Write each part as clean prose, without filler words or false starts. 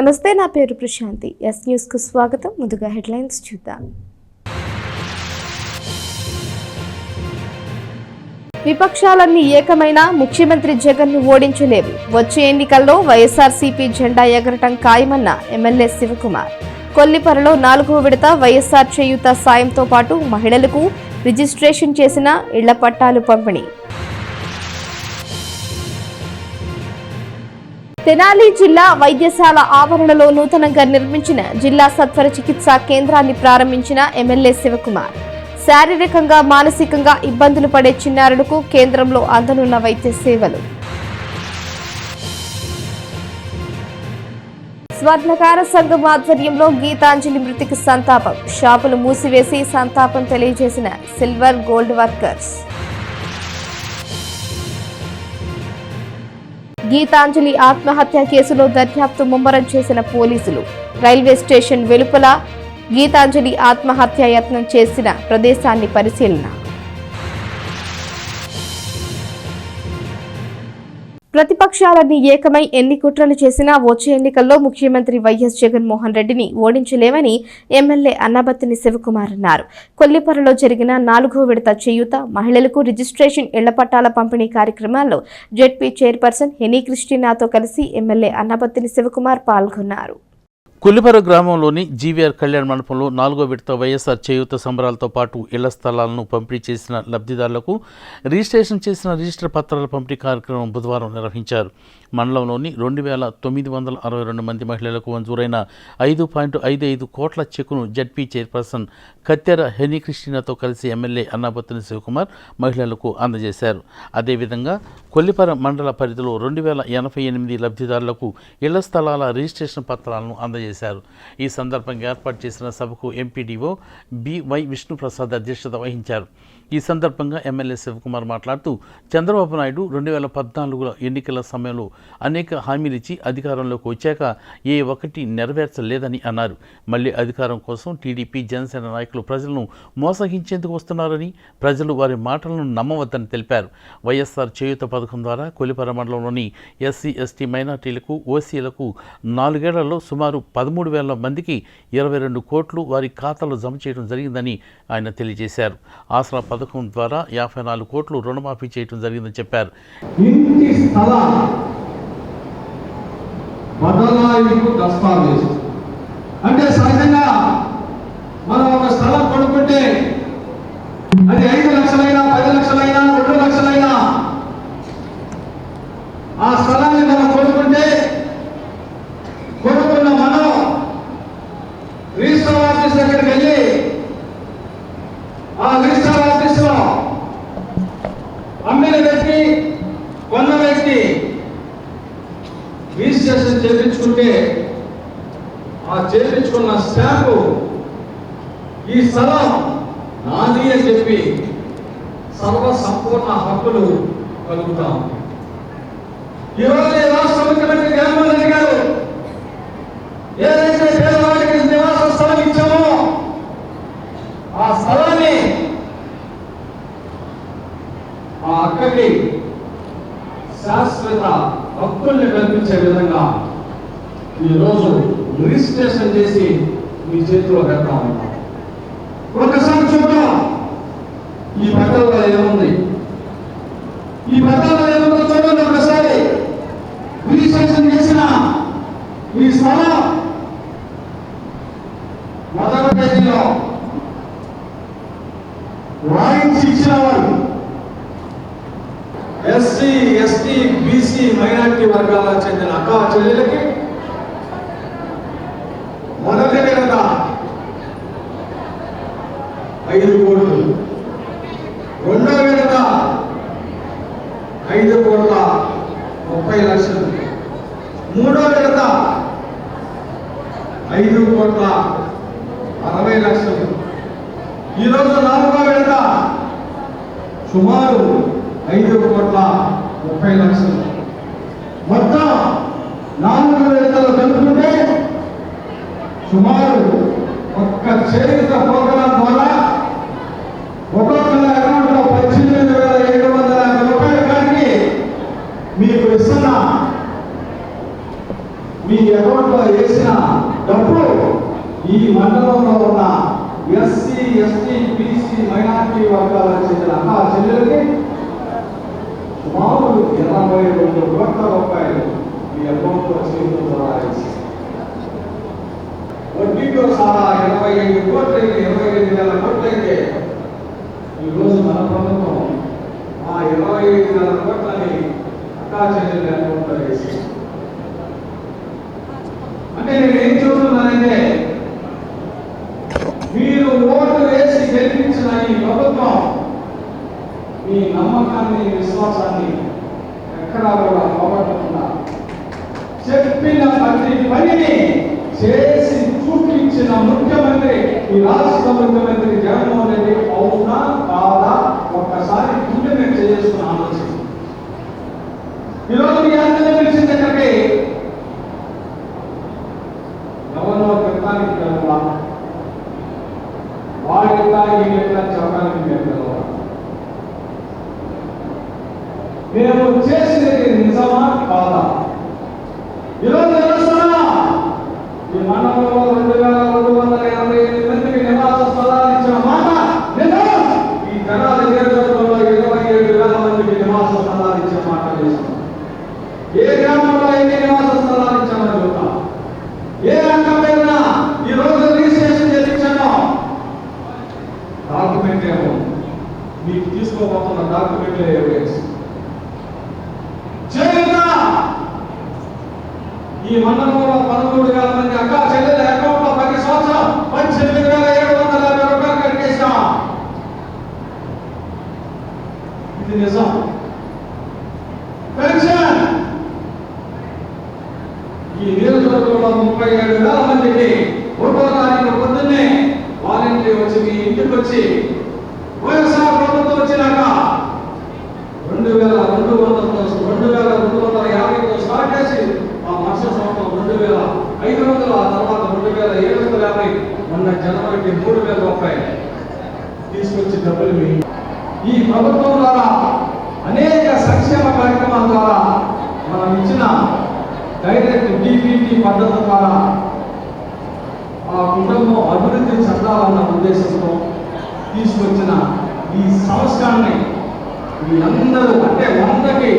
నమస్తే, నా పేరు ప్రశాంతి. ఎస్ న్యూస్ కు స్వాగతం. ముందుగా హెడ్లైన్స్ చూద్దాం. విపక్షాలన్నీ ఏకమైన ముఖ్యమంత్రి జగన్ ను ఓడించలేవు. వచ్చే ఎన్నికల్లో వైఎస్ఆర్సీపీ జెండా ఎగరటం ఖాయమన్న ఎమ్మెల్యే శివకుమార్. కొల్లిపరలో 4వ విడత వైఎస్ఆర్ చేయూత సాయంతో పాటు మహిళలకు రిజిస్ట్రేషన్ చేసిన ఇళ్ల పట్టాలు పంపిణీ. తెనాలి జిల్లా వైద్యశాల ఆవరణలో నూతనంగా నిర్మించిన జిల్లా సత్వర చికిత్సా కేంద్రాన్ని ప్రారంభించిన ఎమ్మెల్యే శివకుమార్. శారీరకంగా మానసికంగా ఇబ్బందులు పడే చిన్నారులకు కేంద్రంలో అందనున్న వైద్య సేవలు. స్వర్ణకార సంఘం ఆధ్వర్యంలో గీతాంజలి మృతికి సంతాపం. షాపులు మూసివేసి సంతాపం తెలియజేసిన సిల్వర్ గోల్డ్ వర్కర్స్. గీతాంజలి ఆత్మహత్య కేసులో దర్యాప్తు ముమ్మరం చేసిన పోలీసులు. రైల్వే స్టేషన్ వెలుపల గీతాంజలి ఆత్మహత్య యత్నం చేసిన ప్రదేశాన్ని పరిశీలన. ప్రతిపక్షాలన్నీ ఏకమై ఎన్ని కుట్రలు చేసినా వచ్చే ఎన్నికల్లో ముఖ్యమంత్రి వైఎస్ జగన్మోహన్ రెడ్డిని ఓడించలేమని ఎమ్మెల్యే అన్నబత్తిని శివకుమార్ అన్నారు. కొల్లిపరలో జరిగిన 4వ విడత చేయూత, మహిళలకు రిజిస్ట్రేషన్ ఇళ్ల పట్టాల పంపిణీ కార్యక్రమాల్లో జెడ్పీ చైర్పర్సన్ హెనీ క్రిస్టినాతో కలిసి ఎమ్మెల్యే అన్నబత్తిని శివకుమార్ పాల్గొన్నారు. కొల్లిపర గ్రామంలోని జీవీఆర్ కళ్యాణ మండపంలో 4వ విడత వైఎస్ఆర్ చేయూత సంబరాలతో పాటు ఇళ్ల స్థలాలను పంపిణీ చేసిన లబ్ధిదారులకు రిజిస్ట్రేషన్ చేసిన రిజిస్టర్ పత్రాల పంపిణీ కార్యక్రమం బుధవారం నిర్వహించారు. మండలంలోని 2962 మంది మహిళలకు మంజూరైన 5.55 కోట్ల చెక్కును జెడ్పీ చైర్పర్సన్ కత్తెర హెనీ క్రిస్టినాతో కలిసి ఎమ్మెల్యే అన్నాబత్తిని శివకుమార్ మహిళలకు అందజేశారు. అదేవిధంగా కొల్లిపర మండల పరిధిలో 2088 లబ్ధిదారులకు ఇళ్ల స్థలాల రిజిస్ట్రేషన్ పత్రాలను అందజేశారు. ఈ సందర్భంగా ఏర్పాటు చేసిన సభకు ఎంపీడీఓ బివై విష్ణుప్రసాద్ అధ్యక్షత వహించారు. ఈ సందర్భంగా ఎమ్మెల్యే శివకుమార్ మాట్లాడుతూ చంద్రబాబు నాయుడు 2014 ఎన్నికల సమయంలో అనేక హామీలు ఇచ్చి అధికారంలోకి వచ్చాక ఏ ఒక్కటి నెరవేర్చలేదని అన్నారు. మళ్లీ అధికారం కోసం టీడీపీ, జనసేన నాయకులు ప్రజలను మోసగించేందుకు వస్తున్నారని, ప్రజలు వారి మాటలను నమ్మవద్దని తెలిపారు. వైఎస్ఆర్ చేయూత పథకం ద్వారా కొల్లిపర మండలంలోని ఎస్సీ, ఎస్టీ, మైనార్టీలకు, ఓసీలకు 4 ఏళ్లలో సుమారు 13,000 మందికి 22 కోట్లు వారి ఖాతాలో జమ చేయడం జరిగిందని ఆయన తెలియజేశారు. ఆసరా పథకం ద్వారా 54 కోట్లు రుణమాఫీ చేయడం జరిగిందని చెప్పారు. ఇంటి స్థల బదలాయింపు దస్తావేజ్ అంటే సహజంగా మనం ఒక స్థలం కొనుక్కుంటే అది 5 లక్షలైనా 10 లక్షలైనా 2 లక్షలైనా ఆ స్థలాన్ని మనం కొనుక్కుంటే కొనుక్కున్న మనం రిజిస్టర్ ఆఫీస్ దగ్గరికి వెళ్ళి ఆ రిజిస్టర్ ఆఫీస్ లో అమ్మిన వ్యక్తి, కొన్న వ్యక్తి రిజిస్ట్రేషన్ చేయించుకుంటే ఆ చేయించుకున్న స్టాంపు ఈ స్థలం నాది అని చెప్పి సర్వ సంపూర్ణ హక్కులు కలుగుతాం. ఈరోజు రాష్ట్ర ముఖ్యమంత్రి జగన్మోహన్ రెడ్డి గారు ఏదైతే పేదవాడికి నివాస స్థలం ఇచ్చామో ఆ స్థలాన్ని ఆ అక్కకి శాశ్వత హక్కుల్ని కల్పించే విధంగా ఈరోజు రిజిస్ట్రేషన్ చేసి మీ చేతిలో పెడతా ఉన్నాం. ఒకసారి చూద్దాం ఈ పట్టాలలో ఏముంది, ఈ పట్టాలలో ఏముందో చూడండి. ఒకసారి రిజిస్ట్రేషన్ చేసిన ఈ స్థలం మొదటి పేజీలో రాయించి ఇచ్చిన వారు ఎస్సీ, ఎస్టీ, బీసీ, మైనారిటీ వర్గాలకు చెందిన అక్క చెల్లెలకి మొదటి విడత 5 కోట్లు, రెండో విడత 5.30 లక్షలు, మూడో విడత 5.60 లక్షలు, ఈరోజు 4వ విడత సుమారు 5.30 లక్షలు. మొత్తం 4 విడతలు కలుపుకుంటే సుమారు ఒక్క చేయుత ప్రోగ్రాం ద్వారా ఒక్కొక్కరి అకౌంట్లో 18,750 రూపాయల కాడికి మీకు ఇస్తున్న మీ అకౌంట్లో వేసే మండలంలో ఉన్న ఎస్సీ, ఎస్టీ, బీసీ, మైనారిటీ వర్గాలకు చెందిన అక్క చెల్లెలకి సుమారు 22 కోట్ల రూపాయలు ఈ అకౌంట్లో చేతుల ద్వారా వేసి వడ్డీతో సహా 25 కోట్లయితే 25,000 కోట్లయితే ఈరోజు మన ప్రభుత్వం ఆ 25,000 కోట్లని అక్కా చెల్లెల అకౌంట్లో వేసి, అంటే నేను ఏం చెబుతున్నానంటే మీరు ఓటు వేసి గెలిపించిన ఈ ప్రభుత్వం మీ నమ్మకాన్ని, విశ్వాసాన్ని ఎక్కడా కూడా పోగొట్టకుండా చెప్పిన ప్రతి పనిని చేసి చూపించిన ముఖ్యమంత్రి ఈ రాష్ట్ర ముఖ్యమంత్రి జగన్మోహన్ రెడ్డి అవునా కాదా ఒక్కసారి గుండె మీద చేసుకుని ఆలోచన. ఈరోజు మీ అందరినీ పిలిచిన దగ్గరికి ఎవరో పెడతానికి తెలవా, వాడి చెప్పడానికి మేము తెలవా. మేము చేసినది నిజమా కాదా? ఈరోజు తెలుస్తున్నా ఈ మండలంలో 2,288 మందికి నివాస స్థలాలు ఇచ్చిన మాట నిజం. ఈ తెనాలి నియోజకవర్గంలో 27,000 మందికి నివాస స్థలాలు ఇచ్చిన మాట నిజం. ఏ గ్రామంలో ఎన్ని నివాస స్థలాలు ఇచ్చామని చెప్తా. ఏ రంగం మీద ఈ రోజు రిజిస్ట్రేషన్ చేయించాను డాక్యుమెంట్ ఏమో మీకు తీసుకోబోతున్న డాక్యుమెంట్ ఎవిడెన్స్ ఈ మండలంలో 13,000 మంది అక్క చెల్లెల అకౌంట్లో ప్రతి సంవత్సరం 18,750 రూపాయలు కట్టేశాం. ఇది నిజం. పెన్షన్ ఈ నియోజకవర్గంలో 37,000 మందికి 1వ తారీఖు పొద్దున్నే వాలంటీర్ వచ్చి మీ ఇంటికి వచ్చి వైఎస్ఆర్ ప్రభుత్వం వచ్చినాక 2,250తో స్టార్ట్ చేసి ఆ మరుస సంవత్సరం 2,500, ఆ తర్వాత 2,750, మొన్న జనవరికి 3,000 రూపాయలు తీసుకొచ్చి డబ్బులు ఈ ప్రభుత్వం ద్వారా అనేక సంక్షేమ కార్యక్రమాల ద్వారా మనం ఇచ్చిన డైరెక్ట్ డిబిటీ పద్ధతి ద్వారా ఆ కుటుంబం అభివృద్ధి చెందాలన్న ఉద్దేశంతో తీసుకొచ్చిన ఈ సంస్కరణని వీళ్ళందరూ అంటే 100కి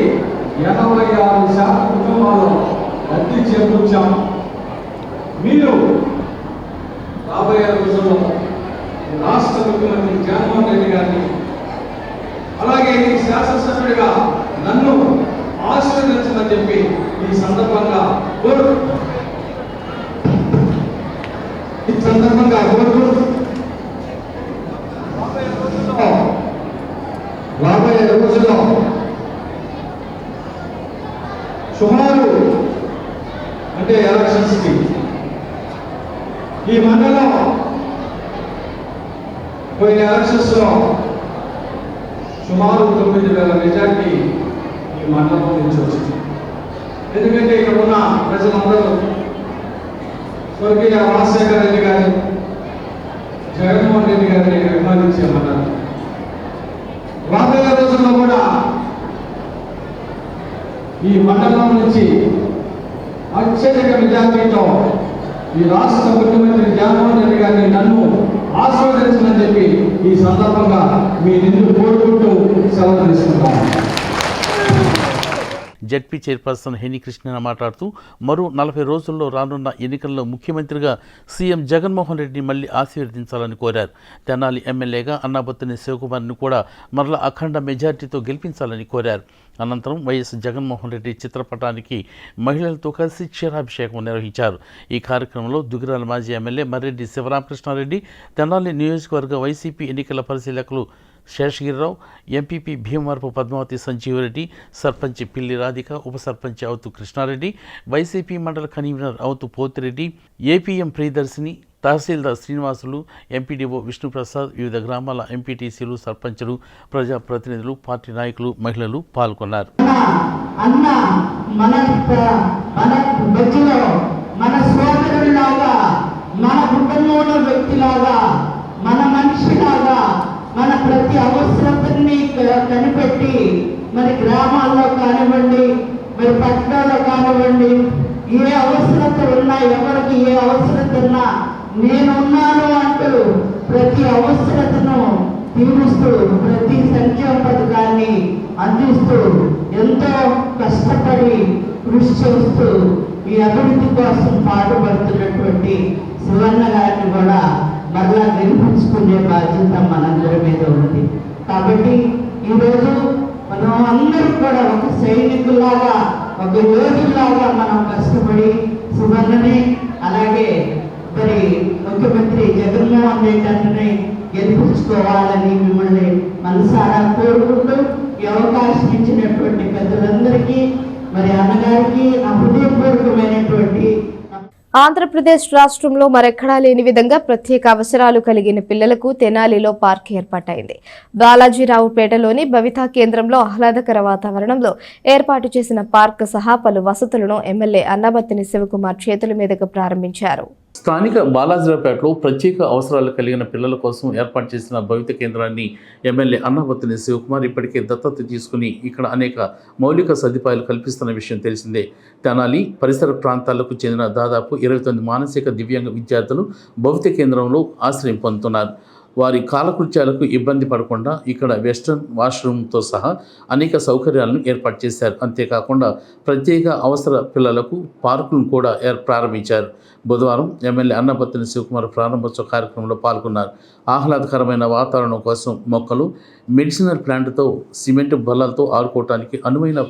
86% కుటుంబాలు లబ్ధి చేకూర్చాం. మీరు రాబోయే రోజుల్లో రాష్ట్ర ముఖ్యమంత్రి జగన్మోహన్ రెడ్డి గారిని అలాగే ఈ శాసనసభ్యుడిగా నన్ను ఆశీర్వదించమని చెప్పి ఈ సందర్భంగా రాబోయే రోజుల్లో సుమారు అంటే ఎలక్షన్స్ కి ఈ మండలం పోయిన ఎలక్షన్స్ లో సుమారు 9,000 మెజార్టీ ఈ మండలం నుంచి వచ్చింది. ఎందుకంటే ఇక్కడ ఉన్న ప్రజలందరూ స్వర్గీయ రాజశేఖర రెడ్డి గారి, జగన్మోహన్ రెడ్డి గారిని అభిమానించే మండలం. రాబోయే రోజుల్లో కూడా ఈ మండలం నుంచి అత్యధిక మెజార్టీతో ఈ రాష్ట్ర ముఖ్యమంత్రి జగన్మోహన్ రెడ్డి గారిని నన్ను ఆశీర్వదించమని చెప్పి ఈ సందర్భంగా మీ నిన్ను కోరుకుంటూ సెలవు తీసుకుంటాను. జడ్పీ చైర్పర్సన్ హెని కృష్ణ మాట్లాడుతూ మరో 40 రోజుల్లో రానున్న ఎన్నికల్లో ముఖ్యమంత్రిగా సీఎం జగన్మోహన్ రెడ్డిని మళ్లీ ఆశీర్వదించాలని కోరారు. తెనాలి ఎమ్మెల్యేగా అన్నాబత్తుని శివకుమార్ను కూడా మరలా అఖండ మెజార్టీతో గెలిపించాలని కోరారు. అనంతరం వైఎస్ జగన్మోహన్ రెడ్డి చిత్రపటానికి మహిళలతో కలిసి క్షీరాభిషేకం నిర్వహించారు. ఈ కార్యక్రమంలో దుగ్గిరాల మాజీ ఎమ్మెల్యే మర్రెడ్డి శివరామకృష్ణారెడ్డి, తెనాలి నియోజకవర్గ వైసీపీ ఎన్నికల పరిశీలకులు శేషగిరిరావు, ఎంపీపీ భీమవరపు పద్మావతి సంజీవరెడ్డి, సర్పంచ్ పిల్లి రాధిక, ఉప సర్పంచ్ అవుతు కృష్ణారెడ్డి, వైసీపీ మండల కన్వీనర్ అవుతు పోతిరెడ్డి, ఏపీఎం ప్రియదర్శిని, తహసీల్దార్ శ్రీనివాసులు, ఎంపీడీఓ విష్ణుప్రసాద్, వివిధ గ్రామాల ఎంపీటీసీలు, సర్పంచులు, ప్రజాప్రతినిధులు, పార్టీ నాయకులు, మహిళలు పాల్గొన్నారు. మన ప్రతి అవసరతని కనిపెట్టి మరి గ్రామాల్లో కానివ్వండి, మరి పట్టణాల్లో కానివ్వండి, ఏ అవసరత ఉన్నా, ఎవరికి ఏ అవసరత ఉన్నా నేనున్నాను అంటూ ప్రతి అవసరతను తీరుస్తూ ప్రతి సంక్షేమ పథకాన్ని అందిస్తూ ఎంతో కష్టపడి కృషి చేస్తూ ఈ అభివృద్ధి కోసం పాటుపడుతున్నటువంటి శివన్న గారిని కూడా మరలా గెలిపించుకునే బాధ్యత మనందరి మీద ఉంది. కాబట్టి ఈరోజు మనం అందరం కూడా ఒక సైనికుల్లాగా ఒక యోధుల్లాగా మనం కష్టపడి శివన్నని అలాగే మరి ముఖ్యమంత్రి జగన్మోహన్ రెడ్డి అన్నని గెలిపించుకోవాలని మిమ్మల్ని మనసారా కోరుకుంటూ ఈ అవకాశం ఇచ్చినటువంటి పెద్దలందరికీ మరి అన్నగారికి నా హృదయపూర్వకమైనటువంటి ఆంధ్రప్రదేశ్ రాష్ట్రంలో మరెక్కడా లేని విధంగా ప్రత్యేక అవసరాలు కలిగిన పిల్లలకు తెనాలిలో పార్క్ ఏర్పాటైంది. బాలాజీరావుపేటలోని భవితా కేంద్రంలో ఆహ్లాదకర వాతావరణంలో ఏర్పాటు చేసిన పార్క్ సహా పలు వసతులను ఎమ్మెల్యే అన్నాబత్తిని శివకుమార్ చేతుల మీదుగా ప్రారంభించారు. స్థానిక బాలాజీరావుపేటలో ప్రత్యేక అవసరాలు కలిగిన పిల్లల కోసం ఏర్పాటు చేసిన భవిత కేంద్రాన్ని ఎమ్మెల్యే అన్నాబత్తిని శివకుమార్ ఇప్పటికే దత్తత తీసుకుని ఇక్కడ అనేక మౌలిక సదుపాయాలు కల్పిస్తున్న విషయం తెలిసిందే. తెనాలి పరిసర ప్రాంతాలకు చెందిన దాదాపు 29 మానసిక దివ్యాంగ విద్యార్థులు భవిత కేంద్రంలో ఆశ్రయం పొందుతున్నారు. వారి కాలకృత్యాలకు ఇబ్బంది పడకుండా ఇక్కడ వెస్టర్న్ వాష్రూమ్తో సహా అనేక సౌకర్యాలను ఏర్పాటు చేశారు. అంతేకాకుండా ప్రత్యేక అవసర పిల్లలకు పార్కులను కూడా ప్రారంభించారు. బుధవారం ఎమ్మెల్యే అన్నాబత్తిని శివకుమార్ ప్రారంభోత్సవ కార్యక్రమంలో పాల్గొన్నారు. ఆహ్లాదకరమైన వాతావరణం కోసం మొక్కలు, మెడిసినల్ ప్లాంట్తో, సిమెంట్ బల్లలతో ఆడుకోవటానికి అనువైన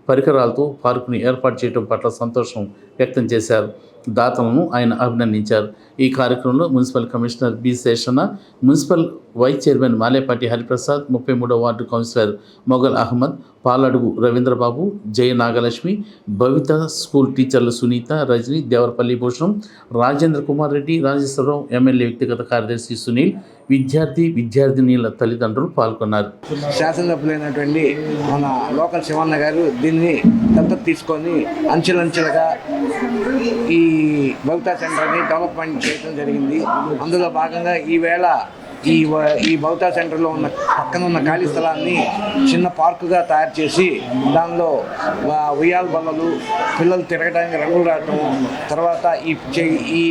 పరికరాలతో పార్కుని ఏర్పాటు చేయడం పట్ల సంతోషం వ్యక్తం చేశారు. దాతలను ఆయన అభినందించారు. ఈ కార్యక్రమంలో municipal commissioner B Seshanna, municipal vice chairman Malepati Hariprasad, 33వ ward councillor Mogal Ahmed, Paladugu Ravindrababu, Jaya Nagalakshmi, Bhavita school టీచర్లు సునీత, రజని, దేవరపల్లి భూషణం, రాజేంద్ర కుమార్ రెడ్డి, రాజేశ్వరరావు, ఎమ్మెల్యే వ్యక్తిగత కార్యదర్శి సునీల్, విద్యార్థినీల తల్లిదండ్రులు పాల్గొన్నారు. శాసనసభ్యులైనటువంటి మన లోకల్ శివన్న గారు దీన్ని దత్తత తీసుకొని అంచెలంచెలుగా ఈ భవితా సెంటర్ని డెవలప్మెంట్ చేయడం జరిగింది. అందులో భాగంగా ఈవేళ ఈ భవితా సెంటర్లో ఉన్న పక్కన ఉన్న ఖాళీ స్థలాన్ని చిన్న పార్కుగా తయారు చేసి దానిలో ఉయ్యాల బల్లలు, పిల్లలు తిరగడానికి రంగులు రావటం, తర్వాత ఈ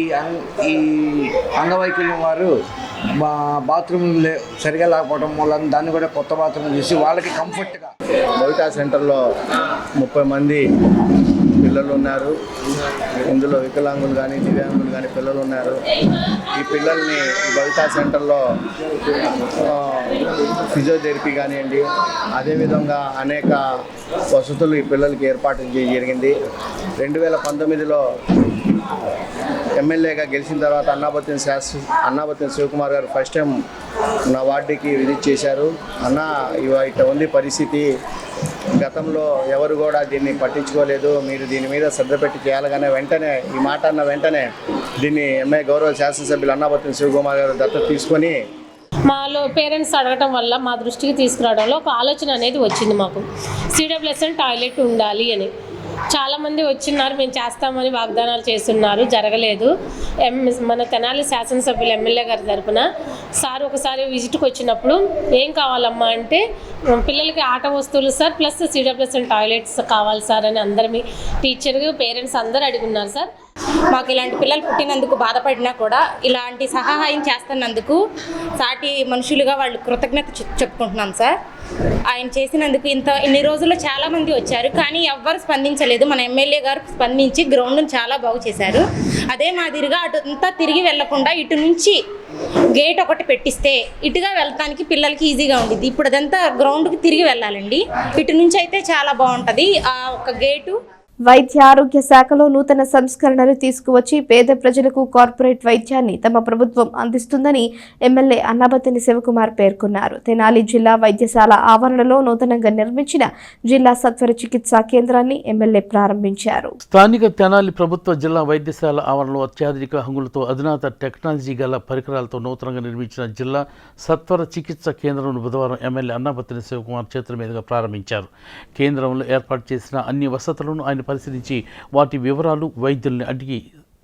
అంగవైకల్యం వారు బాత్రూమ్లు సరిగా లేకపోవడం వల్ల దాన్ని కూడా కొత్త బాత్రూమ్ చేసి వాళ్ళకి కంఫర్ట్గా. భవితా సెంటర్లో 30 మంది పిల్లలు ఉన్నారు. ఇందులో వికలాంగులు కానీ దివ్యాంగులు కానీ పిల్లలు ఉన్నారు. ఈ పిల్లల్ని భవితా సెంటర్లో ఫిజియోథెరపీ కానివ్వండి, అదేవిధంగా అనేక వసతులు ఈ పిల్లలకి ఏర్పాటు జరిగింది. 2019లో ఎమ్మెల్యేగా గెలిచిన తర్వాత అన్నాబత్తిని శివకుమార్ గారు ఫస్ట్ టైం నా వార్డుకి విజిట్ చేశారు. ఇట్లా ఉంది పరిస్థితి, గతంలో ఎవరు కూడా దీన్ని పట్టించుకోలేదు, మీరు దీని మీద శ్రద్ధ పెట్టి చేయాలగానే వెంటనే ఈ మాట అన్న వెంటనే దీన్ని గౌరవ శాసనసభ్యులు అన్నాబత్తిని శివకుమార్ గారు దత్తత తీసుకొని మాలో పేరెంట్స్ అడగటం వల్ల మా దృష్టికి తీసుకురావడంలో ఒక ఆలోచన అనేది వచ్చింది. మాకు సిడబ్ల్యూఎస్ఎన్ టాయిలెట్ ఉండాలి అని చాలామంది వచ్చిన్నారు, మేము చేస్తామని వాగ్దానాలు చేస్తున్నారు, జరగలేదు. మన తెనాలి శాసనసభ్యులు ఎమ్మెల్యే గారి తరపున సార్ ఒకసారి విజిట్కి వచ్చినప్పుడు ఏం కావాలమ్మా అంటే పిల్లలకి ఆట వస్తువులు సార్ ప్లస్ సిడబ్ల్యూఎస్ఎన్ టాయిలెట్స్ కావాలి సార్ అని అందరి టీచర్ పేరెంట్స్ అందరూ అడుగున్నారు సార్. మాకు ఇలాంటి పిల్లలు పుట్టినందుకు బాధపడినా కూడా ఇలాంటి సహాయం చేస్తున్నందుకు సాటి మనుషులుగా వాళ్ళు కృతజ్ఞత చెప్పుకుంటున్నాం సార్. ఆయన చేసినందుకు ఇన్ని రోజుల్లో చాలామంది వచ్చారు కానీ ఎవ్వరు స్పందించలేదు. మన ఎమ్మెల్యే గారు స్పందించి గ్రౌండ్ను చాలా బాగు చేశారు. అదే మాదిరిగా అటంతా తిరిగి వెళ్లకుండా ఇటు నుంచి గేట్ ఒకటి పెట్టిస్తే ఇటుగా వెళ్ళటానికి పిల్లలకి ఈజీగా ఉండిద్ది. ఇప్పుడు అదంతా గ్రౌండ్కి తిరిగి వెళ్ళాలండి. ఇటు నుంచి అయితే చాలా బాగుంటుంది ఆ ఒక గేటు. వైద్య ఆరోగ్య శాఖలో నూతన సంస్కరణలు తీసుకువచ్చి పేద ప్రజలకు కార్పొరేట్ వైద్యాన్ని తమ ప్రభుత్వం అందిస్తుందని ఎమ్మెల్యే అన్నాబత్తిని శివకుమార్ పేర్కొన్నారు. తెనాలి జిల్లా వైద్యశాల ఆవరణలో నూతనంగా నిర్మించిన జిల్లా సత్వర చికిత్సా కేంద్రాన్ని ఎమ్మెల్యే ప్రారంభించారు. స్థానిక తెనాలి ప్రభుత్వ జిల్లా వైద్యశాల ఆవరణలో అత్యాధునిక హంగులతో అధునాత టెక్నాలజీ గల పరికరాలతో నూతనంగా నిర్మించిన జిల్లా సత్వర చికిత్సా కేంద్రం బుధవారం ఎమ్మెల్యే అన్నాబత్తిని శివకుమార్ చేతుల మీదుగా ప్రారంభించారు. కేంద్రంలో ఏర్పాటు చేసిన అన్ని వసతులను ఆయన పరిశీలించి వాటి వివరాలు వైద్యుల్ని అడిగి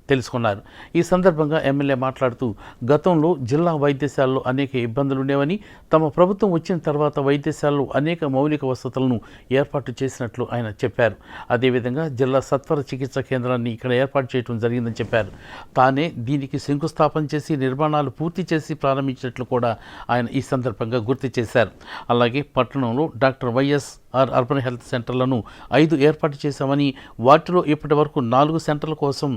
తెలుసుకున్నారు. ఈ సందర్భంగా ఎమ్మెల్యే మాట్లాడుతూ గతంలో జిల్లా వైద్యశాలలో అనేక ఇబ్బందులు ఉండేవని, తమ ప్రభుత్వం వచ్చిన తర్వాత వైద్యశాలలో అనేక మౌలిక వసతులను ఏర్పాటు చేసినట్లు ఆయన చెప్పారు. అదేవిధంగా జిల్లా సత్వర చికిత్స కేంద్రాన్ని ఇక్కడ ఏర్పాటు చేయడం జరిగిందని చెప్పారు. తానే దీనికి శంకుస్థాపన చేసి నిర్మాణాలు పూర్తి చేసి ప్రారంభించినట్లు కూడా ఆయన ఈ సందర్భంగా గుర్తు చేశారు. అలాగే పట్టణంలో డాక్టర్ వైఎస్ఆర్ అర్బన్ హెల్త్ సెంటర్లను 5 ఏర్పాటు చేశామని, వాటిలో ఇప్పటి వరకు 4 సెంటర్ల కోసం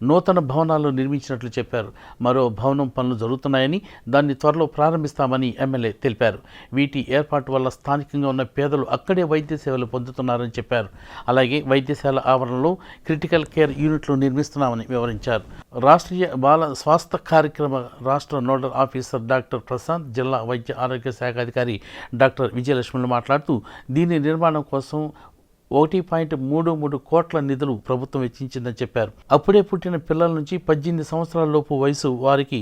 నూతన భవనాలు నిర్మించినట్లు చెప్పారు. మరో భవనం పనులు జరుగుతున్నాయని, దాన్ని త్వరలో ప్రారంభిస్తామని ఎమ్మెల్యే తెలిపారు. వీటి ఏర్పాటు వల్ల స్థానికంగా ఉన్న పేదలు అక్కడే వైద్య సేవలు పొందుతున్నారని చెప్పారు. అలాగే వైద్యశాల ఆవరణలో క్రిటికల్ కేర్ యూనిట్లు నిర్మిస్తున్నామని వివరించారు. రాష్ట్రీయ బాల స్వాస్థ్య కార్యక్రమ రాష్ట్ర నోడల్ ఆఫీసర్ డాక్టర్ ప్రశాంత్, జిల్లా వైద్య ఆరోగ్య శాఖ అధికారి డాక్టర్ విజయలక్ష్మిలు మాట్లాడుతూ దీని నిర్మాణం కోసం 1.33 కోట్ల నిధులు ప్రభుత్వం వెచ్చించిందని చెప్పారు. అప్పుడే పుట్టిన పిల్లల నుంచి 18 సంవత్సరాల లోపు వయసు వారికి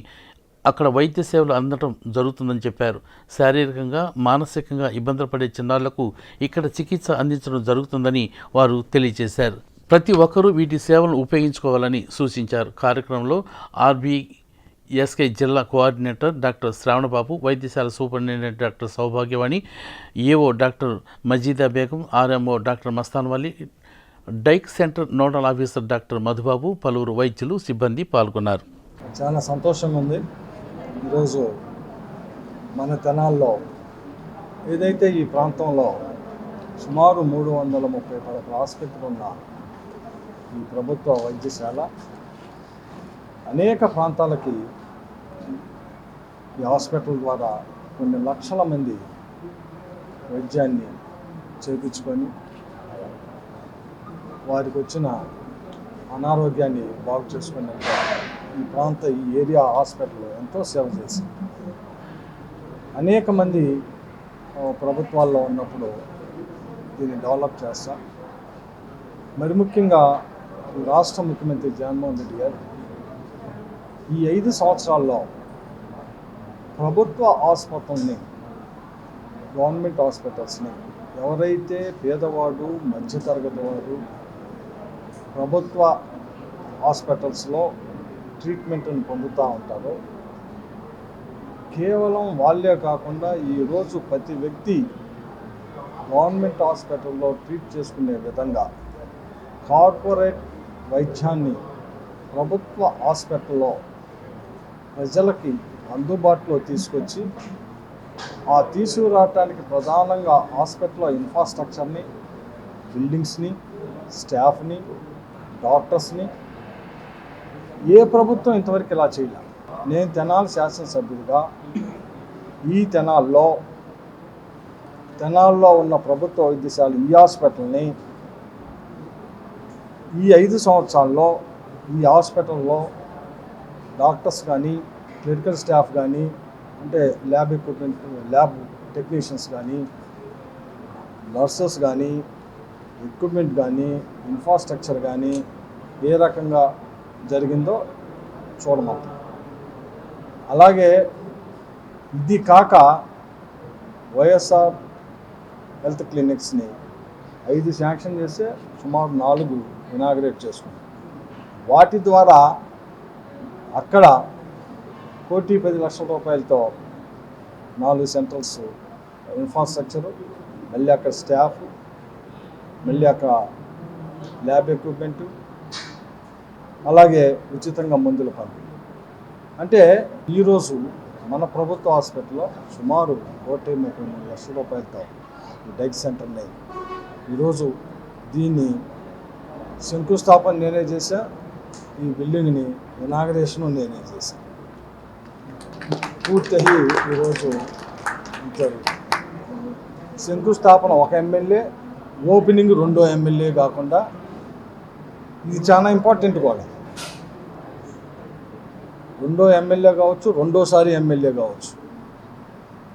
అక్కడ వైద్య సేవలు అందడం జరుగుతుందని చెప్పారు. శారీరకంగా, మానసికంగా ఇబ్బందులు పడే చిన్నారులకు ఇక్కడ చికిత్స అందించడం జరుగుతుందని వారు తెలియజేశారు. ప్రతి ఒక్కరూ వీటి సేవలను ఉపయోగించుకోవాలని సూచించారు. కార్యక్రమంలో ఆర్బీఎస్కే జిల్లా కోఆర్డినేటర్ డాక్టర్ శ్రావణబాబు, వైద్యశాల superintendent doctor Soubhagyavani, AO doctor Majida Begum, RMO doctor Mastan Vali, DEIC centre nodal officer doctor Madhubabu, పలువురు వైద్యులు, సిబ్బంది పాల్గొన్నారు. చాలా సంతోషంగా ఉంది. ఈరోజు మన తెనాల్లో ఏదైతే ఈ ప్రాంతంలో సుమారు 330 పడకల హాస్పిటల్ ఉన్న ఈ ప్రభుత్వ వైద్యశాల అనేక ప్రాంతాలకి ఈ హాస్పిటల్ ద్వారా కొన్ని లక్షల మంది వైద్యాన్ని చేయించుకొని వారికి వచ్చిన అనారోగ్యాన్ని బాగు చేసుకునేందుకు ఈ ఏరియా హాస్పిటల్ ఎంతో సేవ చేసింది. అనేక మంది ప్రభుత్వాల్లో ఉన్నప్పుడు దీన్ని డెవలప్ చేస్తా, మరి ముఖ్యంగా ఈ రాష్ట్ర ముఖ్యమంత్రి జగన్మోహన్ రెడ్డి గారు ఈ 5 సంవత్సరాల్లో ప్రభుత్వ ఆసుపత్రుల్ని, గవర్నమెంట్ హాస్పిటల్స్ని ఎవరైతే పేదవాడు, మధ్యతరగతి వారు ప్రభుత్వ హాస్పిటల్స్లో ట్రీట్మెంట్ని పొందుతూ ఉంటారో, కేవలం వాళ్ళే కాకుండా ఈరోజు ప్రతి వ్యక్తి గవర్నమెంట్ హాస్పిటల్లో ట్రీట్ చేసుకునే విధంగా కార్పొరేట్ వైద్యాన్ని ప్రభుత్వ హాస్పిటల్లో ప్రజలకి అందుబాటులో తీసుకొచ్చి, ఆ తీసుకురావటానికి ప్రధానంగా హాస్పిటల్లో ఇన్ఫ్రాస్ట్రక్చర్ని, బిల్డింగ్స్ని, స్టాఫ్ని, డాక్టర్స్ని ఏ ప్రభుత్వం ఇంతవరకు ఇలా చేయలేదు. నేను తెనాలి శాసనసభ్యుడిగా ఈ తెనాల్లో ఉన్న ప్రభుత్వ వైద్యశాల ఈ హాస్పిటల్ని ఈ 5 సంవత్సరాల్లో ఈ హాస్పిటల్లో డాక్టర్స్ కానీ, క్లినికల్ స్టాఫ్ కానీ, అంటే ల్యాబ్ ఎక్విప్మెంట్, ల్యాబ్ టెక్నీషియన్స్ కానీ, నర్సెస్ కానీ, ఎక్విప్మెంట్ కానీ, ఇన్ఫ్రాస్ట్రక్చర్ కానీ ఏ రకంగా జరిగిందో చూడమంటాం. అలాగే ఇది కాక వైఎస్ఆర్ హెల్త్ క్లినిక్స్ని 5 శాంక్షన్ చేస్తే సుమారు 4 ఇనాగ్రేట్ చేసుకున్నాం. వాటి ద్వారా అక్కడ 1,10,00,000 రూపాయలతో 4 సెంటర్స్ ఇన్ఫ్రాస్ట్రక్చరు, మళ్ళీ అక్కడ స్టాఫ్, మళ్ళీ అక్కడ ల్యాబ్ ఎక్విప్మెంటు, అలాగే ఉచితంగా మందుల పంపిణీ. అంటే ఈరోజు మన ప్రభుత్వ హాస్పిటల్లో సుమారు 1,33,00,000 రూపాయలతో ఈ డైక్ సెంటర్ని ఈరోజు దీన్ని శంకుస్థాపన నేనే చేశా, ఈ బిల్డింగ్ని ఇనాగరేషను నేనే చేశాను. పూర్తయి ఈరోజు శంకుస్థాపన ఒక ఎమ్మెల్యే, ఓపెనింగ్ 2వ ఎమ్మెల్యే కాకుండా ఇది చాలా ఇంపార్టెంట్ కూడా. 2వ ఎమ్మెల్యే కావచ్చు, 2వసారి ఎమ్మెల్యే కావచ్చు.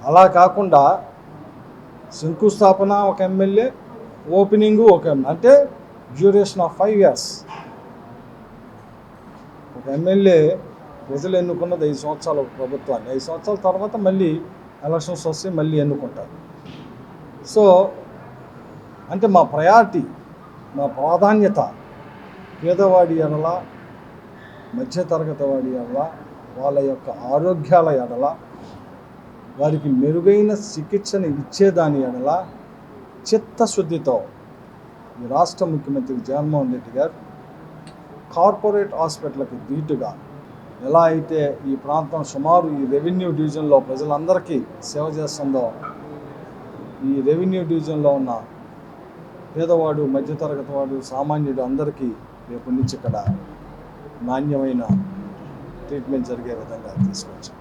అలా కాకుండా శంకుస్థాపన ఒక ఎమ్మెల్యే, ఓపెనింగు ఒక ఎమ్మెల్యే, అంటే డ్యూరేషన్ ఆఫ్ 5 years. ఒక ఎమ్మెల్యే ప్రజలు ఎన్నుకున్నది 5 సంవత్సరాల ప్రభుత్వాన్ని, 5 సంవత్సరాల తర్వాత మళ్ళీ ఎలక్షన్స్ వస్తే మళ్ళీ ఎన్నుకుంటారు. సో అంటే మా ప్రయారిటీ, మా ప్రాధాన్యత పేదవాడి ఎడల, మధ్యతరగతి వాడి ఎడల, వాళ్ళ యొక్క ఆరోగ్యాల ఎడల, వారికి మెరుగైన చికిత్సను ఇచ్చేదాని ఎడల చిత్తశుద్ధితో ఈ రాష్ట్ర ముఖ్యమంత్రి జగన్మోహన్ రెడ్డి గారు కార్పొరేట్ హాస్పిటల్కి ధీటుగా ఎలా అయితే ఈ ప్రాంతం సుమారు ఈ రెవెన్యూ డివిజన్లో ప్రజలందరికీ సేవ చేస్తుందో, ఈ రెవెన్యూ డివిజన్లో ఉన్న పేదవాడు, మధ్యతరగతి వాడు, సామాన్యుడు అందరికీ రేపు నుంచి ఇక్కడ నాణ్యమైన ట్రీట్మెంట్ జరిగే విధంగా తీసుకొచ్చాం.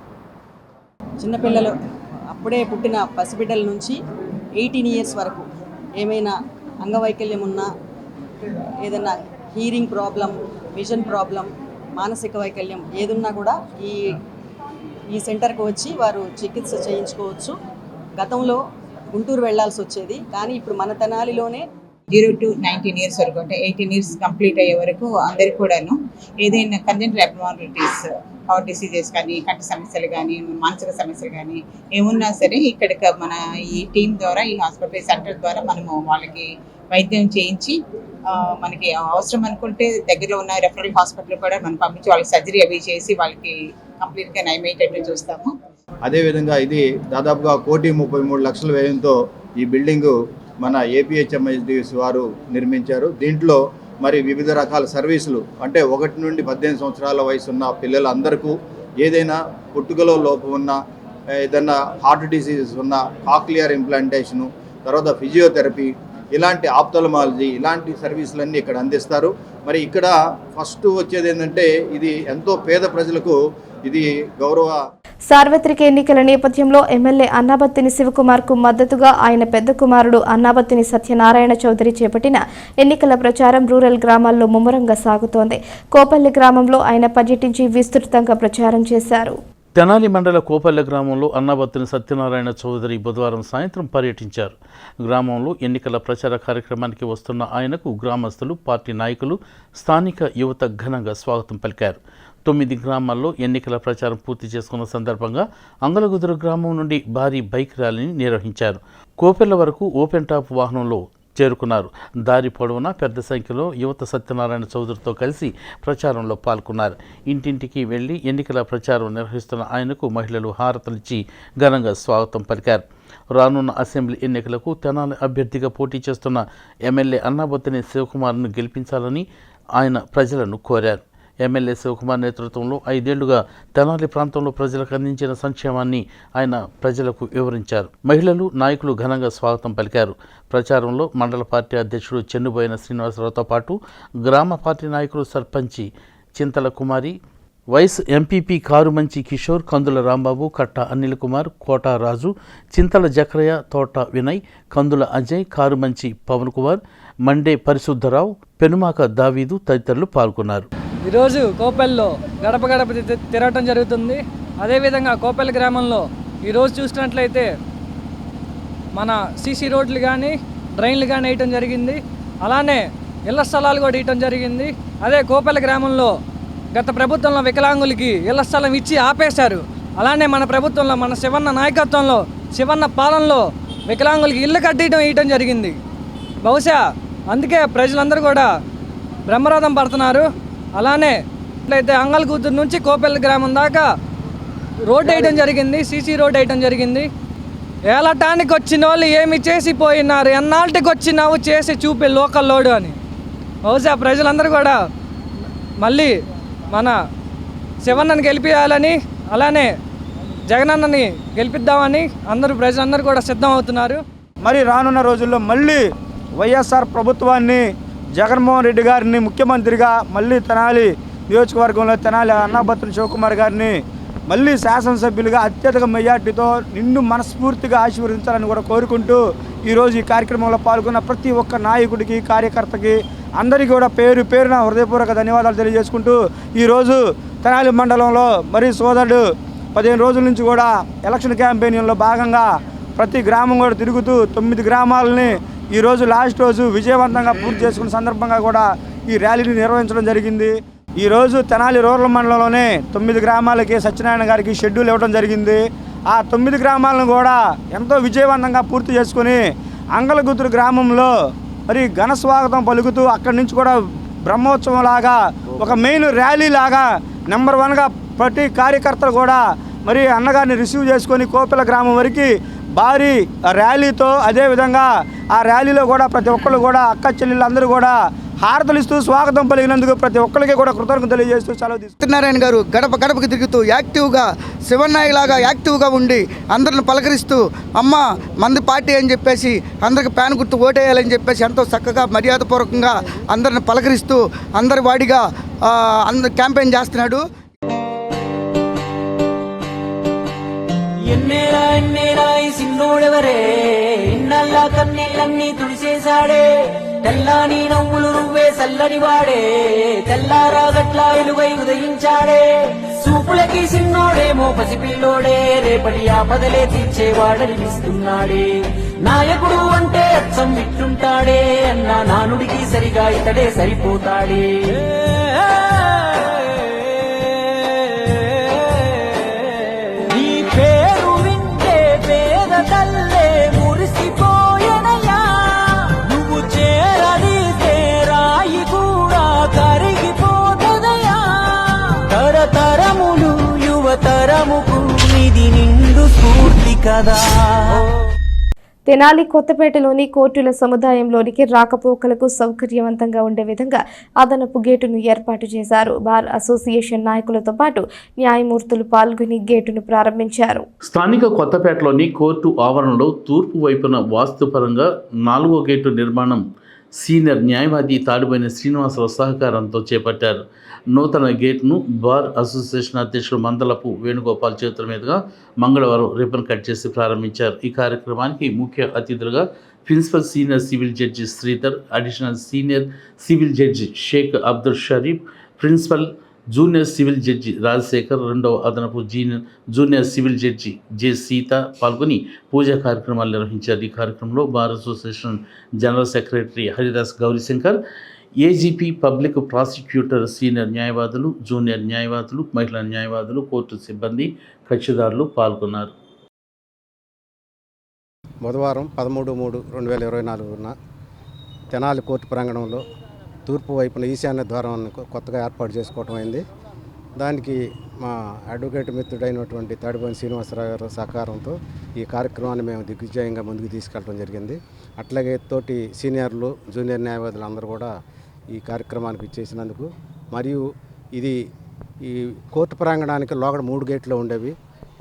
చిన్నపిల్లలు అప్పుడే పుట్టిన పసిబిడ్డల నుంచి 18 ఇయర్స్ వరకు ఏమైనా అంగవైకల్యం ఉన్నా, ఏదైనా హీరింగ్ ప్రాబ్లం, విజన్ ప్రాబ్లం, మానసిక వైకల్యం ఏదున్నా కూడా ఈ సెంటర్కి వచ్చి వారు చికిత్స చేయించుకోవచ్చు. గతంలో గుంటూరు వెళ్లాల్సి వచ్చేది, కానీ ఇప్పుడు మన తెనాలిలోనే 0 to 19 ఇయర్స్ వరకు, అంటే 18 ఇయర్స్ కంప్లీట్ అయ్యే వరకు అందరికి కూడాను ఏదైనా కంజెంటల్ అబ్నార్మాలిటీస్, హార్ట్ డిసీజెస్ కానీ, కంటి సమస్యలు కానీ, మానసిక సమస్యలు కానీ ఏమున్నా సరే ఇక్కడికి మన ఈ టీం ద్వారా, ఈ హాస్పిటల్ సెంటర్ ద్వారా మనము వాళ్ళకి వైద్యం చేయించి, మనకి అవసరం అనుకుంటే దగ్గరలో ఉన్న రెఫరల్ హాస్పిటల్ కూడా మనం పంపించి వాళ్ళకి సర్జరీ అవి చేసి వాళ్ళకి కంప్లీట్గా నయమయ్యేటట్టు చూస్తాము. అదేవిధంగా ఇది దాదాపుగా 1,33,00,000 వ్యయంతో ఈ బిల్డింగు మన ఏపీహెచ్ఎంఎస్డిసి వారు నిర్మించారు. దీంట్లో మరి వివిధ రకాల సర్వీసులు, అంటే 1 నుండి 18 సంవత్సరాల వయసు ఉన్న పిల్లలందరికీ ఏదైనా పుట్టుకలో లోపం ఉన్న, ఏదైనా హార్ట్ డిసీజెస్ ఉన్న, కాక్లియర్ ఇంప్లాంటేషను, తర్వాత ఫిజియోథెరపీ, ఇలాంటి ఆప్థల్మాలజీ, ఇలాంటి సర్వీసులన్నీ ఇక్కడ అందిస్తారు. మరి ఇక్కడ ఫస్ట్ వచ్చేది ఏంటంటే ఇది ఎంతో పేద ప్రజలకు ఇది గౌరవ. సార్వత్రిక ఎన్నికల నేపథ్యంలో ఎమ్మెల్యే అన్నాబత్తిని శివకుమార్కు మద్దతుగా ఆయన పెద్ద కుమారుడు అన్నాబత్తిని సత్యనారాయణ చౌదరి చేపట్టిన ఎన్నికల ప్రచారం రూరల్ గ్రామాల్లో ముమ్మరంగా సాగుతోంది. కోపల్లి గ్రామంలో ఆయన పర్యటించి విస్తృతంగా ప్రచారం చేశారు. తెనాలి మండల కోపల్లె గ్రామంలో అన్నాబత్తిని సత్యనారాయణ చౌదరి బుధవారం సాయంత్రం పర్యటించారు. గ్రామంలో ఎన్నికల ప్రచార కార్యక్రమానికి వస్తున్న ఆయనకు గ్రామస్తులు, పార్టీ నాయకులు, స్థానిక యువత ఘనంగా స్వాగతం పలికారు. 9 గ్రామాల్లో ఎన్నికల ప్రచారం పూర్తి చేసుకున్న సందర్భంగా అంగలగుదురు గ్రామం నుండి భారీ బైక్ ర్యాలీని నిర్వహించారు. కోపెల్ల వరకు ఓపెన్ టాప్ వాహనంలో చేరుకున్నారు. దారి పొడవునా పెద్ద సంఖ్యలో యువత సత్యనారాయణ చౌదరితో కలిసి ప్రచారంలో పాల్గొన్నారు. ఇంటింటికి వెళ్లి ఎన్నికల ప్రచారం నిర్వహిస్తున్న ఆయనకు మహిళలు హారతలిచ్చి ఘనంగా స్వాగతం పలికారు. రానున్న అసెంబ్లీ ఎన్నికలకు తెనాలి అభ్యర్థిగా పోటీ చేస్తున్న ఎమ్మెల్యే అన్నాబత్తిని శివకుమార్ను గెలిపించాలని ఆయన ప్రజలను కోరారు. ఎమ్మెల్యే శివకుమార్ నేతృత్వంలో 5 ఏళ్లుగా తెనాలి ప్రాంతంలో ప్రజలకు అందించిన సంక్షేమాన్ని ఆయన ప్రజలకు వివరించారు. మహిళలు, నాయకులు ఘనంగా స్వాగతం పలికారు. ప్రచారంలో మండల పార్టీ అధ్యక్షుడు చెన్నుబోయిన శ్రీనివాసరావుతో పాటు గ్రామ పార్టీ నాయకులు సర్పంచి చింతల కుమారి, వైస్ ఎంపీపీ కారుమంచి కిషోర్, కందుల రాంబాబు, కట్ట అనిల్ కుమార్, కోట రాజు, చింతల జక్రయ్య, తోట వినయ్, కందుల అజయ్, కారుమంచి పవన్ కుమార్, మండే పరిశుద్ధరావు, పెనుమాక దావీదు తదితరులు పాల్గొన్నారు. ఈరోజు కోపెల్లో గడప గడప తిరగటం జరుగుతుంది. అదేవిధంగా కోపెల్ గ్రామంలో ఈరోజు చూసినట్లయితే మన సీసీ రోడ్లు కానీ, డ్రైన్లు కానీ వేయటం జరిగింది. అలానే ఇళ్ల స్థలాలు కూడా వేయటం జరిగింది. అదే కోపెల్ గ్రామంలో గత ప్రభుత్వంలో వికలాంగులకి ఇళ్ల స్థలం ఇచ్చి ఆపేశారు. అలానే మన ప్రభుత్వంలో, మన శివన్న నాయకత్వంలో, శివన్న పాలనలో వికలాంగులకి ఇల్లు కట్టడం వేయటం జరిగింది. బహుశా అందుకే ప్రజలందరూ కూడా బ్రహ్మరథం పడుతున్నారు. అలానే ఇట్లయితే అంగల్కూతురు నుంచి కోపెల్ గ్రామం దాకా రోడ్ వేయడం జరిగింది, సీసీ రోడ్ వేయడం జరిగింది. ఏలటానికి వచ్చిన వాళ్ళు ఏమి చేసిపోయినారు, ఎన్నాళ్ళకి వచ్చినావు చేసి చూపే లోకల్ లోడు అని. బహుశా ప్రజలందరూ కూడా మళ్ళీ మన శివన్నని గెలిపించాలని, అలానే జగనన్నని గెలిపిద్దామని ప్రజలందరూ కూడా సిద్ధం అవుతున్నారు. మరి రానున్న రోజుల్లో మళ్ళీ వైఎస్ఆర్ ప్రభుత్వాన్ని, జగన్మోహన్ రెడ్డి గారిని ముఖ్యమంత్రిగా, మళ్ళీ తెనాలి నియోజకవర్గంలో తెనాలి అన్నాబత్తిని శివకుమార్ గారిని మళ్ళీ శాసనసభ్యులుగా అత్యధిక మెజార్టీతో నిండు మనస్ఫూర్తిగా ఆశీర్వదించాలని కూడా కోరుకుంటూ ఈరోజు ఈ కార్యక్రమంలో పాల్గొన్న ప్రతి ఒక్క నాయకుడికి, కార్యకర్తకి అందరికీ కూడా పేరు పేరున హృదయపూర్వక ధన్యవాదాలు తెలియజేసుకుంటూ ఈరోజు తెనాలి మండలంలో మరి సోదరుడు 15 రోజుల నుంచి కూడా ఎలక్షన్ క్యాంపెయిన్లో భాగంగా ప్రతి గ్రామం కూడా తిరుగుతూ 9 గ్రామాలని ఈరోజు లాస్ట్ రోజు విజయవంతంగా పూర్తి చేసుకున్న సందర్భంగా కూడా ఈ ర్యాలీని నిర్వహించడం జరిగింది. ఈరోజు తెనాలి రూరల్ మండలంలోనే 9 గ్రామాలకి సత్యనారాయణ గారికి షెడ్యూల్ ఇవ్వడం జరిగింది. ఆ 9 గ్రామాలను కూడా ఎంతో విజయవంతంగా పూర్తి చేసుకుని అంగలగుతురు గ్రామంలో మరి ఘన స్వాగతం పలుకుతూ అక్కడి నుంచి కూడా బ్రహ్మోత్సవం లాగా ఒక మెయిన్ ర్యాలీ లాగా నెంబర్ 1గా ప్రతి కార్యకర్తలు కూడా మరి అన్నగారిని రిసీవ్ చేసుకొని కోపెల గ్రామం వరకు భారీ ర్యాలీతో, అదేవిధంగా ఆ ర్యాలీలో కూడా ప్రతి ఒక్కళ్ళు కూడా అక్క చెల్లెళ్ళందరూ కూడా హారతలు ఇస్తూ స్వాగతం పలికినందుకు ప్రతి ఒక్కరికి కూడా కృతజ్ఞతలు తెలియజేస్తూ సెలవు తీసుకుంటున్నారు. సత్యనారాయణ గారు గడప గడపకి తిరుగుతూ యాక్టివ్గా శివన్నాయలాగా యాక్టివ్గా ఉండి అందరిని పలకరిస్తూ అమ్మ మంది పార్టీ అని చెప్పేసి అందరికి ప్యాన్ గుర్తు ఓటేయాలని చెప్పేసి ఎంతో చక్కగా మర్యాదపూర్వకంగా అందరిని పలకరిస్తూ అందరి వాడిగా క్యాంపెయిన్ చేస్తున్నాడు. ఎన్నేరా ఎన్నేరా ఈ సిన్నోడెవరే, ఇన్నల్లా కన్నీళ్ళన్నీ తుడిసేశాడే, తెల్లాని నవ్వులు నువ్వే చల్లని వాడే, తెల్లారా గట్లా ఎలుగై ఉదయించాడే, చూపులకి సిన్నోడేమో పసిపిల్లోడే, రేపటి ఆపదలే తీర్చేవాడనిపిస్తున్నాడే, నాయకుడు అంటే అచ్చం విట్టుంటాడే, అన్నా నానుడికి సరిగా ఇతడే సరిపోతాడే. తల్లే మురిసిపోయనయా, నువ్వు చేరడితే రాయి కూడా కరిగిపోతదయా, తరతరములు యువతరముకు ఇది నిండు స్ఫూర్తి కదా. తెనాలి కొత్తపేటలోని కోర్టుల సముదాయంలోనికి రాకపోకలకు సౌకర్యవంతంగా ఉండే విధంగా అదనపు గేటును ఏర్పాటు చేశారు. బార్ అసోసియేషన్ నాయకులతో పాటు న్యాయమూర్తులు పాల్గొని గేటును ప్రారంభించారు. స్థానిక కొత్తపేటలోని కోర్టు ఆవరణలో తూర్పు వైపున వాస్తుపరంగా 4వ గేటు నిర్మాణం సీనియర్ న్యాయవాది తాడిబోయిన శ్రీనివాసరావు సహకారంతో చేపట్టారు. నూతన గేట్ను బార్ అసోసియేషన్ అధ్యక్షుడు మందలపు వేణుగోపాల్ చేతుల మీదుగా మంగళవారం రిబ్బన్ కట్ చేసి ప్రారంభించారు. ఈ కార్యక్రమానికి ముఖ్య అతిథులుగా principal senior civil judge Sridhar, additional senior civil judge Sheikh Abdul Sharif, principal junior civil judge Rajasekhar, రెండవ అదనపు junior civil judge J Seetha పాల్గొని పూజా కార్యక్రమాలు నిర్వహించారు. ఈ కార్యక్రమంలో bar association general secretary Haridas Gaurishankar, AGP, public prosecutor, senior న్యాయవాదులు, జూనియర్ న్యాయవాదులు, మహిళా న్యాయవాదులు, కోర్టు సిబ్బంది, కక్షిదారులు పాల్గొన్నారు. బుధవారం 13/3/2024న తెనాలి కోర్టు ప్రాంగణంలో తూర్పు వైపున ఈశాన్య ద్వారాన్ని కొత్తగా ఏర్పాటు చేసుకోవటం అయింది. దానికి మా అడ్వకేట్ మిత్రుడైనటువంటి తాడిబోయిన శ్రీనివాసరావు గారి సహకారంతో ఈ కార్యక్రమాన్ని మేము దిగ్విజయంగా ముందుకు తీసుకెళ్ళడం జరిగింది. అట్లాగే తోటి సీనియర్లు, జూనియర్ న్యాయవాదులు అందరూ కూడా ఈ కార్యక్రమానికి ఇచ్చేసినందుకు, మరియు ఇది ఈ కోర్టు ప్రాంగణానికి లోగడ 3 గేట్లు ఉండేవి,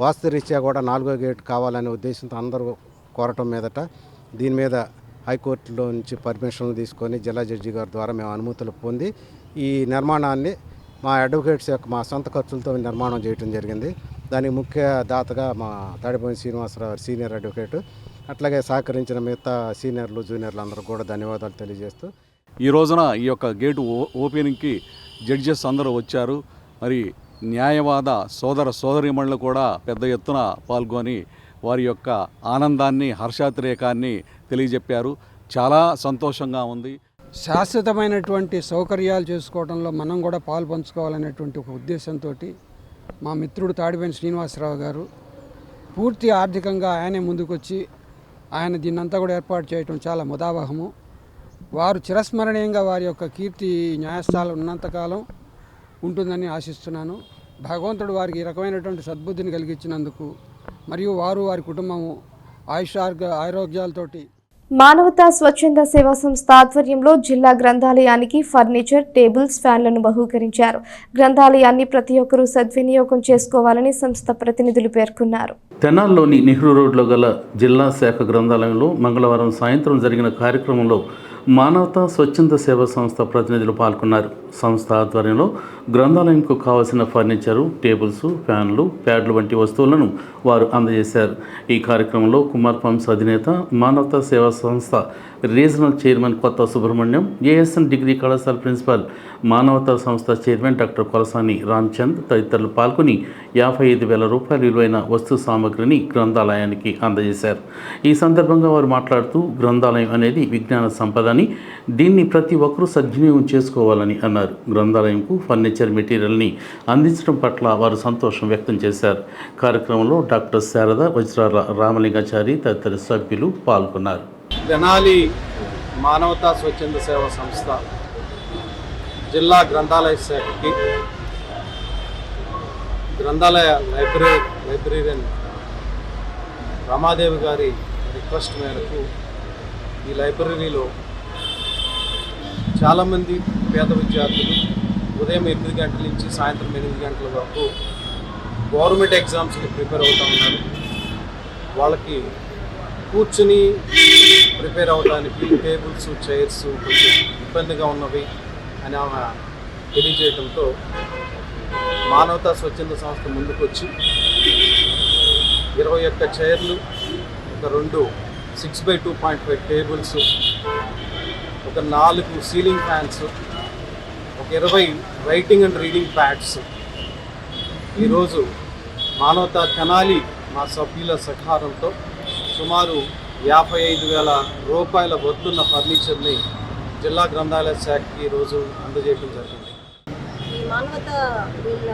వాస్తురీత్యా కూడా 4వ గేటు కావాలనే ఉద్దేశంతో అందరూ కోరటం మీదట దీని మీద హైకోర్టులో నుంచి పర్మిషన్లు తీసుకొని జిల్లా జడ్జి గారి ద్వారా మేము అనుమతులు పొంది ఈ నిర్మాణాన్ని మా అడ్వకేట్స్ యొక్క మా సొంత ఖర్చులతో నిర్మాణం చేయడం జరిగింది. దానికి ముఖ్య దాతగా మా తాడిపోయిన శ్రీనివాసరావు సీనియర్ అడ్వకేటు, అట్లాగే సహకరించిన మిగతా సీనియర్లు, జూనియర్లు అందరూ కూడా ధన్యవాదాలు తెలియజేస్తూ, ఈ రోజున ఈ యొక్క గేటు ఓపెనింగ్కి జడ్జెస్ అందరూ వచ్చారు. మరి న్యాయవాద సోదరీమణులు కూడా పెద్ద ఎత్తున పాల్గొని వారి యొక్క ఆనందాన్ని, హర్షాతిరేకాన్ని తెలియజెప్పారు. చాలా సంతోషంగా ఉంది. శాశ్వతమైనటువంటి సౌకర్యాలు చేసుకోవడంలో మనం కూడా పాలు పంచుకోవాలనేటువంటి ఒక ఉద్దేశంతో మా మిత్రుడు తాడిపోయిన శ్రీనివాసరావు గారు పూర్తి ఆర్థికంగా ఆయనే ముందుకొచ్చి ఆయన దీన్నంతా కూడా ఏర్పాటు చేయడం చాలా ముదావహము. వారు చిరస్మరణీయంగా వారి యొక్క కీర్తి న్యాయస్థానం ఉన్నంతకాలం ఉంటుందని ఆశిస్తున్నాను. భగవంతుడు వారికి ఈ రకమైనటువంటి సద్బుద్ధిని కలిగించినందుకు మరియు వారి కుటుంబము ఆరోగ్యాలతోటి. మానవతా స్వచ్ఛంద సేవా సంస్థ ఆధ్వర్యంలో జిల్లా గ్రంథాలయానికి ఫర్నిచర్, టేబుల్స్, ఫ్యాన్లను బహూకరించారు. గ్రంథాలయాన్ని ప్రతి ఒక్కరూ సద్వినియోగం చేసుకోవాలని సంస్థ ప్రతినిధులు పేర్కొన్నారు. తెనాల్లోని నెహ్రూ రోడ్లో గల జిల్లా శాఖ గ్రంథాలయంలో మంగళవారం సాయంత్రం జరిగిన కార్యక్రమంలో మానవతా స్వచ్ఛంద సేవా సంస్థ ప్రతినిధులు పాల్గొన్నారు. సంస్థ ఆధ్వర్యంలో గ్రంథాలయంకు కావలసిన ఫర్నిచరు, టేబుల్స్, ఫ్యాన్లు, ప్యాడ్లు వంటి వస్తువులను వారు అందజేశారు. ఈ కార్యక్రమంలో కుమార్ ఫార్మ్స్ అధినేత, మానవతా సేవా సంస్థ రీజనల్ చైర్మన్ కొత్త సుబ్రహ్మణ్యం, ఏఎస్ఎన్ డిగ్రీ కళాశాల ప్రిన్సిపాల్, మానవతా సంస్థ చైర్మన్ డాక్టర్ కొలసాని రామ్చంద్ తదితరులు పాల్గొని 55,000 రూపాయల విలువైన వస్తు సామగ్రిని గ్రంథాలయానికి అందజేశారు. ఈ సందర్భంగా వారు మాట్లాడుతూ గ్రంథాలయం అనేది విజ్ఞాన సంపద అని, దీన్ని ప్రతి ఒక్కరూ సద్వినియోగం చేసుకోవాలని అన్నారు. గ్రంథాలయంకు ఫర్నిచర్ మెటీరియల్ని అందించడం పట్ల వారు సంతోషం వ్యక్తం చేశారు. కార్యక్రమంలో డాక్టర్ శారద, వజ్రాల రామలింగాచారి తదితర సభ్యులు పాల్గొన్నారు. తెనాలి మానవతా స్వచ్ఛంద సేవా సంస్థ జిల్లా గ్రంథాలయ శాఖకి గ్రంథాలయ లైబ్రరీయన్ రమాదేవి గారి రిక్వెస్ట్ మేరకు ఈ లైబ్రరీలో చాలామంది పేద విద్యార్థులు ఉదయం 8 గంటల నుంచి సాయంత్రం 8 గంటల వరకు గవర్నమెంట్ ఎగ్జామ్స్కి ప్రిపేర్ అవుతూ ఉన్నారు. వాళ్ళకి కూర్చుని ప్రిపేర్ అవడానికి టేబుల్స్, చైర్స్ కొంచెం ఇబ్బందిగా ఉన్నవి అని ఆమె తెలియజేయడంతో మానవతా స్వచ్ఛంద సంస్థ ముందుకు వచ్చి 21 చైర్లు, ఒక 2 6x2.5 టేబుల్స్, ఒక 4 సీలింగ్ ఫ్యాన్స్, ఒక 20 రైటింగ్ అండ్ రీడింగ్ ప్యాడ్స్ ఈరోజు మానవతా తెనాలి మా సభ్యుల సహకారంతో సుమారు 55,000 రూపాయల వద్దున్న ఫర్నిచర్ని జిల్లా గ్రంథాలయ శాఖకి ఈరోజు అందజేయడం జరిగింది. ఈ మానవత వీళ్ళ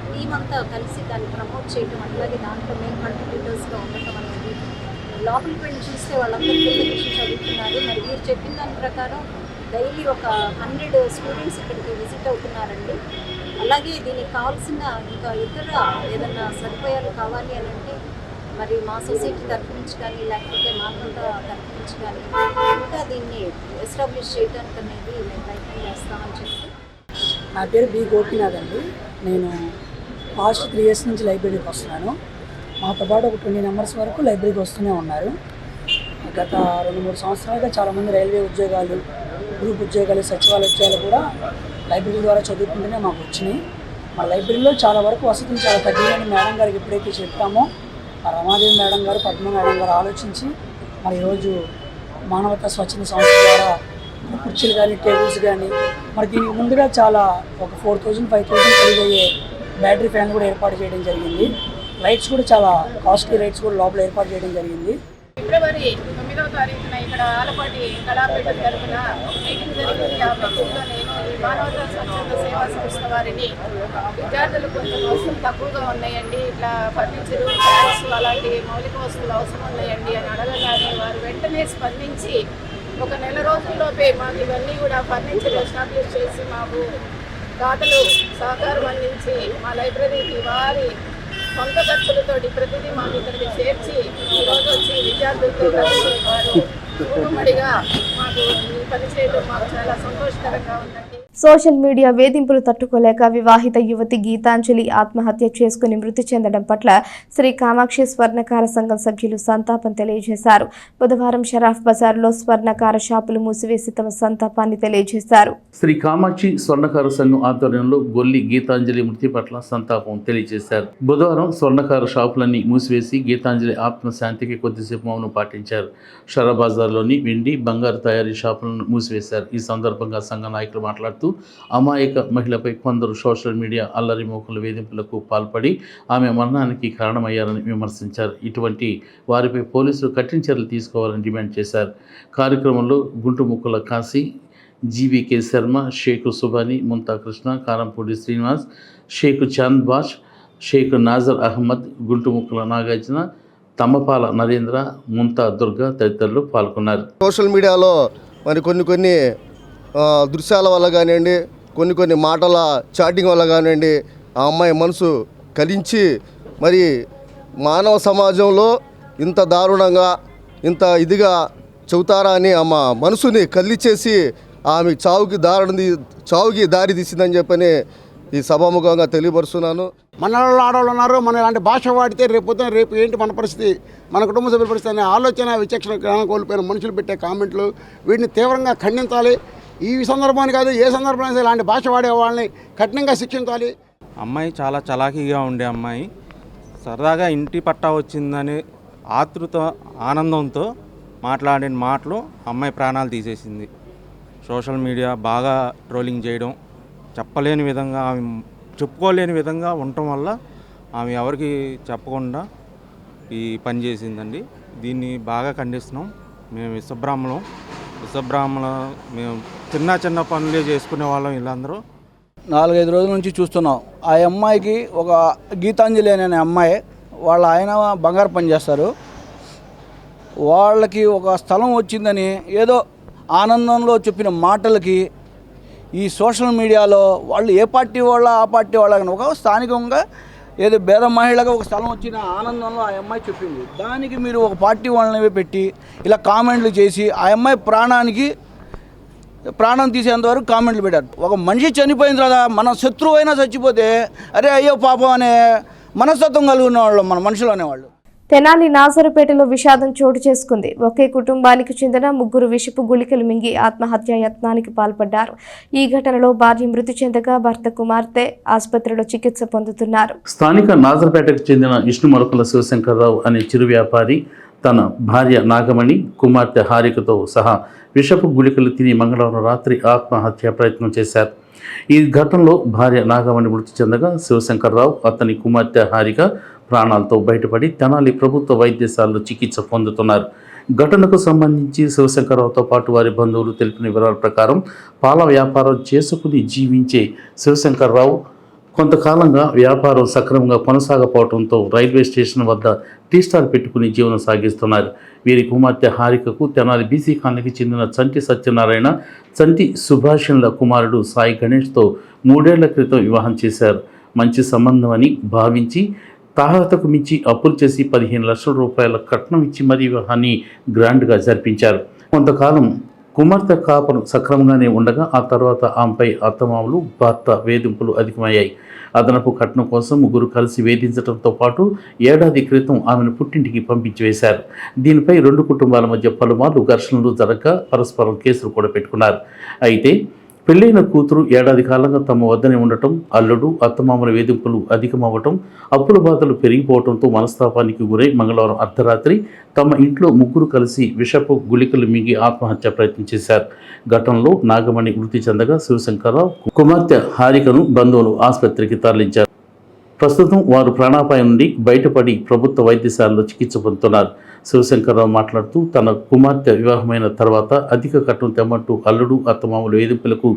టీం అంతా కలిసి దాన్ని ప్రమోట్ చేయడం, అట్లాగే దాంట్లో మేము కంట్రిబ్యూటర్స్గా ఉండటం అనేది లోపలికి వెళ్ళి చూస్తే వాళ్ళందరూ విషయం చదువుతున్నారు. మరి మీరు చెప్పిన దాని ప్రకారం డైలీ ఒక 100 స్టూడెంట్స్ ఇక్కడికి విజిట్ అవుతున్నారండి. అలాగే దీనికి కావాల్సిన ఇంకా ఇతర ఏదన్నా సదుపాయాలు కావాలి అని అంటే మరి మా సొసైటీ తరఫు నుంచి కానీ లేకపోతే మానవత తరఫు నుంచి కానీ ఇంకా దీన్ని ఎస్టాబ్లిష్ చేయడానికి అనేది మేము ప్రయత్నం చేస్తామని చెప్పి. నా పేరు బి గోపీనాథ్ అండి. నేను లాస్ట్ 3 years నుంచి లైబ్రరీకి వస్తున్నాను. మాతో పాటు ఒక 20 members వరకు లైబ్రరీకి వస్తూనే ఉన్నారు. గత 2-3 సంవత్సరాలుగా చాలామంది రైల్వే ఉద్యోగాలు, గ్రూప్ ఉద్యోగాలు, సచివాలయ ఉద్యోగాలు కూడా లైబ్రరీ ద్వారా చదువుకుంటూనే మాకు వచ్చినాయి. మా లైబ్రరీలో చాలా వరకు వసతులు చాలా తగ్గినాయని మేడం గారికి ఎప్పుడైతే చెప్పామో ఆ రమాదేవి మేడం గారు, పద్మ మేడం గారు ఆలోచించి మరి ఈరోజు మానవతా స్వచ్ఛంద సంస్థ ద్వారా కుర్చీలు కానీ, టేబుల్స్ కానీ, మరి దీనికి ముందుగా చాలా ఒక 4,000-5,000 ఖరీదయ్యే బ్యాటరీ ఫ్యాన్లు కూడా ఏర్పాటు చేయడం జరిగింది. లైట్స్ కూడా చాలా కాస్ట్లీ లైట్స్ కూడా లోపల ఏర్పాటు చేయడం జరిగింది. ఫిబ్రవరి 9వ తారీఖున ఇక్కడ ఆలపాటి కళాపీఠ తరఫున మీటింగ్ జరిగింది. ఆ మీటింగ్లో నేను ఈ మానవతా స్వచ్ఛంద సేవా సంస్థ వారిని విద్యార్థులు కొంచెం వస్తువులు తక్కువగా ఉన్నాయండి, ఇట్లా ఫర్నిచరు, బ్యాగ్స్ అలాంటి మౌలిక వస్తువులు అవసరం ఉన్నాయండి అని అడగగానే వారు వెంటనే స్పందించి ఒక 1 నెల రోజుల్లోపే మాకు ఇవన్నీ కూడా ఫర్నిచర్ ఎస్టాబ్లిష్ చేసి మాకు దాతలు సహకారం అందించి మా లైబ్రరీకి వారి సొంత ఖర్చులతోటి ప్రతిదీ మాకు ఇక్కడికి చేర్చి ఈరోజు వచ్చి విద్యార్థులతో కలిసి వారు కుటుంబడిగా మాకు ఈ పని చేయడం మాకు చాలా సంతోషకరంగా ఉందండి. సోషల్ మీడియా వేధింపులు తట్టుకోలేక వివాహిత యువతి గీతాంజలి ఆత్మహత్య చేసుకుని మృతి చెందడం పట్ల శ్రీ కామాక్షి స్వర్ణకార సంఘం సభ్యులు సంతాపం తెలియజేశారు. బుధవారం షరాఫ్ బజార్లో స్వర్ణకార షాపులు మూసివేసి తమ సంతాపాన్ని తెలియజేశారు. శ్రీ కామాక్షి స్వర్ణకార సంఘం ఆధ్వర్యంలో గొల్లి గీతాంజలి మృతి పట్ల సంతాపం తెలియజేశారు. బుధవారం స్వర్ణకార షాపులన్నీ మూసివేసి గీతాంజలి ఆత్మశాంతికి కొద్దిసేపు మౌనం పాటించారు. షరాఫ్ బజార్లోని వెండి, బంగారు తయారీ షాపులను మూసివేశారు. ఈ సందర్భంగా సంఘ నాయకులు మాట్లాడుతూ అమాయక మహిళపై కొందరు సోషల్ మీడియా అల్లరి మోకల వేధింపులకు పాల్పడి ఆమె మరణానికి కారణమయ్యారని విమర్శించారు. ఇటువంటి వారిపై పోలీసులు కఠిన చర్యలు తీసుకోవాలని డిమాండ్ చేశారు. కార్యక్రమంలో గుంటుముక్కల కాశీ, జీవీకే శర్మ, షేక్ సుబాని, ముంతా కృష్ణ, కారంపూడి శ్రీనివాస్, షేక్ చాంద్ బాష్, షేక్ నాజర్ అహ్మద్, గుంటుముక్కల నాగార్జున, తమ్మపాల నరేంద్ర, ముంతా దుర్గా తదితరులు పాల్గొన్నారు. సోషల్ మీడియాలో మరి కొన్ని దృశ్యాల వల్ల కానివ్వండి, కొన్ని మాటల చాటింగ్ వల్ల కానివ్వండి ఆ అమ్మాయి మనసు కలించి మరి మానవ సమాజంలో ఇంత దారుణంగా ఇంత ఇదిగా చెబుతారా అని ఆమె మనసుని కదిలిచేసి ఆమె చావుకి దారి తీసిందని చెప్పని ఈ సభాముఖంగా తెలియపరుస్తున్నాను. మనలో ఆడవాళ్ళు ఉన్నారు, మన ఇలాంటి భాష వాడితే రేపు ఏంటి మన పరిస్థితి, మన కుటుంబ సభ్యుల పరిస్థితి అనే ఆలోచన, విచక్షణ జ్ఞానం కోల్పోయిన మనుషులు పెట్టే కామెంట్లు వీటిని తీవ్రంగా ఖండించాలి. ఈ సందర్భాన్ని కాదు, ఏ సందర్భంలో ఇలాంటి భాష వాడే వాళ్ళని కఠినంగా శిక్షించాలి. అమ్మాయి చాలా చలాకీగా ఉండే అమ్మాయి, సరదాగా ఇంటి పట్టా వచ్చిందని ఆతృత ఆనందంతో మాట్లాడిన మాటలు అమ్మాయి ప్రాణాలు తీసేసింది. సోషల్ మీడియా బాగా ట్రోలింగ్ చేయడం, చెప్పలేని విధంగా ఆమె చెప్పుకోలేని విధంగా ఉండటం వల్ల ఆమె ఎవరికి చెప్పకుండా ఈ పని చేసిందండి. దీన్ని బాగా ఖండిస్తున్నాం. మేము విశ్వబ్రాహ్మణం మేము చిన్న పనులే చేసుకునే వాళ్ళం. వీళ్ళందరూ 4-5 రోజుల నుంచి చూస్తున్నాం. ఆ అమ్మాయికి ఒక గీతాంజలి అనే అమ్మాయి వాళ్ళ ఆయన బంగారు పని చేస్తారు. వాళ్ళకి ఒక స్థలం వచ్చిందని ఏదో ఆనందంలో చెప్పిన మాటలకి ఈ సోషల్ మీడియాలో వాళ్ళు ఏ పార్టీ వాళ్ళ ఆ పార్టీ వాళ్ళ ఒక స్థానికంగా ఏదో పేద మహిళగా ఒక స్థలం వచ్చిన ఆనందంలో ఆ అమ్మాయి చెప్పింది. దానికి మీరు ఒక పార్టీ వాళ్ళని పెట్టి ఇలా కామెంట్లు చేసి ఆ అమ్మాయి ప్రాణం తీసేంతవరకు కామెంట్లు పెట్టారు. ఒక మనిషి చనిపోయిన తర్వాత మన శత్రువు అయినా చచ్చిపోతే అరే అయ్యో పాపం అనే మనస్తత్వం కలిగిన వాళ్ళు మన మనుషులు అనేవాళ్ళు. తెనాలి నాజరుపేటలో విషాదం చోటు చేసుకుంది. ఒకే కుటుంబానికి చెందిన ముగ్గురు విషపు గుళికలు మింగి ఆత్మహత్యా యత్నానికి పాల్పడ్డారు. ఈ ఘటనలో భార్య మృతి చెందగా భర్త కుమార్తె ఆసుపత్రిలో చికిత్స పొందుతున్నారు. స్థానిక నాజరుపేటకు చెందిన విష్ణు మొలకల శివశంకర్రావు అనే చిరు వ్యాపారి తన భార్య నాగమణి, కుమార్తె హారికతో సహా విషపు గుళికలు తిని మంగళవారం రాత్రి ఆత్మహత్యా ప్రయత్నం చేశారు. ఈ ఘటనలో భార్య నాగమణి మృతి చెందగా శివశంకర్రావు, అతని కుమార్తె హారిక ప్రాణాలతో బయటపడి తెనాలి ప్రభుత్వ వైద్యశాలలో చికిత్స పొందుతున్నారు. ఘటనకు సంబంధించి శివశంకర్రావుతో పాటు వారి బంధువులు తెలిపిన వివరాల ప్రకారం పాల వ్యాపారం చేసుకుని జీవించే శివశంకర్రావు కొంతకాలంగా వ్యాపారం సక్రమంగా కొనసాగపోవడంతో రైల్వే స్టేషన్ వద్ద టీ స్టాల్ పెట్టుకుని జీవనం సాగిస్తున్నారు. వీరి కుమార్తె హారికకు తెనాలి బీసీ కాలనీకి చెందిన చంటి సత్యనారాయణ, చంటి సుభాషన్ల కుమారుడు సాయి గణేష్తో 3 ఏళ్ల క్రితం వివాహం చేశారు. మంచి సంబంధం అని భావించి తాహతకు మించి అప్పులు చేసి 15 లక్షల రూపాయల కట్నం ఇచ్చి మరీ వివాహాన్ని గ్రాండ్గా జరిపించారు. కొంతకాలం కుమార్తె కాపురం సక్రమంగానే ఉండగా ఆ తర్వాత ఆమెపై అత్తమామలు, భర్త వేధింపులు అధికమయ్యాయి. అదనపు కట్నం కోసం ముగ్గురు కలిసి వేధించడంతో పాటు ఏడాది క్రితం ఆమెను పుట్టింటికి పంపించివేశారు. దీనిపై 2 కుటుంబాల మధ్య పలుమార్లు ఘర్షణలు జరగక పరస్పరం కేసులు కూడా పెట్టుకున్నారు. అయితే పెళ్లైన కూతురు ఏడాది కాలంగా తమ వద్దనే ఉండటం, అల్లుడు అత్తమామల వేధింపులు అధికమవ్వటం, అప్పుల బాధలు పెరిగిపోవడంతో మనస్తాపానికి గురై మంగళవారం అర్ధరాత్రి తమ ఇంట్లో ముగ్గురు కలిసి విషపు గుళికలు మింగి ఆత్మహత్య ప్రయత్నం చేశారు. ఘటనలో నాగమణి మృతి చెందగా శివశంకర్రావు, కుమార్తె హారికను బంధువులు ఆసుపత్రికి తరలించారు. ప్రస్తుతం వారు ప్రాణాపాయం నుండి బయటపడి ప్రభుత్వ వైద్యశాలలో చికిత్స పొందుతున్నారు. శివశంకర్రావు మాట్లాడుతూ తన కుమార్తె వివాహమైన తర్వాత అధిక కట్నం తెమ్మంటూ అల్లుడు అత్తమామలు వేధింపులకు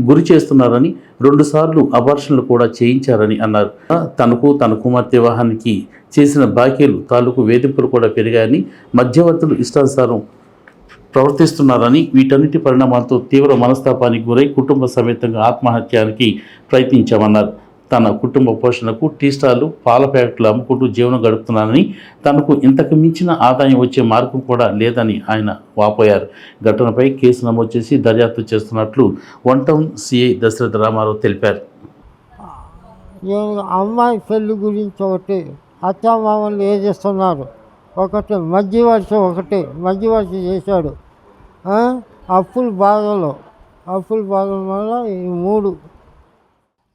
గురి చేస్తున్నారని, 2 సార్లు అబార్షన్లు కూడా చేయించారని అన్నారు. తనకు తన కుమార్తె వివాహానికి చేసిన బాకీలు తాలూకు వేధింపులు కూడా పెరిగాయని, మధ్యవర్తులు ఇష్టానుసారం ప్రవర్తిస్తున్నారని, వీటన్నిటి పరిణామాలతో తీవ్ర మనస్తాపానికి గురై కుటుంబ సమేతంగా ఆత్మహత్యానికి ప్రయత్నించామన్నారు. తన కుటుంబ పోషణకు టీ స్టాలు, పాల ప్యాకెట్లు అమ్ముకుంటూ జీవనం గడుపుతున్నానని, తనకు ఇంతకు మించిన ఆదాయం వచ్చే మార్గం కూడా లేదని ఆయన వాపోయారు. ఘటనపై కేసు నమోదు చేసి దర్యాప్తు చేస్తున్నట్లు 1 టౌన్ సిఐ దశరథ రామారావు తెలిపారు. అమ్మాయి పెళ్లి గురించి ఒకటి అత్తామామలు ఏదిస్తున్నారు, ఒకటి మధ్యవర్తి చేశాడు. అప్పుల బాధల వల్ల ఈ 3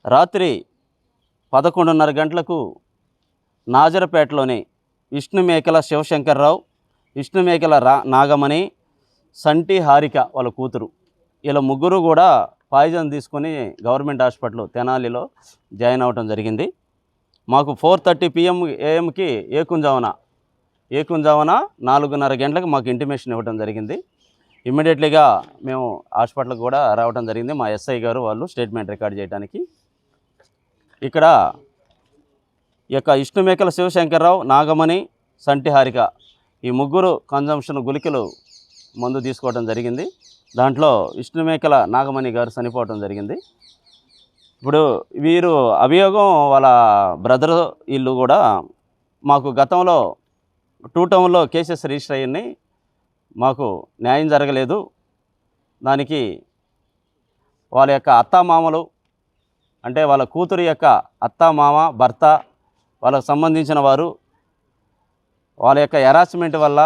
రాత్రి 11:30 గంటలకు నాజరపేటలోని విష్ణుమేకల శివశంకర్రావు, విష్ణుమేకల నాగమణి, సంటి హారిక వాళ్ళ కూతురు, ఇలా ముగ్గురు కూడా పాయిజన్ తీసుకొని గవర్నమెంట్ హాస్పిటల్ తెనాలిలో జాయిన్ అవ్వడం జరిగింది. మాకు 4:30 PM AM-కి ఏకుంజామున 4:30 గంటలకు మాకు ఇంటిమేషన్ ఇవ్వడం జరిగింది. ఇమ్మీడియట్లీగా మేము హాస్పిటల్కి కూడా రావడం జరిగింది. మా ఎస్ఐ గారు వాళ్ళు స్టేట్మెంట్ రికార్డ్ చేయడానికి. ఇక్కడ ఈ యొక్క విష్ణుమేకల శివశంకర్రావు, నాగమణి, సంటి హారిక ఈ ముగ్గురు కన్జంప్షన్ గుళికలు మందు తీసుకోవడం జరిగింది. దాంట్లో విష్ణుమేకల నాగమణి గారు చనిపోవడం జరిగింది. ఇప్పుడు వీరు అభియోగం వాళ్ళ బ్రదర్ ఇల్లు కూడా మాకు గతంలో 2 టౌన్లో కేసెస్ రిజిస్టర్ అయ్యాయి, మాకు న్యాయం జరగలేదు. దానికి వాళ్ళ యొక్క అత్తామామలు అంటే వాళ్ళ కూతురు యొక్క అత్తామామ, భర్త, వాళ్ళకు సంబంధించిన వారు వాళ్ళ యొక్క హెరాస్మెంట్ వల్ల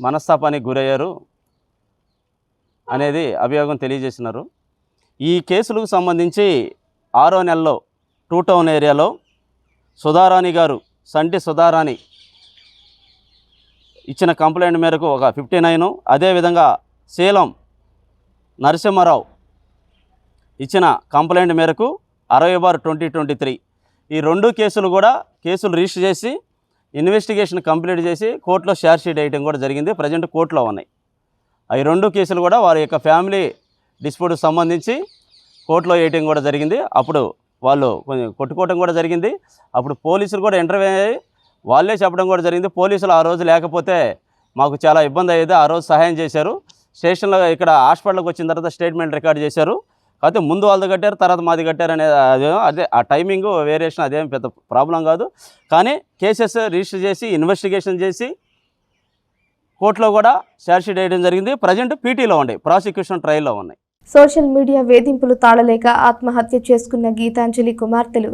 మనస్తాపానికి గురయ్యారు అనేది అభియోగం తెలియజేసినారు. ఈ కేసులకు సంబంధించి 6వ నెలలో 2 టౌన్ ఏరియాలో సుధారాణి గారు, సంటి సుధారాణి ఇచ్చిన కంప్లైంట్ మేరకు ఒక 59, అదేవిధంగా శీలం నరసింహారావు ఇచ్చిన కంప్లైంట్ మేరకు 60/2023 ఈ 2 కేసులు కూడా రిజిస్టర్ చేసి ఇన్వెస్టిగేషన్ కంప్లీట్ చేసి కోర్టులో ఛార్జ్ షీట్ వేయడం కూడా జరిగింది. ప్రజెంట్ కోర్టులో ఉన్నాయి. ఈ 2 కేసులు కూడా వారి యొక్క ఫ్యామిలీ డిస్ప్యూట్ సంబంధించి కోర్టులో వేయటం కూడా జరిగింది. అప్పుడు వాళ్ళు కొంచెం కొట్టుకోవడం కూడా జరిగింది. అప్పుడు పోలీసులు కూడా ఇంటర్వ్యూ అయ్యి వాళ్ళే చెప్పడం కూడా జరిగింది. పోలీసులు ఆ రోజు లేకపోతే మాకు చాలా ఇబ్బంది అయ్యేది. ఆ రోజు సహాయం చేశారు. స్టేషన్లో ఇక్కడ హాస్పిటల్కి వచ్చిన తర్వాత స్టేట్మెంట్ రికార్డ్ చేశారు. కాకపోతే ముందు వాళ్ళది కట్టారు, తర్వాత మాది కట్టారు అనేది అదే ఆ టైమింగ్ వేరియేషన్ అదేం పెద్ద ప్రాబ్లం కాదు. కానీ కేసెస్ రిజిస్టర్ చేసి ఇన్వెస్టిగేషన్ చేసి కోర్టులో కూడా ఛార్జ్షీట్ వేయడం జరిగింది. ప్రజెంట్ పీటీలో ఉన్నాయి, ప్రాసిక్యూషన్ ట్రయల్లో ఉన్నాయి. సోషల్ మీడియా వేధింపులు తాళలేక ఆత్మహత్య చేసుకున్న గీతాంజలి కుమార్తెలు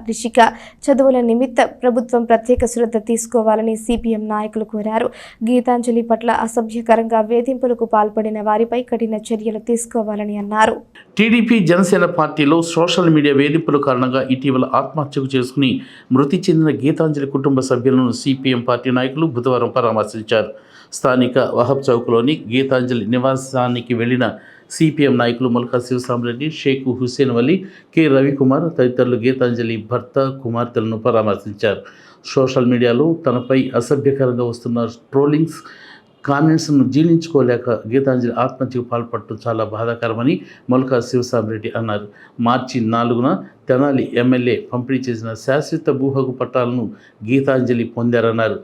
రిషిక చదువుల నిమిత్తం ప్రభుత్వం ప్రత్యేక శ్రద్ధ తీసుకోవాలని సిపిఎం నాయకులు కోరారు. గీతాంజలి పట్ల అసభ్యకరంగా వేధింపులకు పాల్పడిన వారిపై కఠిన చర్యలు తీసుకోవాలని అన్నారు. టీడీపీ జనసేన పార్టీలో సోషల్ మీడియా వేధింపుల కారణంగా ఇటీవల ఆత్మహత్యకు చేసుకుని మృతి చెందిన గీతాంజలి కుటుంబ సభ్యులను సిపిఎం పార్టీ నాయకులు బుధవారం పరామర్శించారు. స్థానిక వహబ్ చౌక్లోని గీతాంజలి నివాసానికి వెళ్లిన సిపిఎం నాయకులు ముల్కా శివసామరెడ్డి, షేక్ హుస్సేన్ వలీ, కె రవికుమార్ తదితరులు గీతాంజలి భర్త, కుమార్తెలను పరామర్శించారు. సోషల్ మీడియాలో తనపై అసభ్యకరంగా వస్తున్న ట్రోలింగ్స్, కామెంట్స్ను జీర్ణించుకోలేక గీతాంజలి ఆత్మహత్యకు పాల్పడటం చాలా బాధాకరమని ముల్కా శివసామరెడ్డి అన్నారు. మార్చి 4న తెనాలి ఎమ్మెల్యే పంపిణీ చేసిన శాశ్వత భూహక్కు పట్టాలను గీతాంజలి పొందారన్నారు.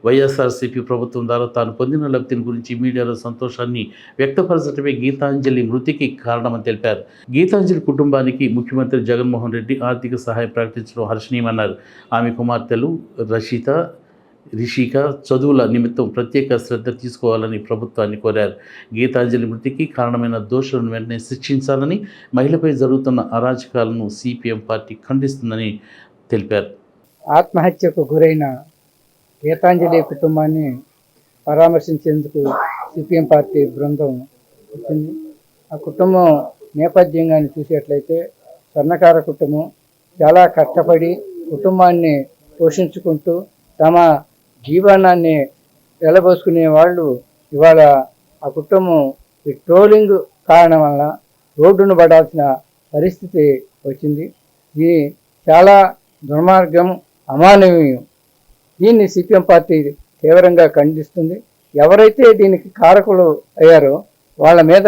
వైఎస్ఆర్సీపీ ప్రభుత్వం ద్వారా తాను పొందిన లబ్ధిని గురించి మీడియాలో సంతోషాన్ని వ్యక్తపరచడమే గీతాంజలి మృతికి కారణమని తెలిపారు. గీతాంజలి కుటుంబానికి ముఖ్యమంత్రి జగన్మోహన్ రెడ్డి ఆర్థిక సహాయం ప్రకటించడం హర్షణీయమన్నారు. ఆమె కుమార్తెలు రిషిక చదువుల నిమిత్తం ప్రత్యేక శ్రద్ధ తీసుకోవాలని ప్రభుత్వాన్ని కోరారు. గీతాంజలి మృతికి కారణమైన దోషులను వెంటనే శిక్షించాలని, మహిళపై జరుగుతున్న అరాచకాలను సిపిఎం పార్టీ ఖండిస్తుందని తెలిపారు. ఆత్మహత్యకు గురైన గీతాంజలి కుటుంబాన్ని పరామర్శించేందుకు సిపిఎం పార్టీ బృందం వచ్చింది. ఆ కుటుంబం నేపథ్యంగా చూసేట్లయితే స్వర్ణకార కుటుంబం చాలా కష్టపడి కుటుంబాన్ని పోషించుకుంటూ తమ జీవనాన్ని వెలబోసుకునే వాళ్ళు ఇవాళ ఆ కుటుంబం ఈ ట్రోలింగ్ కారణం వల్ల రోడ్డును పడాల్సిన పరిస్థితి వచ్చింది. ఇది చాలా దుర్మార్గం, అమానవీయం. దీన్ని సిపిఎం పార్టీ తీవ్రంగా ఖండిస్తుంది. ఎవరైతే దీనికి కారకులు అయ్యారో వాళ్ళ మీద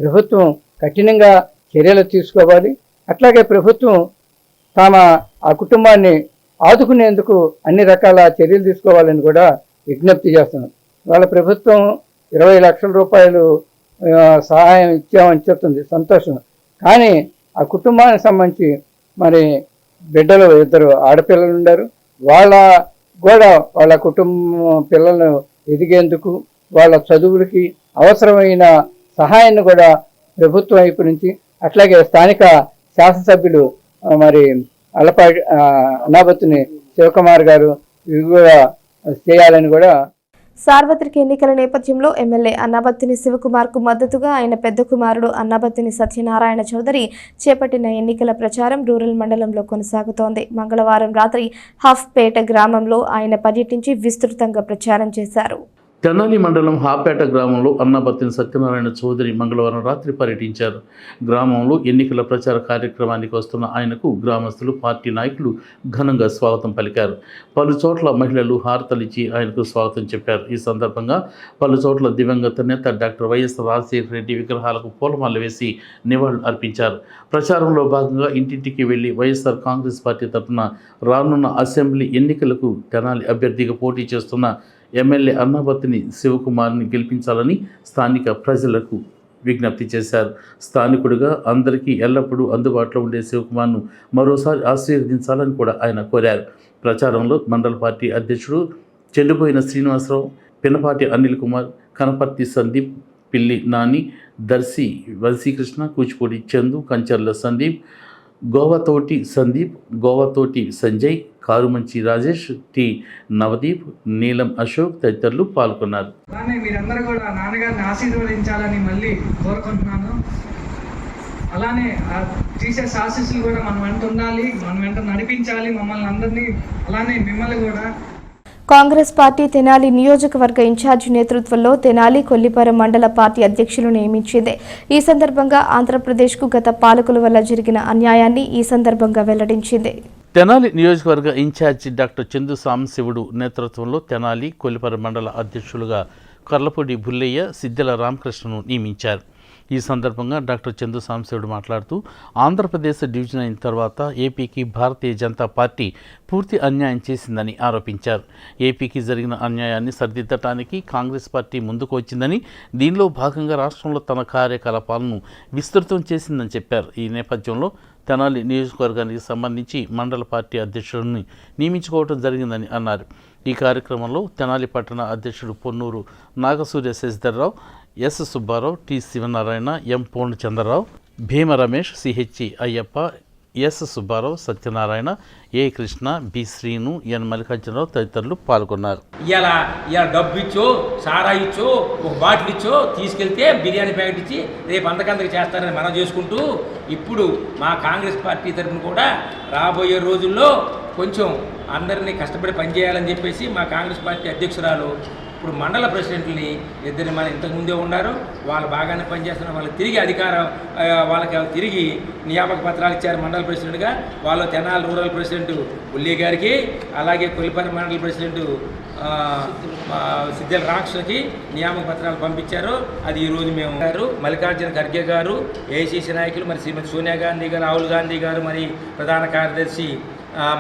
ప్రభుత్వం కఠినంగా చర్యలు తీసుకోవాలి. అట్లాగే ప్రభుత్వం ఆ కుటుంబాన్ని ఆదుకునేందుకు అన్ని రకాల చర్యలు తీసుకోవాలని కూడా విజ్ఞప్తి చేస్తున్నాం. వాళ్ళ ప్రభుత్వం 20 లక్షల రూపాయలు సహాయం ఇచ్చామని చెప్తుంది, సంతోషం. కానీ ఆ కుటుంబానికి సంబంధించి మరి బిడ్డలు 2 ఆడపిల్లలు ఉన్నారు. వాళ్ళ కుటుంబం పిల్లలను ఎదిగేందుకు వాళ్ళ చదువులకి అవసరమైన సహాయాన్ని కూడా ప్రభుత్వం వైపు నుంచి, అట్లాగే స్థానిక శాసనసభ్యులు మరి అన్నాబత్తుని శివకుమార్ గారు ఇవి కూడా చేయాలని కూడా. సార్వత్రిక ఎన్నికల నేపథ్యంలో ఎమ్మెల్యే అన్నాబత్తిని శివకుమార్కు మద్దతుగా ఆయన పెద్ద కుమారుడు అన్నాబత్తిని సత్యనారాయణ చౌదరి చేపట్టిన ఎన్నికల ప్రచారం రూరల్ మండలంలో కొనసాగుతోంది. మంగళవారం రాత్రి హఫ్పేట గ్రామంలో ఆయన పర్యటించి విస్తృతంగా ప్రచారం చేశారు. తెనాలి మండలం హాపేట గ్రామంలో అన్నాబత్తిని సత్యనారాయణ చౌదరి మంగళవారం రాత్రి పర్యటించారు. గ్రామంలో ఎన్నికల ప్రచార కార్యక్రమానికి వస్తున్న ఆయనకు గ్రామస్తులు, పార్టీ నాయకులు ఘనంగా స్వాగతం పలికారు. పలు చోట్ల మహిళలు హారతలిచ్చి ఆయనకు స్వాగతం చెప్పారు. ఈ సందర్భంగా పలు చోట్ల దివంగత నేత డాక్టర్ వైఎస్ రాజశేఖర రెడ్డి విగ్రహాలకు పూలమాల వేసి నివాళులు అర్పించారు. ప్రచారంలో భాగంగా ఇంటింటికి వెళ్లి వైఎస్ఆర్ కాంగ్రెస్ పార్టీ తరఫున రానున్న అసెంబ్లీ ఎన్నికలకు తెనాలి అభ్యర్థిగా పోటీ చేస్తున్న ఎమ్మెల్యే అన్నాబత్తిని శివకుమార్ని గెలిపించాలని స్థానిక ప్రజలకు విజ్ఞప్తి చేశారు. స్థానికుడిగా అందరికీ ఎల్లప్పుడూ అందుబాటులో ఉండే శివకుమార్ను మరోసారి ఆశీర్వదించాలని కూడా ఆయన కోరారు. ప్రచారంలో మండల పార్టీ అధ్యక్షుడు చెల్లిపోయిన శ్రీనివాసరావు, పినపాటి అనిల్ కుమార్, కనపర్తి సందీప్, పిల్లి నాని, దర్శి వంశీకృష్ణ, కూచిపూడి చందు, కంచర్ల సందీప్, గోవతోటి సందీప్, గోవతోటి సంజయ్, కారుమంచి రాజేష్, టి నవదీప్, నీలం అశోక్ తదితరులు పాల్గొన్నారు. అలానే మీరందరూ కూడా నాన్నగారిని ఆశీర్వదించాలని మళ్ళీ కోరుకుంటున్నాను. అలానే జీసస్ ఆశీస్సులు కూడా మన వెంట ఉండాలి, మన వెంట నడిపించాలి మమ్మల్ని అందరినీ, అలానే మిమ్మల్ని కూడా. కాంగ్రెస్ పార్టీ తెనాలి నియోజకవర్గ ఇన్ఛార్జి నేతృత్వంలో తెనాలి కొల్లిపర మండల పార్టీ అధ్యక్షులు నియమించింది. ఈ సందర్భంగా ఆంధ్రప్రదేశ్కు గత పాలకుల వల్ల జరిగిన అన్యాయాన్ని ఈ సందర్భంగా వెల్లడించింది. తెనాలి నియోజకవర్గ ఇన్ఛార్జి డాక్టర్ చందు సాంబశివుడు నేతృత్వంలో తెనాలి కొల్లిపర మండల అధ్యక్షులుగా కర్లపూడి బుల్లయ్య, సిద్దెల రామకృష్ణను నియమించారు. ఈ సందర్భంగా డాక్టర్ చందు సాంశివుడు మాట్లాడుతూ ఆంధ్రప్రదేశ్ డివిజన్ అయిన తర్వాత ఏపీకి భారతీయ జనతా పార్టీ పూర్తి అన్యాయం చేసిందని ఆరోపించారు. ఏపీకి జరిగిన అన్యాయాన్ని సరిదిద్దటానికి కాంగ్రెస్ పార్టీ ముందుకు వచ్చిందని, దీనిలో భాగంగా రాష్ట్రంలో తన కార్యకలాపాలను విస్తృతం చేసిందని చెప్పారు. ఈ నేపథ్యంలో తెనాలి నియోజకవర్గానికి సంబంధించి మండల పార్టీ అధ్యక్షుడిని నియమించుకోవడం జరిగిందని అన్నారు. ఈ కార్యక్రమంలో తెనాలి పట్టణ అధ్యక్షుడు పొన్నూరు నాగసూర్య శశిధర్రావు, ఎస్ సుబ్బారావు, టి శివనారాయణ, ఎం పూర్ణచంద్రరావు, భీమ రమేష్, సిహెచ్ అయ్యప్ప, ఎస్ సుబ్బారావు, సత్యనారాయణ, ఏ కృష్ణ, బి శ్రీను, ఎన్ మల్లికార్జునరావు తదితరులు పాల్గొన్నారు. ఇలా డబ్బు ఇచ్చో, సారా ఇచ్చో, ఒక బాటిల్ ఇచ్చో తీసుకెళ్తే బిర్యానీ ప్యాకెట్ ఇచ్చి రేపు అంతకంతకు చేస్తారని మనం చేసుకుంటూ ఇప్పుడు మా కాంగ్రెస్ పార్టీ తరఫున కూడా రాబోయే రోజుల్లో కొంచెం అందరినీ కష్టపడి పనిచేయాలని చెప్పేసి మా కాంగ్రెస్ పార్టీ అధ్యక్షురాలు ఇప్పుడు మండల ప్రెసిడెంట్ని ఇద్దరిని మన ఇంతకుముందే ఉన్నారు, వాళ్ళు బాగానే పనిచేస్తున్నారు. వాళ్ళకి తిరిగి అధికారం, వాళ్ళకి తిరిగి నియామక పత్రాలు ఇచ్చారు మండల ప్రెసిడెంట్గా. వాళ్ళు తెనాలి రూరల్ ప్రెసిడెంట్ ఉల్లి గారికి, అలాగే కొల్లిపల్లి మండల ప్రెసిడెంట్ సిద్ధల రాక్షకి నియామక పత్రాలు పంపించారు. అది ఈరోజు మేము మల్లికార్జున ఖర్గే గారు, ఏఐసీసీ నాయకులు, మరి శ్రీమతి సోనియా గాంధీ గారు, రాహుల్ గాంధీ గారు, మరి ప్రధాన కార్యదర్శి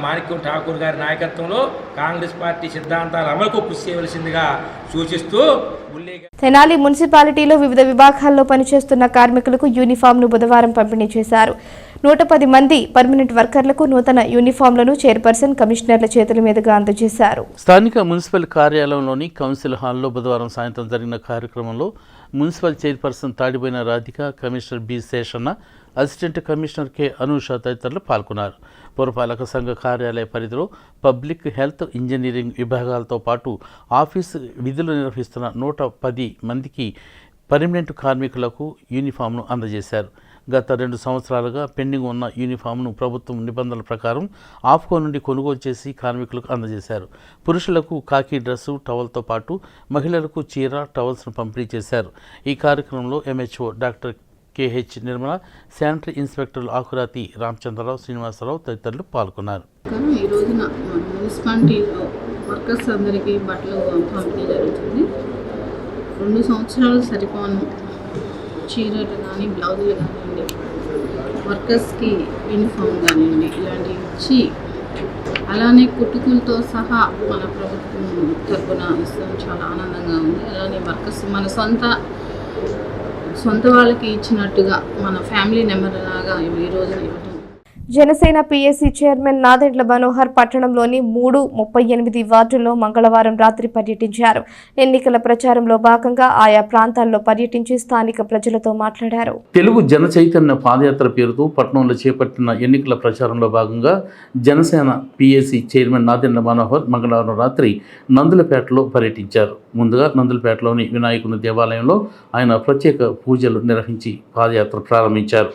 మాణిక్యం ఠాకూర్ గారి నాయకత్వంలో కాంగ్రెస్ పార్టీ సిద్ధాంతాల అమలుకు కృషి చేయవలసిందిగా సూచిస్తూ తెనాలి మున్సిపాలిటీలో వివిధ విభాగాల్లో పనిచేస్తున్న కార్మికులకు యూనిఫామ్ను బుధవారం పంపిణీ చేశారు. 110 మంది పర్మనెంట్ వర్కర్లకు నూతన యూనిఫామ్లను చైర్పర్సన్, కమిషనర్ల చేతుల మీదుగా అందజేశారు. స్థానిక మున్సిపల్ కార్యాలయంలోని కౌన్సిల్ హాల్లో బుధవారం సాయంత్రం జరిగిన కార్యక్రమంలో municipal chairperson Tadipoina Radhika, commissioner B Seshanna, assistant commissioner K Anusha తదితరులు పాల్గొన్నారు. పురపాలక సంఘ కార్యాలయ పరిధిలో పబ్లిక్ హెల్త్, ఇంజనీరింగ్ విభాగాలతో పాటు ఆఫీసు విధులు నిర్వహిస్తున్న 110 మందికి పర్మనెంట్ కార్మికులకు యూనిఫామ్ను అందజేశారు. గత 2 సంవత్సరాలుగా పెండింగ్ ఉన్న యూనిఫామ్ను ప్రభుత్వం నిబంధనల ప్రకారం ఆఫ్కో నుండి కొనుగోలు చేసి కార్మికులకు అందజేశారు. పురుషులకు కాకి డ్రెస్సు, టవల్తో పాటు మహిళలకు చీర, టవల్స్ను పంపిణీ చేశారు. ఈ కార్యక్రమంలో MHO doctor KH Nirmala, sanitary ఇన్స్పెక్టర్లు ఆకురాతి రామచంద్రరావు, శ్రీనివాసరావు తదితరులు పాల్గొన్నారు. ఈ రోజున మున్సిపాలిటీలో వర్కర్స్ అందరికీ బట్టలు పంపిణీ జరుగుతుంది. 2 సంవత్సరాలు సరిపోను చీరలు కానీ, బ్లౌజులు కానివ్వండి, వర్కర్స్కి యూనిఫామ్ కానివ్వండి, ఇలాంటివి ఇచ్చి అలానే కుట్టుకులతో సహా మన ప్రభుత్వం తరపున ఇస్తాం. చాలా ఆనందంగా ఉంది. అలానే వర్కర్స్ మన సొంత వాళ్ళకి ఇచ్చినట్టుగా మన ఫ్యామిలీ నెంబర్ లాగా ఈ రోజున ఇవ్వడం. జనసేన పీఎస్సీ చైర్మన్ నాదెండ్ల మనోహర్ పట్టణంలోని 38 వార్డుల్లో మంగళవారం రాత్రి పర్యటించారు. ఎన్నికల ప్రచారంలో భాగంగా ఆయా ప్రాంతాల్లో పర్యటించి స్థానిక ప్రజలతో మాట్లాడారు. తెలుగు జన చైతన్య పాదయాత్ర పేరుతో పట్టణంలో చేపట్టిన ఎన్నికల ప్రచారంలో భాగంగా జనసేన పీఎస్సీ చైర్మన్ నాదెండ్ల మనోహర్ మంగళవారం రాత్రి నందులపేటలో పర్యటించారు. ముందుగా నందులపేటలోని వినాయకుని దేవాలయంలో ఆయన ప్రత్యేక పూజలు నిర్వహించి పాదయాత్ర ప్రారంభించారు.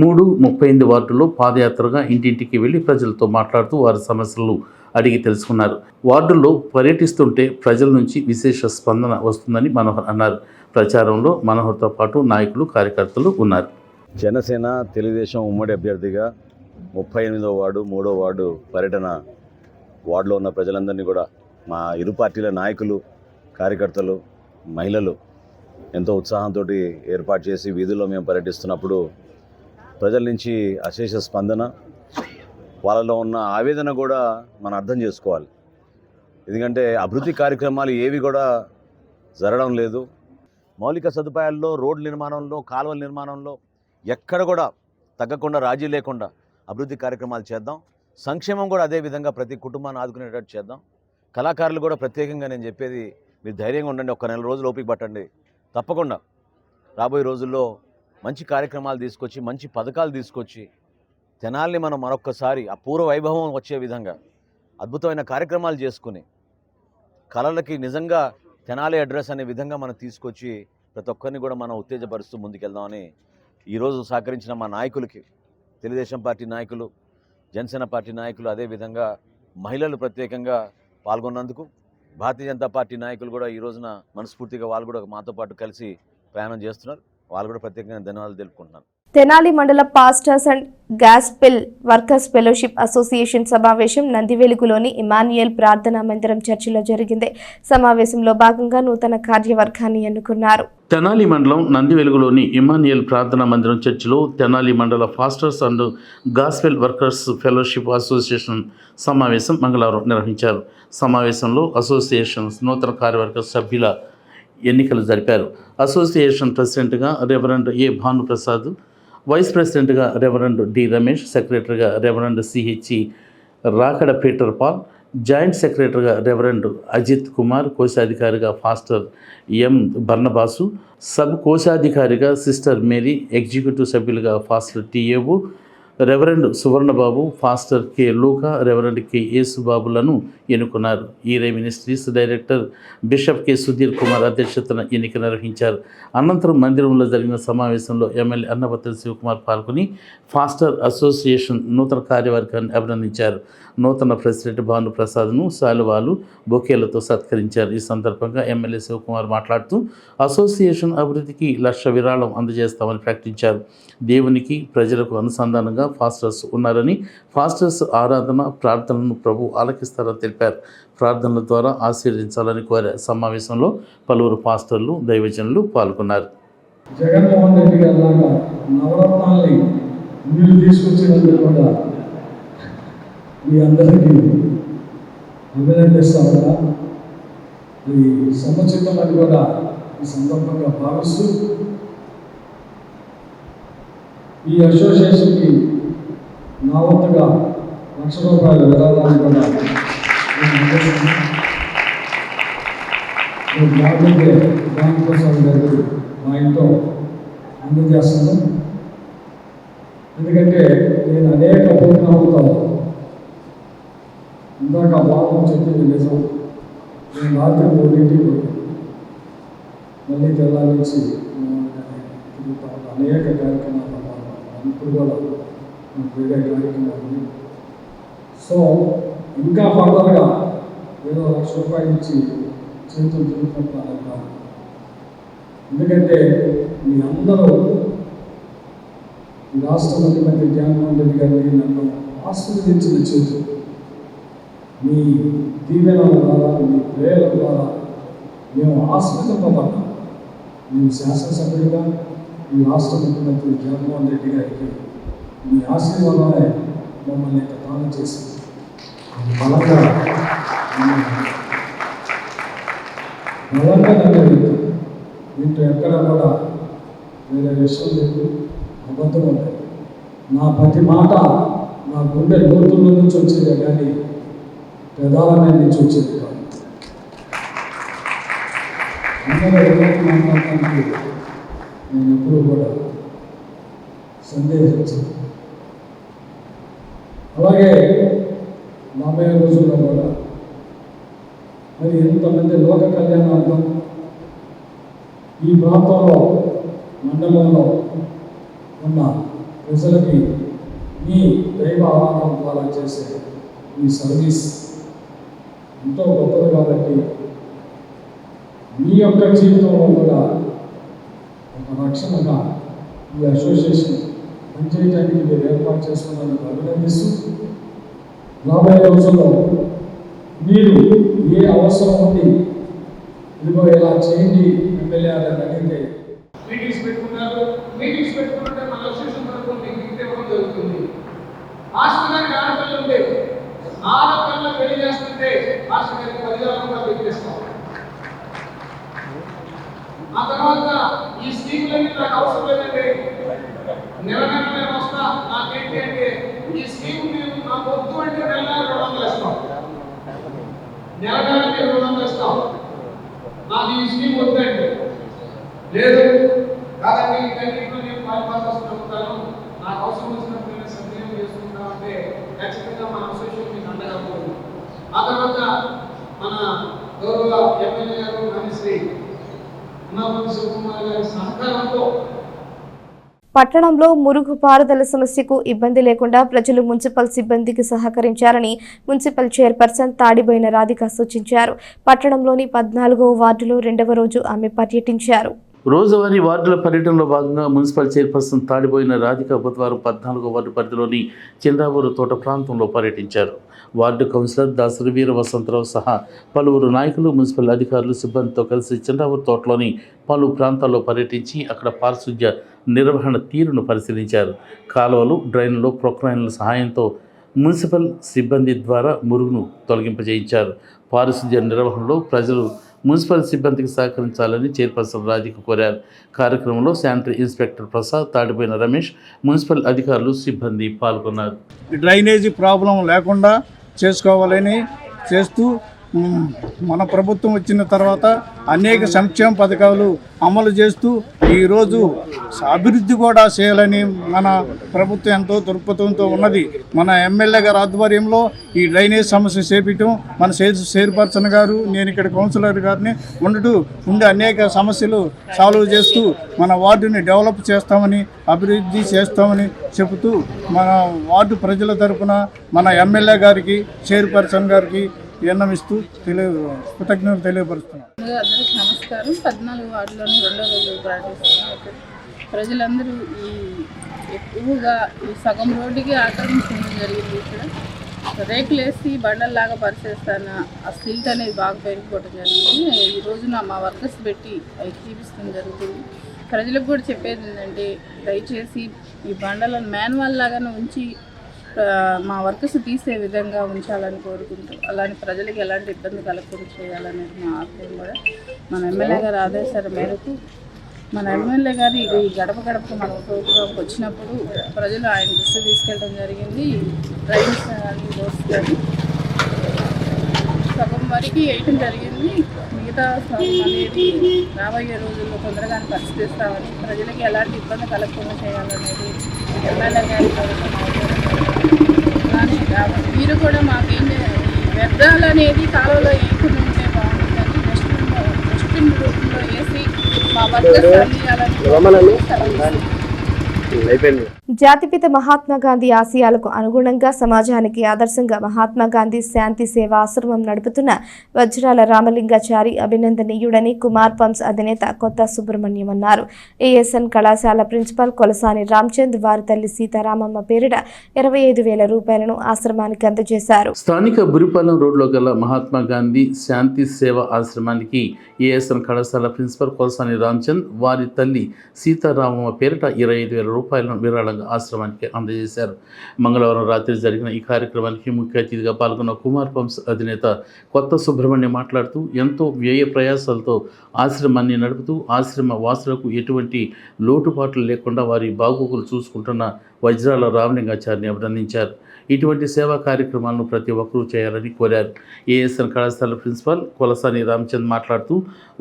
38 వార్డుల్లో పాదయాత్రగా ఇంటింటికి వెళ్లి ప్రజలతో మాట్లాడుతూ వారి సమస్యలు అడిగి తెలుసుకున్నారు. వార్డుల్లో పర్యటిస్తుంటే ప్రజల నుంచి విశేష స్పందన వస్తుందని మనోహర్ అన్నారు. ప్రచారంలో మనోహర్తో పాటు నాయకులు, కార్యకర్తలు ఉన్నారు. జనసేన తెలుగుదేశం ఉమ్మడి అభ్యర్థిగా 38వ వార్డు, 3వ వార్డు పర్యటన వార్డులో ఉన్న ప్రజలందరినీ కూడా మా ఇరు పార్టీల నాయకులు, కార్యకర్తలు, మహిళలు ఎంతో ఉత్సాహంతో ఏర్పాటు చేసి వీధుల్లో మేము పర్యటిస్తున్నప్పుడు ప్రజల నుంచి అశేష స్పందన, వాళ్ళలో ఉన్న ఆవేదన కూడా మనం అర్థం చేసుకోవాలి. ఎందుకంటే అభివృద్ధి కార్యక్రమాలు ఏవి కూడా జరగడం లేదు. మౌలిక సదుపాయాల్లో, రోడ్ల నిర్మాణంలో, కాలువల నిర్మాణంలో ఎక్కడ కూడా తగ్గకుండా, రాజీ లేకుండా అభివృద్ధి కార్యక్రమాలు చేద్దాం. సంక్షేమం కూడా అదేవిధంగా ప్రతి కుటుంబాన్ని ఆదుకునేటట్టు చేద్దాం. కళాకారులు కూడా ప్రత్యేకంగా నేను చెప్పేది, మీరు ధైర్యంగా ఉండండి, 1 నెల రోజులు ఓపిక పట్టండి. తప్పకుండా రాబోయే రోజుల్లో మంచి కార్యక్రమాలు తీసుకొచ్చి, మంచి పథకాలు తీసుకొచ్చి తెనాలిని మనం మరొక్కసారి అపూర్వ వైభవం వచ్చే విధంగా అద్భుతమైన కార్యక్రమాలు చేసుకుని కళలకి నిజంగా తెనాలి అడ్రస్ అనే విధంగా మనం తీసుకొచ్చి ప్రతి ఒక్కరిని కూడా మనం ఉత్తేజపరుస్తూ ముందుకెళ్దామని ఈరోజు సహకరించిన మా నాయకులకి, తెలుగుదేశం పార్టీ నాయకులు, జనసేన పార్టీ నాయకులు, అదేవిధంగా మహిళలు ప్రత్యేకంగా పాల్గొన్నందుకు, భారతీయ జనతా పార్టీ నాయకులు కూడా ఈ రోజున మనస్ఫూర్తిగా వాళ్ళు కూడా మాతో పాటు కలిసి ప్రయాణం చేస్తున్నారు. వాళ్ళు కూడా ప్రత్యేకంగా ధన్యవాదాలు తెలుపుకుంటున్నాను. తెనాలి మండల pastors and gospel workers fellowship association సమావేశం నందివెలుగులోని ఇమాన్యుయల్ ప్రార్థనా మందిరం చర్చిలో జరిగింది. సమావేశంలో భాగంగా నూతన కార్యవర్గాన్ని ఎన్నుకున్నారు. తెనాలి మండలం నందివెలుగులోని ఇమానియల్ ప్రార్థనా మందిరం చర్చిలో తెనాలి మండల pastors and gospel workers fellowship association సమావేశం మంగళవారం నిర్వహించారు. సమావేశంలో అసోసియేషన్ నూతన కార్యవర్గ సభ్యుల ఎన్నికలు జరిపారు. అసోసియేషన్ ప్రెసిడెంట్గా రెవరెండ్ ఏ భానుప్రసాద్, వైస్ ప్రెసిడెంట్గా రెవరెండ్ డి రమేష్, సెక్రటరీగా reverend CHE Rakada Peter Paul, joint సెక్రటరీగా రెవరెండ్ అజిత్ కుమార్, కోశాధికారిగా ఫాస్టర్ ఎం బర్నబాసు, సబ్ కోశాధికారిగా సిస్టర్ మేరీ, ఎగ్జిక్యూటివ్ సభ్యులుగా ఫాస్టర్ టిఏవు, reverend Suvarnababu, pastor K Luka, reverend K యేసుబాబులను ఎన్నుకున్నారు. ఈరే ministries director bishop K Sudhir Kumar అధ్యక్షతన ఎన్నిక నిర్వహించారు. అనంతరం మందిరంలో జరిగిన సమావేశంలో ఎమ్మెల్యే అన్నబత్తుని శివకుమార్ పాల్గొని ఫాస్టర్ అసోసియేషన్ నూతన కార్యవర్గాన్ని అభినందించారు. నూతన ప్రెసిడెంట్ భానుప్రసాద్ను శాలువాలు, బొకేలతో సత్కరించారు. ఈ సందర్భంగా ఎమ్మెల్యే శివకుమార్ మాట్లాడుతూ అసోసియేషన్ అభివృద్ధికి 1,00,000 విరాళం అందజేస్తామని ప్రకటించారు. దేవునికి ప్రజలకు అనుసంధానంగా ఫాస్టర్స్ ఉన్నారని, ఫాస్టర్స్ ఆరాధన ప్రార్థనలను ప్రభు ఆలకిస్తారని తెలిపారు. ప్రార్థనల ద్వారా ఆశీర్వదించాలని కోరారు. సమావేశంలో పలువురు పాస్టర్లు, దైవజనులు పాల్గొన్నారు. జగన్మోహన్ రెడ్డి గారి లాగా నవరత్నాల్ని మీరు తీసుకొచ్చినందుకు కూడా మీ అందరికీ అభినందిస్తామన్నా ఇది సముచితమని కూడా ఈ సందర్భంగా భావిస్తూ ఈ అసోసియేషన్కి నా వంతుగా ₹1,00,000 విరాళాన్ని కూడా భానుప్రసాద్ గారు మా ఇంట్లో అందజేస్తాను. ఎందుకంటే నేను అనేక ప్రోగ్రాములతో ఇందాక బాబు చెప్పింది నిజం. నేను రాత్రి 3 మళ్ళీ తెల్లారి నుంచి అనేక కార్యక్రమాలు ఇప్పుడు కూడా వేరే కార్యక్రమాలు. సో ఇంకా ఫర్దర్గా ఏదో ₹1,00,000 ఇచ్చి చేతులు తిరుగుతున్నప్పుడు అలా కాదు. ఎందుకంటే మీ అందరూ ఈ రాష్ట్ర ముఖ్యమంత్రి జగన్మోహన్ రెడ్డి గారిని నన్ను ఆశీర్వదించిన చేతులు మీ దీవెనల ద్వారా, మీ ప్రేరణ ద్వారా మేము ఆశీర్వదింపబడ్డాం. మేము శాసనసభ్యులుగా ఈ రాష్ట్ర ముఖ్యమంత్రి జగన్మోహన్ రెడ్డి గారికి మీ ఆశీర్వాదాలే మమ్మల్ని ప్రదానం చేసింది. బలంగా నన్ను దీంట్లో ఎక్కడ కూడా వేరే విషయం లేదు, అబద్ధం లేదు. నా ప్రతి మాట నా గుండె లోతుల నుంచి వచ్చేదే కానీ పెదాల మీద నుంచి వచ్చేది కాదు. అందరూ ఎవరికి మాట్లాడటానికి నేను ఎప్పుడూ కూడా సందేహించాను. అలాగే 40 రోజుల్లో కూడా మరి ఎంతమంది లోక కళ్యాణార్థం ఈ ప్రాంతంలో మండలంలో ఉన్న ప్రజలకి మీ దైవ ఆరాధన ద్వారా చేసే ఈ సర్వీస్ ఎంతో గొప్పది. కాబట్టి మీ యొక్క జీవితంలో కూడా ఒక రక్షణగా ఈ అసోసియేషన్ పనిచేయడానికి మీరు ఏర్పాటు చేసుకున్నందుకు అభినందిస్తూ రాబోయే రోజుల్లో మీరు ఏ అవసరం ఉంది ఇదిగో ఇలా చేయండి ఎమ్మెల్యే అని అడిగితే మీటింగ్స్ పెట్టుకున్నారు. మీటింగ్స్ పెట్టుకుంటే మన అసోసియేషన్ తరఫున మీకు గిఫ్ట్ ఇవ్వడం జరుగుతుంది. మాస్టర్ గారికి ఆడపిల్ల ఉంటే ఆడపిల్ల పెళ్లి చేస్తుంటే మాస్టర్ గారికి 10,000 రూపాయలు ఇచ్చేస్తాం. ఆ తర్వాత ఈ స్కీమ్లన్నీ నాకు అవసరం లేదండి, నెల నేను వస్తా, నాకేంటి అంటే ఈ స్కీమ్ మీరు నాకు వద్దు అంటే నెల 200 ఇస్తాం, నెల 200 ఇస్తాం. నాకు ఈ స్కీమ్ వద్దండి, లేదు కాదండి ఇవన్నింటిలో నేను పాల్పడాల్సి ఉంటాను, నాకు అవసరం వచ్చినప్పుడు నేను సద్వినియోగం చేసుకుంటా అంటే ఖచ్చితంగా మన అసోసియేషన్ మీకు అండగా ఉంటుంది. ఆ తర్వాత మన గౌరవ ఎమ్మెల్యే గారు శ్రీ అన్నబత్తుని శివకుమార్ గారి సహకారంతో పట్టణంలో మురుగు పారుదల సమస్యకు ఇబ్బంది లేకుండా ప్రజలు మున్సిపల్ సిబ్బందికి సహకరించాలని మున్సిపల్ చైర్పర్సన్ తాడిబోయిన రాధిక సూచించారు. పట్టణంలోని 14వ వార్డులో 2వ రోజు ఆమె పర్యటించారు. రోజువారీ వార్డుల పర్యటనలో భాగంగా మున్సిపల్ చైర్పర్సన్ తాడిబోయిన రాధిక బుధవారం 14వ వార్డు పరిధిలోని చంద్రావూరు తోట ప్రాంతంలో పర్యటించారు. వార్డు కౌన్సిలర్ దాసరి వీర వసంతరావు సహా పలువురు నాయకులు, మున్సిపల్ అధికారులు, సిబ్బందితో కలిసి చంద్రావూరు తోటలోని పలు ప్రాంతాల్లో పర్యటించి అక్కడ పారిశుధ్య నిర్వహణ తీరును పరిశీలించారు. కాలువలు, డ్రైన్లలో ప్రొక్లైన్ల సహాయంతో మున్సిపల్ సిబ్బంది ద్వారా మురుగును తొలగింపజేయించారు. పారిశుధ్య నిర్వహణలో ప్రజలు మున్సిపల్ సిబ్బందికి సహకరించాలని చైర్పర్సన్ రాధిక కోరారు. కార్యక్రమంలో sanitary inspector Prasad, తాడిపోయిన Ramesh, municipal అధికారులు, సిబ్బంది పాల్గొన్నారు. డ్రైనేజీ ప్రాబ్లం లేకుండా చేసుకోవాలని చేస్తూ మన ప్రభుత్వం వచ్చిన తర్వాత అనేక సంక్షేమ పథకాలు అమలు చేస్తూ ఈరోజు అభివృద్ధి కూడా చేయాలని మన ప్రభుత్వం ఎంతో దృక్పథంతో ఉన్నది. మన ఎమ్మెల్యే గారి ఆధ్వర్యంలో ఈ డ్రైనేజ్ సమస్య చేపట్టడం, మన చైర్పర్సన్ గారు, నేను ఇక్కడ కౌన్సిలర్ గారిని ఉండి అనేక సమస్యలు సాల్వ్ చేస్తూ మన వార్డుని డెవలప్ చేస్తామని, అభివృద్ధి చేస్తామని చెబుతూ మన వార్డు ప్రజల తరఫున మన ఎమ్మెల్యే గారికి, చైర్పర్సన్ గారికి విన్నవిస్తూ కృతజ్ఞతలు తెలియపరుస్తున్నాం. అందరికీ నమస్కారం. 14 వార్డులోని 2వ రోజు పర్యటిస్తున్నాం. ప్రజలందరూ ఎక్కువగా ఈ సగం రోడ్డుకి ఆక్రమించడం జరిగింది. ఇక్కడ రేకులు వేసి బండల్లాగా పరిచేస్తాను. ఆ సిల్ట్ అనేది బాగా పెరిగిపోవడం జరిగింది. ఈ రోజున మా వర్కర్స్ పెట్టి అవి చూపిస్తడం జరుగుతుంది. ప్రజలకు కూడా చెప్పేది ఏంటంటే, దయచేసి ఈ బండలను మాన్యువల్ లాగానే ఉంచి మా వర్కర్స్ తీసే విధంగా ఉంచాలని కోరుకుంటూ, అలానే ప్రజలకు ఎలాంటి ఇబ్బంది కలగకుండా చేయాలనేది మా ఆశయం. కూడా మన ఎమ్మెల్యే గారి ఆదేశాల మేరకు మన ఎమ్మెల్యే గారు ఈ గడప గడపకు మన ప్రోగ్రాంకి వచ్చినప్పుడు ప్రజలు ఆయన దృష్టి తీసుకెళ్ళడం జరిగింది. డ్రైన్స్ అని రోడ్స్ కానీ సగం వరకు వేయటం జరిగింది. మిగతా సగం అనేది రాబోయే రోజుల్లో తొందరగానే పరిశీలిస్తామని, ప్రజలకి ఎలాంటి ఇబ్బంది కలగకుండా చేయాలనేది ఎమ్మెల్యే గారి మీరు కూడా మాకేం వ్యర్థాలు అనేది కాలువలో వేయకుండా ఉంటే బాగుంటుందని డస్ట్బిన్ రూపంలో వేసి మా వర్కర్స్ అందించాలని. జాతిపిత మహాత్మా గాంధీ ఆశయాలకు అనుగుణంగా సమాజానికి ఆదర్శంగా మహాత్మా గాంధీ శాంతి సేవా ఆశ్రమం నడుపుతున్న వజ్రాల రామలింగాచారి అభినందనీయుడని కుమార్ పంప్స్ అధినేత కొత్త సుబ్రహ్మణ్యం అన్నారు. ఏఎస్ఎన్ కళాశాల ప్రిన్సిపాల్ కొలసాని రామచంద్ వారి తల్లి సీతారామమ్మ పేరిట 25,000 రూపాయలను ఆశ్రమానికి అందజేశారు. స్థానిక బురిపాలెం రోడ్లో గల మహాత్మా గాంధీ శాంతి సేవా ఆశ్రమానికి ఏఎస్ఎన్ కళాశాల ప్రిన్సిపల్ కొలసాని రామచంద్ వారి తల్లి సీతారామమ్మ పేరిట 25,000 రూపాయలను విరాళంగా ఆశ్రమానికి అందజేశారు. మంగళవారం రాత్రి జరిగిన ఈ కార్యక్రమానికి ముఖ్య అతిథిగా పాల్గొన్న కుమార్ పంప్స్ అధినేత కొత్త సుబ్రహ్మణ్యం మాట్లాడుతూ, ఎంతో వ్యయ ప్రయాసాలతో ఆశ్రమాన్ని నడుపుతూ ఆశ్రమ వాసులకు ఎటువంటి లోటుపాట్లు లేకుండా వారి బాగోగులు చూసుకుంటున్న వజ్రాల రామలింగాచారిని అభినందించారు. ఇటువంటి సేవా కార్యక్రమాలను ప్రతి ఒక్కరూ చేయాలని కోరారు. ఏఎస్ఎన్ కళాశాల ప్రిన్సిపాల్ కొలసాని రామచంద్ మాట్లాడుతూ,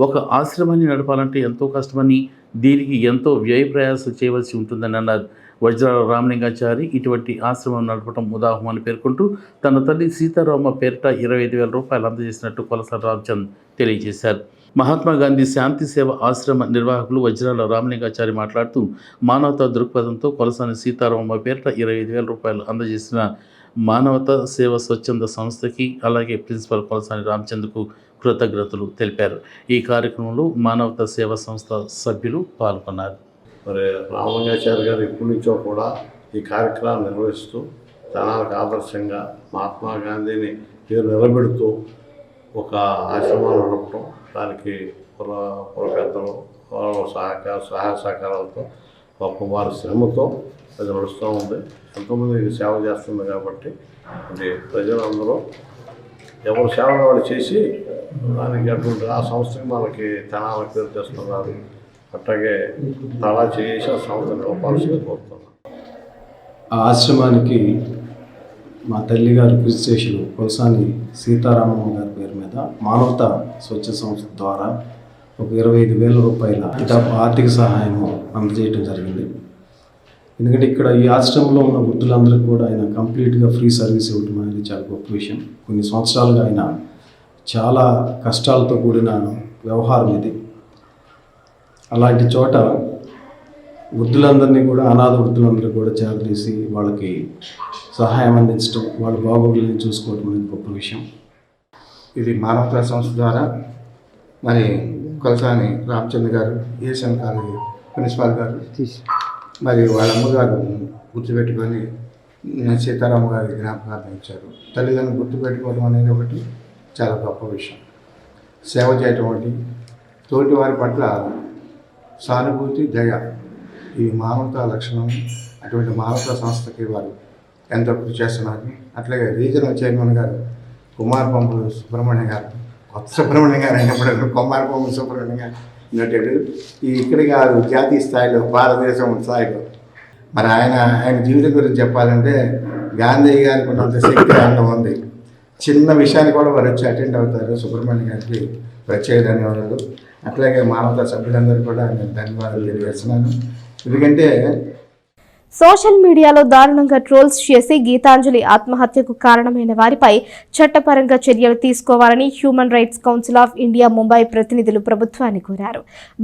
ఒక ఆశ్రమాన్ని నడపాలంటే ఎంతో కష్టమని, దీనికి ఎంతో వ్యయ ప్రయాసం చేయవలసి ఉంటుందని అన్నారు. వజ్రాల రామలింగాచారి ఇటువంటి ఆశ్రమం నడపడం ఉదాహరణని పేర్కొంటూ తన తల్లి సీతారామ పేరిట 25,000 రూపాయలు అందజేసినట్టు కొలసాని రామచంద్ తెలియజేశారు. మహాత్మా గాంధీ శాంతి సేవ ఆశ్రమ నిర్వాహకులు వజ్రాల రామలింగాచారి మాట్లాడుతూ, మానవతా దృక్పథంతో కొలసాని సీతారామ పేరిట 25,000 రూపాయలు అందజేసిన మానవతా సేవ స్వచ్ఛంద సంస్థకి, అలాగే ప్రిన్సిపల్ కొలసాని రామచంద్కు కృతజ్ఞతలు తెలిపారు. ఈ కార్యక్రమంలో మానవతా సేవా సంస్థ సభ్యులు పాల్గొన్నారు. మరి రామలింగాచారి గారు ఇప్పటి నుంచో కూడా ఈ కార్యక్రమాన్ని నిర్వహిస్తూ జనాలకు ఆదర్శంగా మహాత్మా గాంధీని పేరు నిలబెడుతూ ఒక ఆశ్రమాన్ని నడపడం, దానికి పుర పెద్దలు సహాయ సహకారాలతో వారి శ్రమతో అది నడుస్తూ ఉంది. ఎంతోమందికి సేవ చేస్తుంది కాబట్టి అది ప్రజలందరూ ఎవరు సేవలు వాళ్ళు చేసి దానికి అటువంటి ఆ సంస్థకి మనకి తెనాల పేరు తెస్తున్నారు. అట్లాగే తలా చేసి ఆ సంస్థను నిలపాల్సింది కోరుతున్నాను. ఆ ఆశ్రమానికి మా తల్లి గారి రిజిస్ట్రేషన్ కొలసాని సీతారామమ్మ గారి పేరు మీద మానవతా స్వచ్ఛ సంస్థ ద్వారా ఒక 25,000 రూపాయల ఆర్థిక సహాయం అందజేయడం జరిగింది. ఎందుకంటే ఇక్కడ ఈ ఆశ్రమంలో ఉన్న వృద్ధులందరికీ కూడా ఆయన కంప్లీట్గా ఫ్రీ సర్వీస్ ఇవ్వడం అనేది చాలా గొప్ప విషయం. కొన్ని సంవత్సరాలుగా ఆయన చాలా కష్టాలతో కూడిన వ్యవహారం ఇది. అలాంటి చోట వృద్ధులందరినీ కూడా, అనాథ వృద్ధులందరినీ కూడా చేరదీసి వాళ్ళకి సహాయం అందించడం, వాళ్ళ బాగోగులను చూసుకోవడం అనేది గొప్ప విషయం. ఇది మానవతా సంస్థ ద్వారా మరి కొలసాని రామచంద్ర గారు, ఏఎస్ఎన్ కాలేజీ ప్రిన్సిపాల్ గారు మరి వాళ్ళ అమ్మగారు గుర్తుపెట్టుకొని సీతారామ గారి జ్ఞాపకార్థం ఇచ్చారు. తల్లిదండ్రులు గుర్తుపెట్టుకోవడం అనేది ఒకటి చాలా గొప్ప విషయం. సేవ చేయటం ఒకటి, తోటి వారి పట్ల సానుభూతి, దయ, ఈ మానవతా లక్షణం. అటువంటి మానవతా సంస్థకి వారు ఎంతో కృషి చేస్తున్నారు. అట్లాగే రీజనల్ చైర్మన్ గారు కుమారపంపుల సుబ్రహ్మణ్యం గారు, కొత్త సుబ్రహ్మణ్యం గారు అయినప్పుడు కుమారపంపుల సుబ్రహ్మణ్యం గారు నోటెడ్ ఇక్కడ కాదు, జాతీయ స్థాయిలో, భారతదేశం స్థాయిలో. మరి ఆయన జీవితం గురించి చెప్పాలంటే గాంధీ గారికి ఉన్నంత శక్తి ఆయనలో ఉంది. చిన్న విషయాన్ని కూడా వారు వచ్చి అటెండ్ అవుతారు. సుబ్రహ్మణ్యం గారికి ప్రత్యేక ధన్యవాదాలు. అట్లాగే మానవతా సభ్యులందరూ కూడా నేను ధన్యవాదాలు తెలియజేస్తున్నాను. ఎందుకంటే సోషల్ మీడియాలో దారుణంగా ట్రోల్స్ చేసి గీతాంజలి ఆత్మహత్యకు కారణమైన వారిపై చట్టపరంగా చర్యలు తీసుకోవాలని human rights council of India Mumbai ప్రతినిధులు ప్రభుత్వాన్ని కోరారు.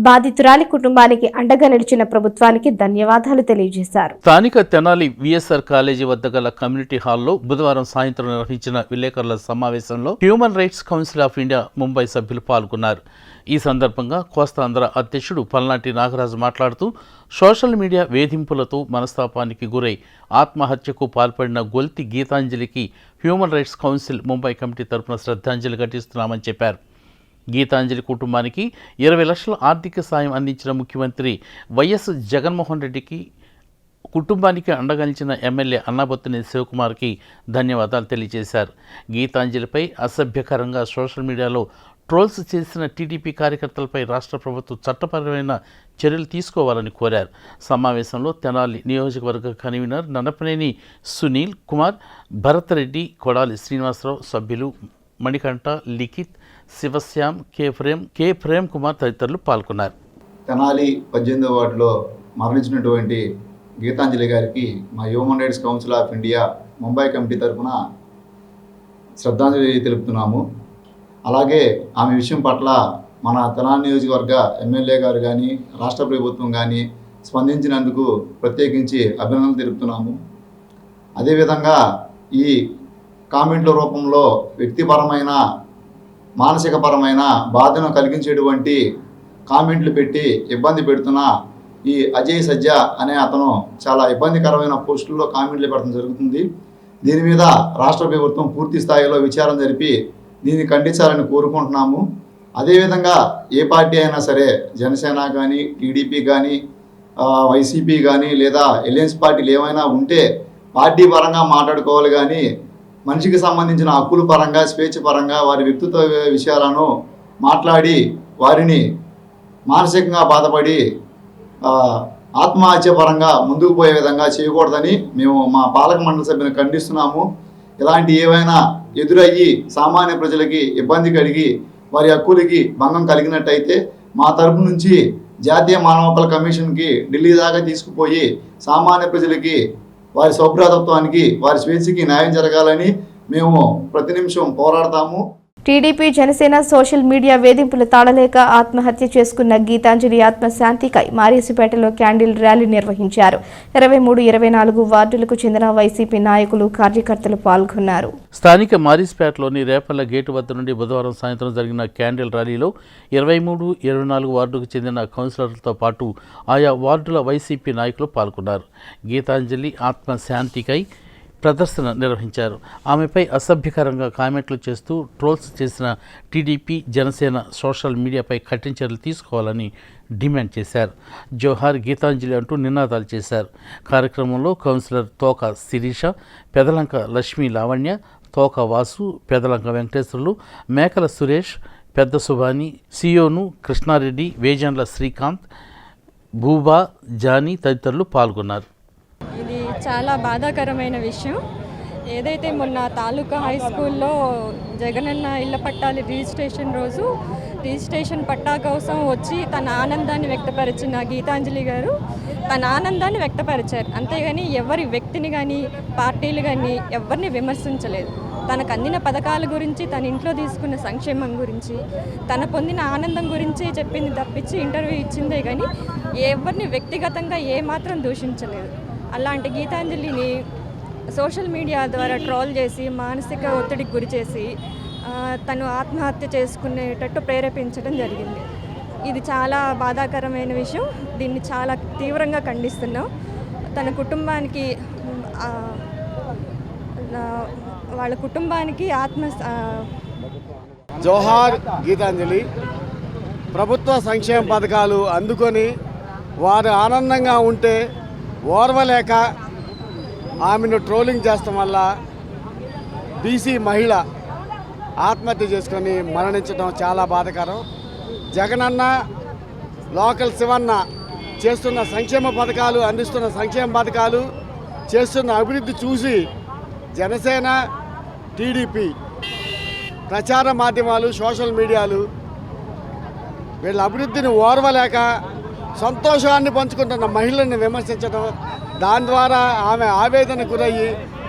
బాధితురాలి కుటుంబానికి అండగా నిలిచిన ప్రభుత్వానికి ధన్యవాదాలు తెలియజేశారు. స్థానిక తెనాలి విఎస్ఆర్ కాలేజీ వద్ద గల కమ్యూనిటీ హాల్లో బుధవారం సాయంత్రం నిర్వహించిన విలేకరుల సమావేశంలో human rights council of India Mumbai సభ్యులు పాల్గొన్నారు. ఈ సందర్భంగా కోస్తాంధ్ర అధ్యక్షుడు పల్నాటి నాగరాజు మాట్లాడుతూ సోషల్ మీడియా వేధింపులతో మనస్తాపానికి గురై ఆత్మహత్యకు పాల్పడిన గొల్తి గీతాంజలికి human rights council Mumbai committee తరపున శ్రద్ధాంజలి ఘటిస్తున్నామని చెప్పారు. గీతాంజలి కుటుంబానికి 20 లక్షల ఆర్థిక సాయం అందించిన ముఖ్యమంత్రి వైఎస్ జగన్మోహన్ రెడ్డికి, కుటుంబానికి అండగా నిలిచిన ఎమ్మెల్యే అన్నాబత్తుని శివకుమార్కి ధన్యవాదాలు తెలియజేశారు. గీతాంజలిపై అసభ్యకరంగా సోషల్ మీడియాలో ట్రోల్స్ చేసిన టీడీపీ కార్యకర్తలపై రాష్ట్ర ప్రభుత్వం చట్టపరమైన చర్యలు తీసుకోవాలని కోరారు. సమావేశంలో తెనాలి నియోజకవర్గ కన్వీనర్ నన్నపనేని సునీల్ కుమార్, భరతరెడ్డి, కొడాలి శ్రీనివాసరావు, సభ్యులు మణికంఠ, లిఖిత్, శివశ్యామ్, కె ప్రేమ్ కుమార్ తదితరులు పాల్గొన్నారు. తెనాలి 18వ వార్డులో మరణించినటువంటి గీతాంజలి గారికి మా human rights council of India Mumbai committee తరఫున శ్రద్ధాంజలి తెలుపుతున్నాము. అలాగే ఆమె విషయం పట్ల మన తెనాలి నియోజకవర్గ ఎమ్మెల్యే గారు కానీ రాష్ట్ర ప్రభుత్వం కానీ స్పందించినందుకు ప్రత్యేకించి అభినందనలు తెలుపుతున్నాము. అదేవిధంగా ఈ కామెంట్ల రూపంలో వ్యక్తిపరమైన, మానసికపరమైన బాధను కలిగించేటువంటి కామెంట్లు పెట్టి ఇబ్బంది పెడుతున్న ఈ అజయ్ సజ్జ అనే అతను చాలా ఇబ్బందికరమైన పోస్టుల్లో కామెంట్లు పెట్టడం జరుగుతుంది. దీని మీద రాష్ట్ర ప్రభుత్వం పూర్తి స్థాయిలో విచారణ జరిపి దీన్ని ఖండించాలని కోరుకుంటున్నాము. అదేవిధంగా ఏ పార్టీ అయినా సరే, జనసేన కానీ, టీడీపీ కానీ, వైసీపీ కానీ, లేదా ఎలియన్స్ పార్టీలు ఏమైనా ఉంటే పార్టీ పరంగా మాట్లాడుకోవాలి. కానీ మనిషికి సంబంధించిన హక్కుల పరంగా, స్వేచ్ఛ పరంగా వారి వ్యక్తిత్వ విషయాలను మాట్లాడి వారిని మానసికంగా బాధపడి ఆత్మహత్య పరంగా ముందుకు పోయే విధంగా చేయకూడదని మేము మా పాలక మండలి సభ్యులను ఖండిస్తున్నాము. ఇలాంటి ఏవైనా ఎదురయ్యి సామాన్య ప్రజలకి ఇబ్బంది కలిగి వారి హక్కులకి భంగం కలిగినట్టయితే మా తరపు నుంచి జాతీయ మానవ హక్కుల కమిషన్కి ఢిల్లీ దాకా తీసుకుపోయి సామాన్య ప్రజలకి వారి సౌభ్రాతత్వానికి, వారి స్వేచ్ఛకి న్యాయం జరగాలని మేము ప్రతి నిమిషం పోరాడతాము. టీడీపీ జనసేన సోషల్ మీడియా వేధింపులు తాళలేక ఆత్మహత్య చేసుకున్న గీతాంజలి ఆత్మశాంతికై మారేసుపేటలో క్యాండిల్ ర్యాలీ నిర్వహించారు. 23, 24 వార్డులకు చెందిన వైసీపీ నాయకులు, కార్యకర్తలు పాల్గొన్నారు. స్థానిక మారేసుపేటలోని రేపల్ల గేటు వద్ద నుండి బుధవారం సాయంత్రం జరిగిన క్యాండిల్ ర్యాలీలో 23, 24 వార్డుకు చెందిన కౌన్సిలర్లతో పాటు ఆయా వార్డుల వైసీపీ నాయకులు పాల్గొన్నారు. గీతాంజలి ఆత్మశాంతికై ప్రదర్శన నిర్వహించారు. ఆమెపై అసభ్యకరంగా కామెంట్లు చేస్తూ ట్రోల్స్ చేసిన టీడీపీ, జనసేన సోషల్ మీడియాపై కఠిన చర్యలు తీసుకోవాలని డిమాండ్ చేశారు. జోహార్ గీతాంజలి అంటూ నినాదాలు చేశారు. కార్యక్రమంలో కౌన్సిలర్ తోక శిరీష, పెదలంక లక్ష్మీ లావణ్య, తోక వాసు, పెదలంక వెంకటేశ్వర్లు, మేకల సురేష్, పెద్ద సుబాని, సియోను కృష్ణారెడ్డి, వేజండ్ల శ్రీకాంత్, భూబా, జానీ తదితరులు పాల్గొన్నారు. ఇది చాలా బాధాకరమైన విషయం. ఏదైతే మొన్న తాలూకా హై స్కూల్లో జగనన్న ఇళ్ల పట్టాలి రిజిస్ట్రేషన్ రోజు రిజిస్ట్రేషన్ పట్టా కోసం వచ్చి తన ఆనందాన్ని వ్యక్తపరిచిన గీతాంజలి గారు తన ఆనందాన్ని వ్యక్తపరిచారు. అంతేగాని ఎవరి వ్యక్తిని కానీ, పార్టీలు కానీ ఎవరిని విమర్శించలేదు. తనకు అందిన పథకాల గురించి, తన ఇంట్లో తీసుకున్న సంక్షేమం గురించి, తన పొందిన ఆనందం గురించి చెప్పింది తప్పించి ఇంటర్వ్యూ ఇచ్చిందే కానీ ఎవరిని వ్యక్తిగతంగా ఏమాత్రం దూషించలేదు. అలాంటి గీతాంజలిని సోషల్ మీడియా ద్వారా ట్రోల్ చేసి, మానసిక ఒత్తిడికి గురి చేసి తను ఆత్మహత్య చేసుకునేటట్టు ప్రేరేపించడం జరిగింది. ఇది చాలా బాధాకరమైన విషయం. దీన్ని చాలా తీవ్రంగా ఖండిస్తున్నాం. తన కుటుంబానికి వాళ్ళ కుటుంబానికి జోహార్ గీతాంజలి. ప్రభుత్వ సంక్షేమ పథకాలు అందుకొని వారు ఆనందంగా ఉంటే ఓర్వలేక ఆమెను ట్రోలింగ్ చేస్తాం వల్ల బీసీ మహిళ ఆత్మహత్య చేసుకొని మరణించడం చాలా బాధాకరం. జగనన్న, లోకల్ శివన్న చేస్తున్న సంక్షేమ పథకాలు, అందిస్తున్న సంక్షేమ పథకాలు, చేస్తున్న అభివృద్ధి చూసి జనసేన, టీడీపీ ప్రచార మాధ్యమాలు, సోషల్ మీడియాలు వీళ్ళ అభివృద్ధిని ఓర్వలేక సంతోషాన్ని పంచుకుంటున్న మహిళల్ని విమర్శించడం, దాని ద్వారా ఆమె ఆవేదనకు గురయ్యి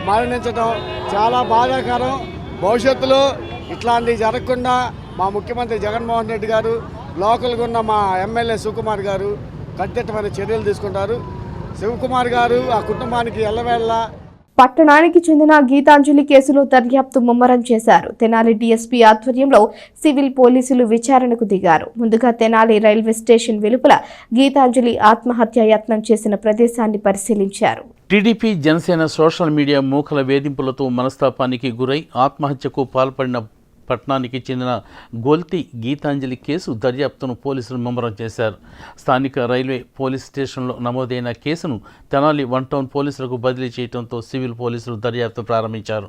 మరణించడం చాలా బాధాకరం. భవిష్యత్తులో ఇట్లాంటివి జరగకుండా మా ముఖ్యమంత్రి జగన్మోహన్ రెడ్డి గారు, లోకల్గా ఉన్న మా ఎమ్మెల్యే శివకుమార్ గారు కట్టుదిట్టమైన చర్యలు తీసుకుంటారు. శివకుమార్ గారు ఆ కుటుంబానికి ఎల్లవేళలా. పట్టణానికి చెందిన గీతాంజలి కేసులో దర్యాప్తు ముమ్మరం చేశారు. తెనాలి డీఎస్పీ ఆధ్వర్యంలో సివిల్ పోలీసులు విచారణకు దిగారు. ముందుగా తెనాలి రైల్వే స్టేషన్ వెలుపల గీతాంజలి ఆత్మహత్య యత్నం చేసిన ప్రదేశాన్ని పరిశీలించారు. టీడీపీ జనసేన సోషల్ మీడియా మూకల వేధింపులతో మనస్తాపానికి గురై ఆత్మహత్యకు పాల్పడిన పట్టణానికి చెందిన గోల్తి గీతాంజలి కేసు దర్యాప్తును పోలీసులు ముమ్మరం చేశారు. స్థానిక రైల్వే పోలీస్ స్టేషన్లో నమోదైన కేసును తెనాలి 1 టౌన్ పోలీసులకు బదిలీ చేయడంతో సివిల్ పోలీసులు దర్యాప్తు ప్రారంభించారు.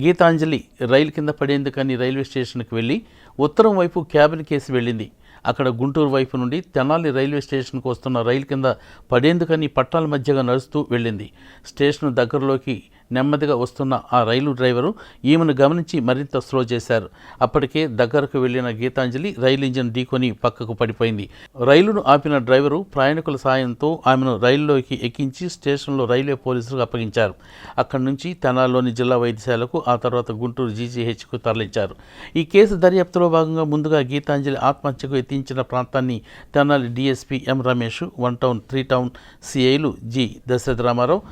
గీతాంజలి రైలు కింద పడేందుకని రైల్వే స్టేషన్కి వెళ్లి ఉత్తరం వైపు క్యాబిన్ కేసు వెళ్ళింది. అక్కడ గుంటూరు వైపు నుండి తెనాలి రైల్వే స్టేషన్కు వస్తున్న రైలు కింద పడేందుకని పట్టాల మధ్యగా నడుస్తూ వెళ్ళింది. స్టేషన్ దగ్గరలోకి నెమ్మదిగా వస్తున్న ఆ రైలు డ్రైవరు ఈమెను గమనించి మరింత స్లో చేశారు. అప్పటికే దగ్గరకు వెళ్లిన గీతాంజలి రైలు ఇంజిన్ ఢీకొని పక్కకు పడిపోయింది. రైలును ఆపిన డ్రైవరు ప్రయాణికుల సాయంతో ఆమెను రైలులోకి ఎక్కించి స్టేషన్లో రైల్వే పోలీసులకు అప్పగించారు. అక్కడి నుంచి తెనాలిలోని జిల్లా వైద్యశాలకు, ఆ తర్వాత గుంటూరు జీజీహెచ్కు తరలించారు. ఈ కేసు దర్యాప్తులో భాగంగా ముందుగా గీతాంజలి ఆత్మహత్యకు యత్నించిన ప్రాంతాన్ని Tenali DSP M Ramesh, 1 town 3 town సిఐలు జి దశరథ రామారావు,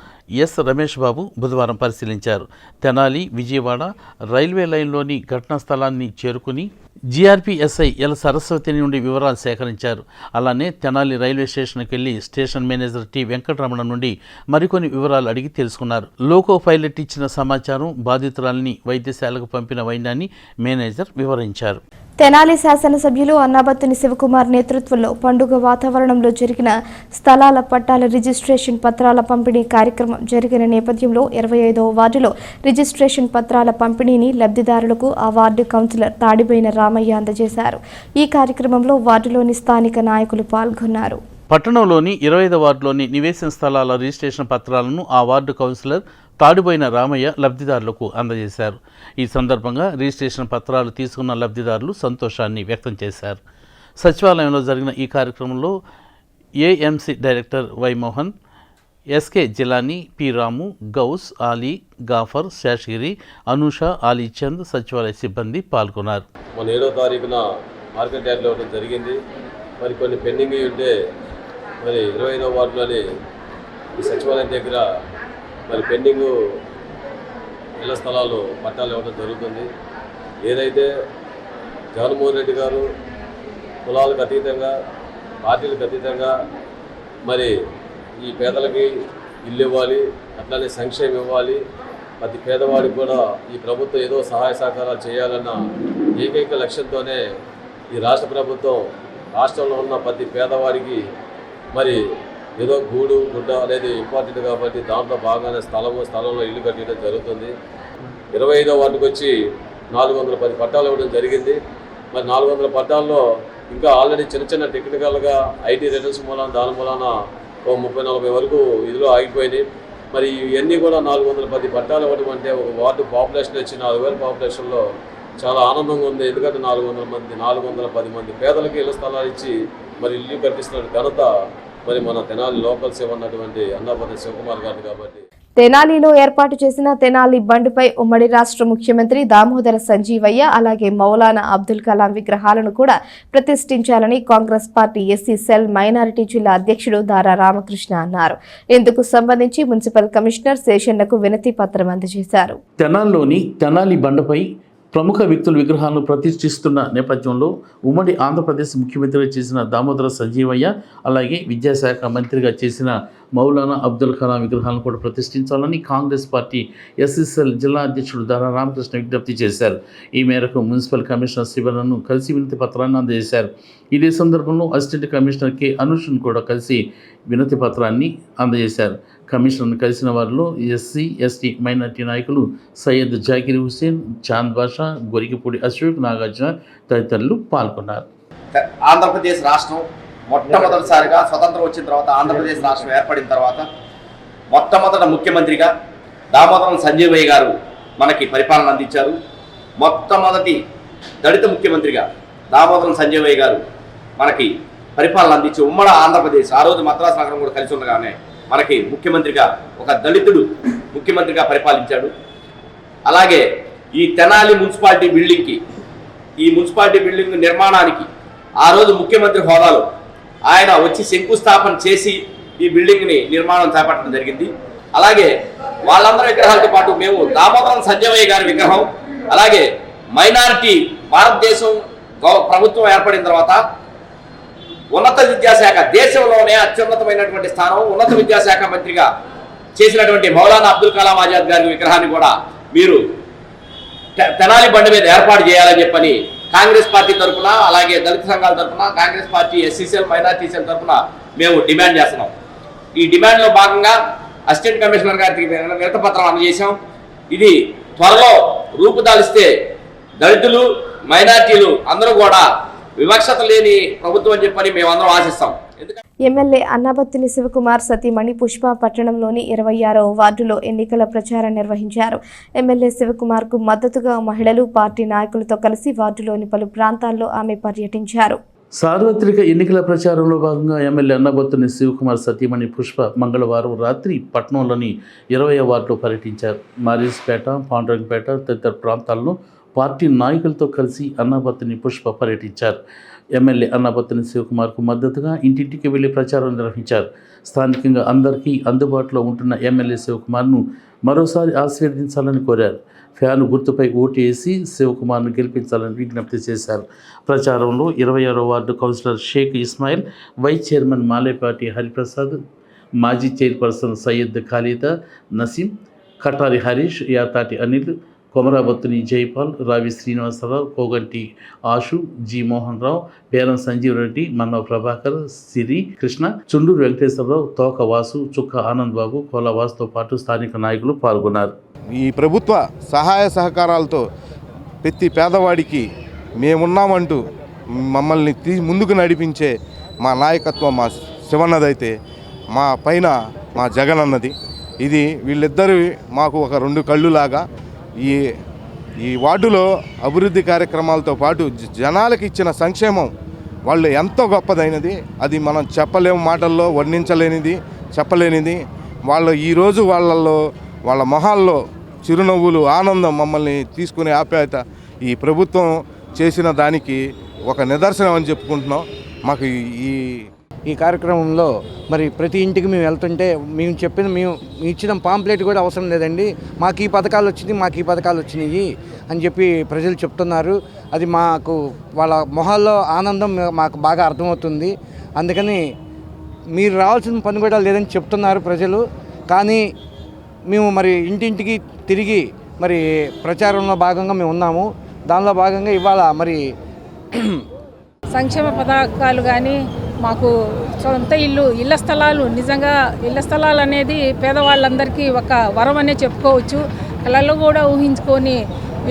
ఎస్ రమేష్ బాబు బుధవారం పరిశీలించారు. తెనాలి, విజయవాడ రైల్వే లైన్లోని ఘటనా స్థలాన్ని చేరుకుని జీఆర్పీ ఎస్ఐ ఎల్ సరస్వతి నుండి వివరాలు సేకరించారు. అలానే తెనాలి రైల్వే స్టేషన్కి వెళ్లి స్టేషన్ మేనేజర్ టి వెంకటరమణ నుండి మరికొన్ని వివరాలు అడిగి తెలుసుకున్నారు. లోకో పైలట్ ఇచ్చిన సమాచారం, బాధితురాలిని వైద్యశాలకు పంపిన వైద్యాన్ని మేనేజర్ వివరించారు. తెనాలి శాసనసభ్యులు అన్నాబత్తుని శివకుమార్ నేతృత్వంలో పండుగ వాతావరణంలో జరిగిన స్థలాల పట్టాల రిజిస్ట్రేషన్ పత్రాల పంపిణీ కార్యక్రమం జరిగిన నేపథ్యంలో 25వ వార్డులో రిజిస్ట్రేషన్ పత్రాల పంపిణీని లబ్ధిదారులకు ఆ వార్డు కౌన్సిలర్ తాడిబోయిన రామయ్య అందజేశారు. ఈ కార్యక్రమంలో వార్డులోని స్థానిక నాయకులు పాల్గొన్నారు. పట్టణంలోని 25వ వార్డులోని నివేశన స్థలాల రిజిస్ట్రేషన్ పత్రాలను ఆ వార్డు కౌన్సిలర్ తాడిబోయిన రామయ్య లబ్ధిదారులకు అందజేశారు. ఈ సందర్భంగా రిజిస్ట్రేషన్ పత్రాలు తీసుకున్న లబ్ధిదారులు సంతోషాన్ని వ్యక్తం చేశారు. సచివాలయంలో జరిగిన ఈ కార్యక్రమంలో AMC director Y Mohan, SK Jilani, P Ramu, Gous, Ali, Gafar, Seshagiri, Anusha, Alichand సచివాలయ సిబ్బంది పాల్గొన్నారు. మన 7వ తారీఖున మార్కెట్ యార్డ్లో ఇవ్వడం జరిగింది. మరి కొన్ని పెండింగ్ ఉంటే మరి 25వ వార్డులోని ఈ సచివాలయం దగ్గర మరి పెండింగ్ ఇళ్ల స్థలాలు పట్టాలు ఇవ్వడం జరుగుతుంది. ఏదైతే జగన్మోహన్ రెడ్డి గారు కులాలకు అతీతంగా, పార్టీలకు అతీతంగా మరి ఈ పేదలకి ఇల్లు ఇవ్వాలి, అట్లానే సంక్షేమం ఇవ్వాలి, ప్రతి పేదవాడికి కూడా ఈ ప్రభుత్వం ఏదో సహాయ సహకారాలు చేయాలన్న ఏకైక లక్ష్యంతోనే ఈ రాష్ట్ర ప్రభుత్వం రాష్ట్రంలో ఉన్న ప్రతి పేదవాడికి మరి ఏదో గూడు గుడ్డ అనేది ఇంపార్టెంట్ కాబట్టి దాంట్లో భాగంగానే స్థలంలో ఇల్లు కట్టడం జరుగుతుంది. 25వ వార్డుకి వచ్చి 410 పట్టాలు ఇవ్వడం జరిగింది. మరి 400 పట్టాల్లో ఇంకా ఆల్రెడీ చిన్న చిన్న టెక్నికల్గా ఐటీ రిటర్న్స్ మూలాన దాని మూలాన 30-40 వరకు ఇదిలో ఆగిపోయినాయి. మరి ఇవన్నీ కూడా 410 పట్టాలు ఇవ్వడం అంటే ఒక వార్డు పాపులేషన్ వచ్చి 4000 పాపులేషన్లో చాలా ఆనందంగా ఉంది. ఎందుకంటే 410 మంది పేదలకి ఇళ్ల స్థలాలు ఇచ్చి మరి ఇల్లు కట్టిస్తున్న ఘనత మరి మన తెనాలి లోకల్ సేవ ఉన్నటువంటి అన్నాబత్తుని శివకుమార్ గారు కాబట్టి. తెనాలిలో ఏర్పాటు చేసిన తెనాలి బండ్పై ఉమ్మడి రాష్ట్ర ముఖ్యమంత్రి దామోదర సంజీవయ్య, అలాగే మౌలానా అబ్దుల్ కలాం విగ్రహాలను కూడా ప్రతిష్ఠించాలని Congress party SC cell minority జిల్లా అధ్యక్షుడు దారా రామకృష్ణ అన్నారు. ఇందుకు సంబంధించి మున్సిపల్ కమిషనర్ శేషన్నకు వినతి పత్రం అందజేశారు. తెనాలిలోని తెనాలి బండపై ప్రముఖ వ్యక్తుల విగ్రహాలను ప్రతిష్ఠిస్తున్న నేపథ్యంలో ఉమ్మడి ఆంధ్రప్రదేశ్ ముఖ్యమంత్రిగా చేసిన దామోదర సంజీవయ్య, అలాగే విద్యాశాఖ మంత్రిగా చేసిన మౌలానా అబ్దుల్ కలాం విగ్రహాలను కూడా ప్రతిష్ఠించాలని కాంగ్రెస్ పార్టీ ఎస్ఎస్ఎల్ జిల్లా అధ్యక్షుడు దారా రామకృష్ణ విజ్ఞప్తి చేశారు. ఈ మేరకు మున్సిపల్ కమిషనర్ శివన్ను కలిసి వినతి పత్రాన్ని అందజేశారు. ఇదే సందర్భంలో అసిస్టెంట్ కమిషనర్ కె అనుష్ను కూడా కలిసి వినతి పత్రాన్ని అందజేశారు. కమిషనర్ను కలిసిన వారిలో ఎస్సీ ఎస్టీ మైనార్టీ నాయకులు సయ్యద్ జాకిర్ హుసేన్, చాంద్ బాషా, గొరికిపూడి అశోక్, నాగార్జున తదితరులు పాల్గొన్నారు. ఆంధ్రప్రదేశ్ రాష్ట్రం మొట్టమొదటిసారిగా స్వతంత్రం వచ్చిన తర్వాత, ఆంధ్రప్రదేశ్ రాష్ట్రం ఏర్పడిన తర్వాత మొట్టమొదటి ముఖ్యమంత్రిగా దామోదరం సంజీవయ్య గారు మనకి పరిపాలన అందించారు. మొట్టమొదటి దళిత ముఖ్యమంత్రిగా దామోదరం సంజీవయ్య గారు మనకి పరిపాలన అందించి ఉమ్మడి ఆంధ్రప్రదేశ్, ఆ రోజు మద్రాసు నగరం కూడా కలిసి ఉండగానే మనకి ముఖ్యమంత్రిగా ఒక దళితుడు ముఖ్యమంత్రిగా పరిపాలించాడు. అలాగే ఈ తెనాలి మున్సిపాలిటీ బిల్డింగ్కి, ఈ మున్సిపాలిటీ బిల్డింగ్ నిర్మాణానికి ఆ రోజు ముఖ్యమంత్రి హోదాలో ఆయన వచ్చి శంకుస్థాపన చేసి ఈ బిల్డింగ్ని నిర్మాణం చేపట్టడం జరిగింది. అలాగే వాళ్ళందరి విగ్రహాలతో పాటు మేము దామోదరం సంజయయ్య గారి విగ్రహం, అలాగే మైనారిటీ భారతదేశం ప్రభుత్వం ఏర్పడిన తర్వాత ఉన్నత విద్యాశాఖ దేశంలోనే అత్యున్నతమైనటువంటి స్థానం, ఉన్నత విద్యాశాఖ మంత్రిగా చేసినటువంటి మౌలానా అబ్దుల్ కలాం ఆజాద్ గారి విగ్రహాన్ని కూడా మీరు తెనాలి బండి మీద ఏర్పాటు చేయాలని చెప్పని కాంగ్రెస్ పార్టీ తరఫున, అలాగే దళిత సంఘాల తరఫున, Congress party SCCL minority cell తరఫున మేము డిమాండ్ చేస్తున్నాం. ఈ డిమాండ్లో భాగంగా అసిస్టెంట్ కమిషనర్ గారికి వినతిపత్రం అందజేశాం. ఇది త్వరలో రూపుదాలిస్తే దళితులు, మైనార్టీలు అందరూ కూడా వివక్షత లేని ప్రభుత్వం అని చెప్పని మేమందరం ఆశిస్తాం. ఎమ్మెల్యే అన్నాబత్తుని శివకుమార్ సతీమణి పుష్ప పట్టణంలోని 26వ వార్డులో ఎన్నికల ప్రచారం నిర్వహించారు. ఎమ్మెల్యే శివకుమార్కు మద్దతుగా మహిళలు, పార్టీ నాయకులతో కలిసి వార్డులోని పలు ప్రాంతాల్లో ఆమె పర్యటించారు. సార్వత్రిక ఎన్నికల ప్రచారంలో భాగంగా ఎమ్మెల్యే అన్నాబత్తుని శివకుమార్ సతీమణి పుష్ప మంగళవారం రాత్రి పట్టణంలోని 20వ వార్డులో పర్యటించారు. మారిస్పేట, పాండ్రంగపేట తదితర ప్రాంతాల్లో పార్టీ నాయకులతో కలిసి అన్నాబత్తుని పుష్ప పర్యటించారు. ఎమ్మెల్యే అన్నాబత్తుని శివకుమార్కు మద్దతుగా ఇంటింటికి వెళ్లి ప్రచారం నిర్వహించారు. స్థానికంగా అందరికీ అందుబాటులో ఉంటున్న ఎమ్మెల్యే శివకుమార్ను మరోసారి ఆశీర్వదించాలని కోరారు. ఫ్యాను గుర్తుపై ఓటు వేసి శివకుమార్ను గెలిపించాలని విజ్ఞప్తి చేశారు. ప్రచారంలో 26వ ward councillor Sheikh Ismail, vice chairman Malepati Hariprasad, మాజీ చైర్పర్సన్ సయ్యద్ ఖాళీదా నసీం, కటారి హరీష్, యాతాటి అనిల్, కొమరాబత్తుని జైపాల్, రావి శ్రీనివాసరావు, కోగంటి ఆశు, జి మోహన్ రావు, పేరం సంజీవ్ రెడ్డి, మన్నవ ప్రభాకర్, సిరి కృష్ణ, చుండూరు వెంకటేశ్వరరావు, తోక వాసు, చుక్క ఆనంద్ బాబు, కోలవాసుతో పాటు స్థానిక నాయకులు పాల్గొన్నారు. ఈ ప్రభుత్వ సహాయ సహకారాలతో ప్రతి పేదవాడికి మేమున్నామంటూ మమ్మల్ని ముందుకు నడిపించే మా నాయకత్వం మా శివన్నదైతే, మా పైన మా జగన్ అన్నది. ఇది వీళ్ళిద్దరు మాకు ఒక రెండు కళ్ళులాగా. ఈ వార్డులో అభివృద్ధి కార్యక్రమాలతో పాటు జనాలకు ఇచ్చిన సంక్షేమం వాళ్ళు ఎంతో గొప్పదైనది. అది మనం చెప్పలేము, మాటల్లో వర్ణించలేనిది, చెప్పలేనిది. వాళ్ళు ఈరోజు వాళ్ళ మొహాల్లో చిరునవ్వులు, ఆనందం, మమ్మల్ని తీసుకునే ఆప్యాయత ఈ ప్రభుత్వం చేసిన దానికి ఒక నిదర్శనం అని చెప్పుకుంటున్నాం. మాకు ఈ కార్యక్రమంలో మరి ప్రతి ఇంటికి మేము వెళ్తుంటే మేము ఇచ్చిన పాంప్లెట్ కూడా అవసరం లేదండి, మాకు ఈ పథకాలు వచ్చినాయి అని చెప్పి ప్రజలు చెప్తున్నారు. అది మాకు వాళ్ళ మొహాల్లో ఆనందం మాకు బాగా అర్థమవుతుంది. అందుకని మీరు రావాల్సిన పని కూడా లేదని చెప్తున్నారు ప్రజలు. కానీ మేము మరి ఇంటింటికి తిరిగి మరి ప్రచారంలో భాగంగా మేము ఉన్నాము. దానిలో భాగంగా ఇవాళ మరి సంక్షేమ పథకాలు కానీ, మాకు సొంత ఇళ్ల స్థలాలు, నిజంగా ఇళ్ల స్థలాలు అనేది పేదవాళ్ళందరికీ ఒక వరం అనే చెప్పుకోవచ్చు. కళలో కూడా ఊహించుకొని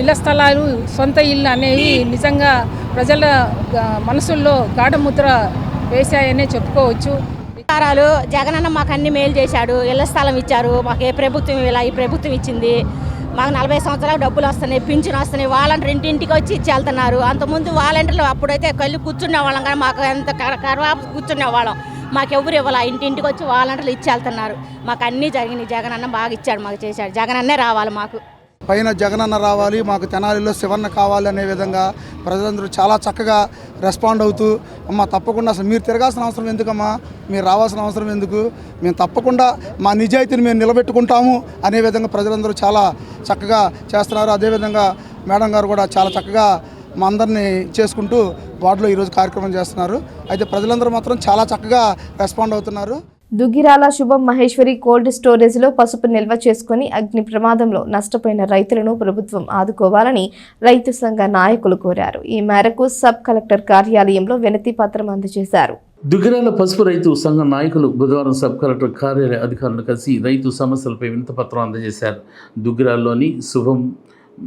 ఇళ్ల స్థలాలు, సొంత ఇల్లు అనేవి నిజంగా ప్రజల మనసుల్లో గాఢముద్ర వేశాయనే చెప్పుకోవచ్చు. జగనన్న మాకు అన్ని మేలు చేశాడు. ఇళ్ల స్థలం ఇచ్చారు మాకు. ఏ ప్రభుత్వం ఇలా ఈ ప్రభుత్వం ఇచ్చింది. మాకు 40 సంవత్సరాలు డబ్బులు వస్తున్నాయి, పింఛను వస్తున్నాయి. వాలంటీర్ ఇంటింటికి వచ్చి ఇచ్చి వెళ్తున్నారు. అంతకుముందు వాలంటీర్లు అప్పుడైతే కళ్ళు కూర్చునే వాళ్ళం, కానీ మాకు ఎంత కరవా కూర్చునే వాళ్ళం. మాకు ఎవరు ఇవ్వాలి, ఇంటింటికి వచ్చి వాలంటీర్లు ఇచ్చి వెళ్తున్నారు. మాకు అన్నీ జరిగినాయి. జగనన్న బాగా ఇచ్చాడు, మాకు చేశాడు. జగనన్నే రావాలి మాకు. పైన జగనన్న రావాలి, మాకు తెనాలిలో శివన్న కావాలి అనే విధంగా ప్రజలందరూ చాలా చక్కగా రెస్పాండ్ అవుతూ, అమ్మ తప్పకుండా అసలు మీరు తిరగాల్సిన అవసరం ఎందుకమ్మా, మీరు రావాల్సిన అవసరం ఎందుకు, మేము తప్పకుండా మా నిజాయితీని మేము నిలబెట్టుకుంటాము అనే విధంగా ప్రజలందరూ చాలా చక్కగా చేస్తున్నారు. అదేవిధంగా మేడం గారు కూడా చాలా చక్కగా మా అందరినీ చేసుకుంటూ వార్డులో ఈరోజు కార్యక్రమం చేస్తున్నారు. అయితే ప్రజలందరూ మాత్రం చాలా చక్కగా రెస్పాండ్ అవుతున్నారు. దుగ్గిరాల శుభం మహేశ్వరి కోల్డ్ స్టోరేజ్లో పసుపు నిల్వ చేసుకుని అగ్ని ప్రమాదంలో నష్టపోయిన రైతులను ప్రభుత్వం ఆదుకోవాలని రైతు సంఘ నాయకులు కోరారు. ఈ మేరకు సబ్ కలెక్టర్ కార్యాలయంలో వినతి పత్రం అందజేశారు. దుగ్గిరాల పసుపు రైతు సంఘ నాయకులు బుధవారం సబ్ కలెక్టర్ కార్యాలయ అధికారులను కలిసి రైతు సమస్యలపై వినతి పత్రం అందజేశారు. దుగ్గిరాల్లోని శుభం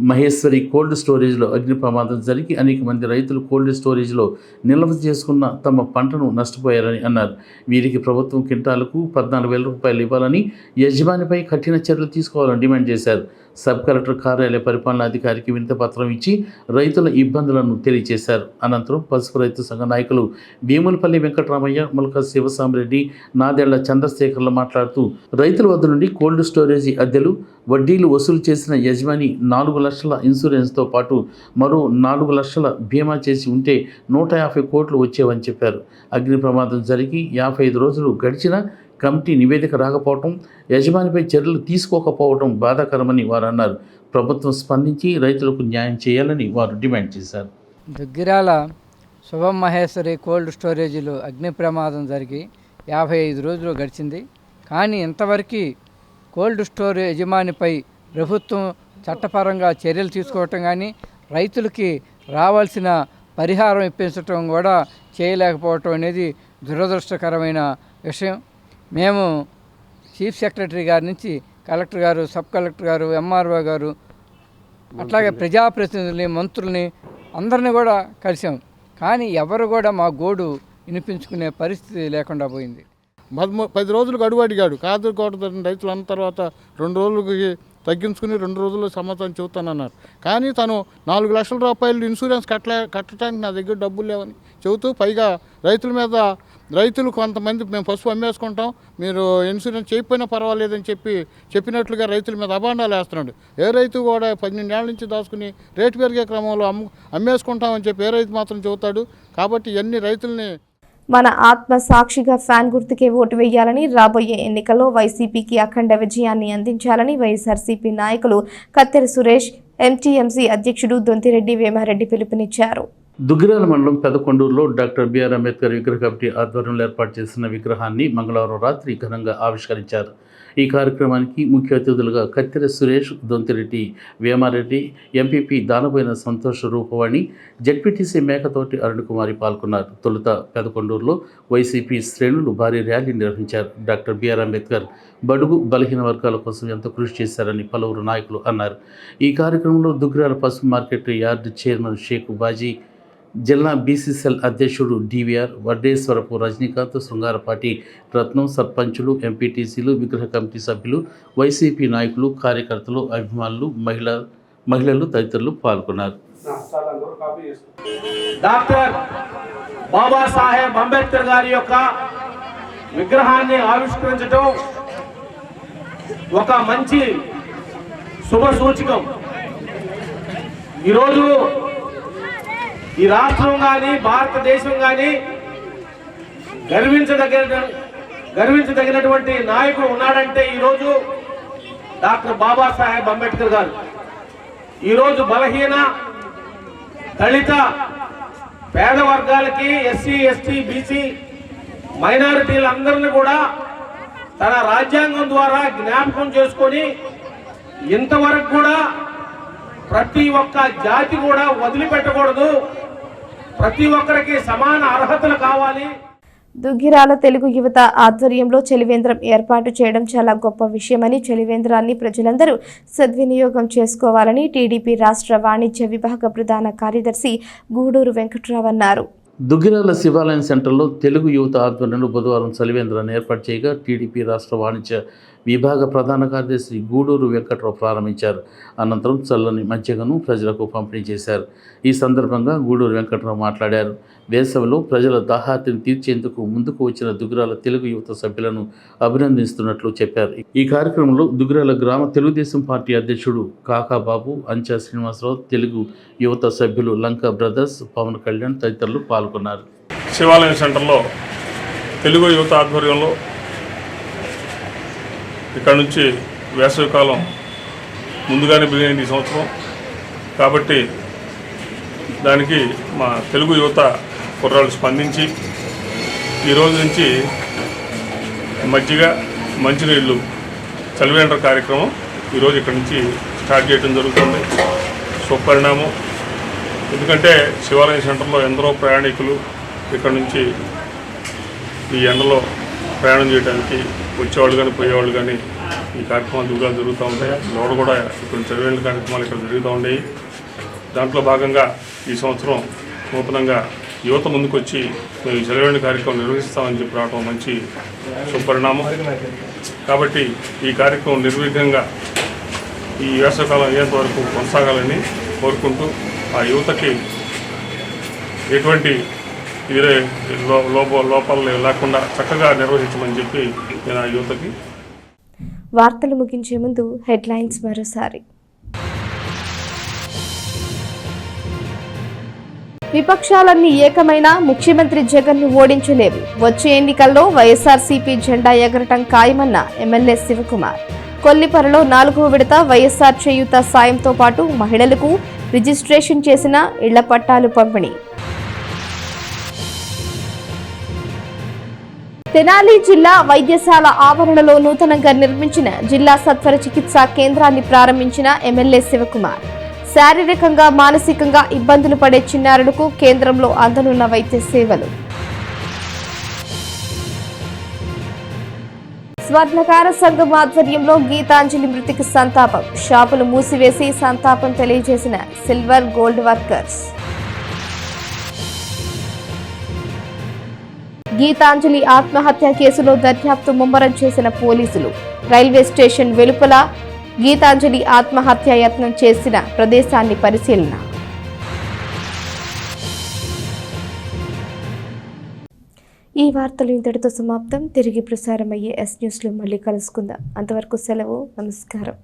మహేశ్వరి కోల్డ్ స్టోరేజ్లో అగ్ని ప్రమాదం జరిగి అనేక మంది రైతులు కోల్డ్ స్టోరేజ్లో నిల్వ చేసుకున్న తమ పంటను నష్టపోయారని అన్నారు. వీరికి ప్రభుత్వం క్వింటాలకు 14,000 రూపాయలు ఇవ్వాలని, యజమానిపై కఠిన చర్యలు తీసుకోవాలని డిమాండ్ చేశారు. సబ్ కలెక్టర్ కార్యాలయ పరిపాలనాధికారికి వినతి పత్రం ఇచ్చి రైతుల ఇబ్బందులను తెలియజేశారు. అనంతరం పసుపు రైతు సంఘ నాయకులు భీములపల్లి వెంకటరామయ్య, ములక శివసామిరెడ్డి, నాదెళ్ల చంద్రశేఖర్లు మాట్లాడుతూ రైతుల వద్ద నుండి కోల్డ్ స్టోరేజీ అద్దెలు, వడ్డీలు వసూలు చేసిన యజమాని 4 లక్షల ఇన్సూరెన్స్తో పాటు మరో 4 లక్షల బీమా చేసి ఉంటే 150 కోట్లు వచ్చేవని చెప్పారు. అగ్ని ప్రమాదం జరిగి 55 రోజులు గడిచినా కమిటీ నివేదిక రాకపోవడం, యజమానిపై చర్యలు తీసుకోకపోవడం బాధాకరమని వారు అన్నారు. ప్రభుత్వం స్పందించి రైతులకు న్యాయం చేయాలని వారు డిమాండ్ చేశారు. దుగ్గిరాల శుభం మహేశ్వరి కోల్డ్ స్టోరేజీలో అగ్ని ప్రమాదం జరిగి 55 రోజులు గడిచింది. కానీ ఇంతవరకు కోల్డ్ స్టోర్ యజమానిపై ప్రభుత్వం చట్టపరంగా చర్యలు తీసుకోవటం కానీ, రైతులకి రావాల్సిన పరిహారం ఇప్పించటం కూడా చేయలేకపోవటం అనేది దురదృష్టకరమైన విషయం. మేము చీఫ్ సెక్రటరీ గారి నుంచి కలెక్టర్ గారు, సబ్ కలెక్టర్ గారు, ఎంఆర్ఓ గారు, అట్లాగే ప్రజాప్రతినిధుల్ని, మంత్రుల్ని అందరినీ కూడా కలిసాం. కానీ ఎవరు కూడా మా గోడు వినిపించుకునే పరిస్థితి లేకుండా పోయింది. 10 రోజులు గడువు అడిగాడు. కాదుకోవడం రైతులు అన్న తర్వాత 2 రోజులకి తగ్గించుకుని 2 రోజుల్లో సమాధానం చెబుతానన్నారు. కానీ తను 4 లక్షల రూపాయలు ఇన్సూరెన్స్ కట్టడానికి నా దగ్గర డబ్బులు లేవని చెబుతూ, పైగా రైతుల మీద రైతులు కొంతమంది మేము పసుపు అమ్మేసుకుంటాం, మీరు ఇన్సూరెన్స్ చేయకపోయినా పర్వాలేదని చెప్పినట్లుగా రైతుల మీద అభాండాలు వేస్తున్నాడు. ఏ రైతు కూడా 12 ఏళ్ళ నుంచి దాచుకుని రేటు పెరిగే క్రమంలో అమ్మేసుకుంటామని చెప్పి ఏ రైతు మాత్రం చెబుతాడు. కాబట్టి ఇవన్నీ రైతుల్ని మన ఆత్మ సాక్షిగా ఫ్యాన్ గుర్తుకే ఓటు వేయాలని, రాబోయే ఎన్నికల్లో వైసీపీకి అఖండ విజయాన్ని అందించాలని వైఎస్ఆర్సీపీ నాయకులు కత్తెర సురేష్, ఎంటీఎంసీ అధ్యక్షుడు దొంతిరెడ్డి వేమారెడ్డి పిలుపునిచ్చారు. దుగ్గిరాల మండలం పెదకొండూరులో డాక్టర్ బిఆర్ అంబేద్కర్ విగ్రహ కమిటీ ఆధ్వర్యంలో ఏర్పాటు చేసిన విగ్రహాన్ని మంగళవారం రాత్రి ఘనంగా ఆవిష్కరించారు. ఈ కార్యక్రమానికి ముఖ్య అతిథులుగా కత్తెర సురేష్, దొంతిరెడ్డి వేమారెడ్డి, ఎంపీపీ దానబోయిన సంతోష్ రూపవాణి, జెడ్పీటీసీ మేకతోటి అరుణకుమారి పాల్గొన్నారు. తొలుత పెదకొండూరులో వైసీపీ శ్రేణులు భారీ ర్యాలీ నిర్వహించారు. డాక్టర్ బిఆర్ అంబేద్కర్ బడుగు బలహీన వర్గాల కోసం ఎంతో కృషి చేశారని పలువురు నాయకులు అన్నారు. ఈ కార్యక్రమంలో దుగ్గిరాల పసుపు market yard chairman Sheikh Baji, జిల్లా బీసీసీఎల్ అధ్యక్షుడు డివిఆర్, వడ్డేశ్వరపు రజనీకాంత్, శృంగారపాటి రత్నం, సర్పంచులు, ఎంపీటీసీలు, విగ్రహ కమిటీ సభ్యులు, వైసీపీ నాయకులు, కార్యకర్తలు, అభిమానులు, మహిళలు తదితరులు పాల్గొన్నారు. డాక్టర్ బాబాసాహెబ్ అంబేద్కర్ గారి యొక్క విగ్రహాన్ని ఆవిష్కరించడం ఒక మంచి శుభ సూచకం. ఈరోజు ఈ రాష్ట్రం కానీ భారతదేశం కానీ గర్వించదగినటువంటి నాయకుడు ఉన్నాడంటే ఈరోజు డాక్టర్ బాబాసాహెబ్ అంబేద్కర్ గారు. ఈరోజు బలహీన, దళిత, పేద వర్గాలకి, ఎస్సీ, ఎస్టీ, బీసీ, మైనారిటీలందరినీ కూడా తన రాజ్యాంగం ద్వారా జ్ఞాపకం చేసుకొని ఇంతవరకు కూడా ప్రతి ఒక్క జాతి కూడా వదిలిపెట్టకూడదు, ప్రతి ఒక్కరికి సమాన అర్హతలు కావాలి. దుగ్గిరాల తెలుగు యువత ఆధ్వర్యంలో చలివేంద్రం ఏర్పాటు చేయడం చాలా గొప్ప విషయమని, చలివేంద్రాన్ని ప్రజలందరూ సద్వినియోగం చేసుకోవాలని టీడీపీ రాష్ట్ర వాణిజ్య విభాగ ప్రధాన కార్యదర్శి గూడూరు వెంకట్రావు అన్నారు. దుగ్గిరాల శివాలయం సెంటర్లో తెలుగు యువత ఆధ్వర్యంలో బుధవారం చలివేంద్రాన్ని ఏర్పాటు చేయగా టీడీపీ రాష్ట్ర వాణిజ్య విభాగ ప్రధాన కార్యదర్శి గూడూరు వెంకట్రావు ప్రారంభించారు. అనంతరం చల్లని మజ్జిగను ప్రజలకు పంపిణీ చేశారు. ఈ సందర్భంగా గూడూరు వెంకట్రావు మాట్లాడారు. వేసవిలో ప్రజల దాహార్తిని తీర్చేందుకు ముందుకు వచ్చిన దుగ్గిరాల తెలుగు యువత సభ్యులను అభినందిస్తున్నట్లు చెప్పారు. ఈ కార్యక్రమంలో దుగ్గిరాల గ్రామ తెలుగుదేశం పార్టీ అధ్యక్షుడు కాకాబాబు, అంచా శ్రీనివాసరావు, తెలుగు యువత సభ్యులు లంకా బ్రదర్స్, పవన్ కళ్యాణ్ తదితరులు పాల్గొన్నారు. శివాలయం సెంటర్లో తెలుగు యువత ఆధ్వర్యంలో ఇక్కడ నుంచి వేసవికాలం ముందుగానే బిగినైంది ఈ సంవత్సరం. కాబట్టి దానికి మా తెలుగు యువత కుర్రాళ్ళు స్పందించి ఈరోజు నుంచి మజ్జిగ మంచినీళ్ళు చలివేంద్ర కార్యక్రమం ఈరోజు ఇక్కడి నుంచి స్టార్ట్ చేయడం జరుగుతుంది. సుపరిణామం. ఎందుకంటే శివాలయం సెంటర్లో ఎందరో ప్రయాణికులు ఇక్కడ నుంచి ఈ ఎండలో ప్రయాణం చేయడానికి వచ్చేవాళ్ళు కానీ పోయేవాళ్ళు కానీ ఈ కార్యక్రమాలు దిగులు జరుగుతూ ఉంటాయి. లోడ కూడా ఇక్కడ చదివేళ్ళ కార్యక్రమాలు ఇక్కడ జరుగుతూ ఉండేవి. దాంట్లో భాగంగా ఈ సంవత్సరం నూతనంగా యువత ముందుకు వచ్చి మేము ఈ చదివేళ్ళ కార్యక్రమం నిర్వహిస్తామని చెప్పి రావడం మంచి సుపరిణామం. కాబట్టి ఈ కార్యక్రమం నిర్విఘ్నంగా ఈ వేసవికాలం అయ్యేంత వరకు కొనసాగాలని కోరుకుంటూ ఆ యువతకి ఎటువంటి లోపాలు లేకుండా చక్కగా నిర్వహించమని చెప్పి నేను ఆ యువతకి. వార్తలు ముగించే ముందు హెడ్లైన్స్ మరోసారి. విపక్షాలన్నీ ఏకమైన ముఖ్యమంత్రి జగన్ను ఓడించలేవు. వచ్చే ఎన్నికల్లో వైఎస్ఆర్సీపీ జెండా ఎగరటం ఖాయమన్న ఎమ్మెల్యే శివకుమార్. కొల్లిపరలో 4వ విడత వైఎస్ఆర్ చేయూత సాయంతో పాటు మహిళలకు రిజిస్ట్రేషన్ చేసిన ఇళ్ల పట్టాలు పంపిణీ. తెనాలి జిల్లా వైద్యశాల ఆవరణలో నూతనంగా నిర్మించిన జిల్లా సత్వర చికిత్సా కేంద్రాన్ని ప్రారంభించిన ఎమ్మెల్యే శివకుమార్. శారీరకంగా మానసికంగా ఇబ్బందులు పడే చిన్నారులకు కేంద్రంలో అందనున్న వైద్య సేవలు. స్వర్ణకార సంఘం ఆధ్వర్యంలో గీతాంజలి మృతికి సంతాపం. షాపులు మూసివేసి సంతాపం తెలియజేసిన సిల్వర్ గోల్డ్ వర్కర్స్. గీతాంజలి ఆత్మహత్య కేసులో దర్యాప్తు ముమ్మరం చేసిన పోలీసులు. రైల్వే స్టేషన్ వెలుపల గీతాంజలి ఆత్మహత్య యత్నం చేసిన ప్రదేశాన్ని పరిశీలన. ఈ వార్తలు ఇంతటితో సమాప్తం. తిరిగి ప్రసారమయ్యే ఎస్ న్యూస్లో మళ్ళీ కలుసుకుందాం. అంతవరకు సెలవు. నమస్కారం.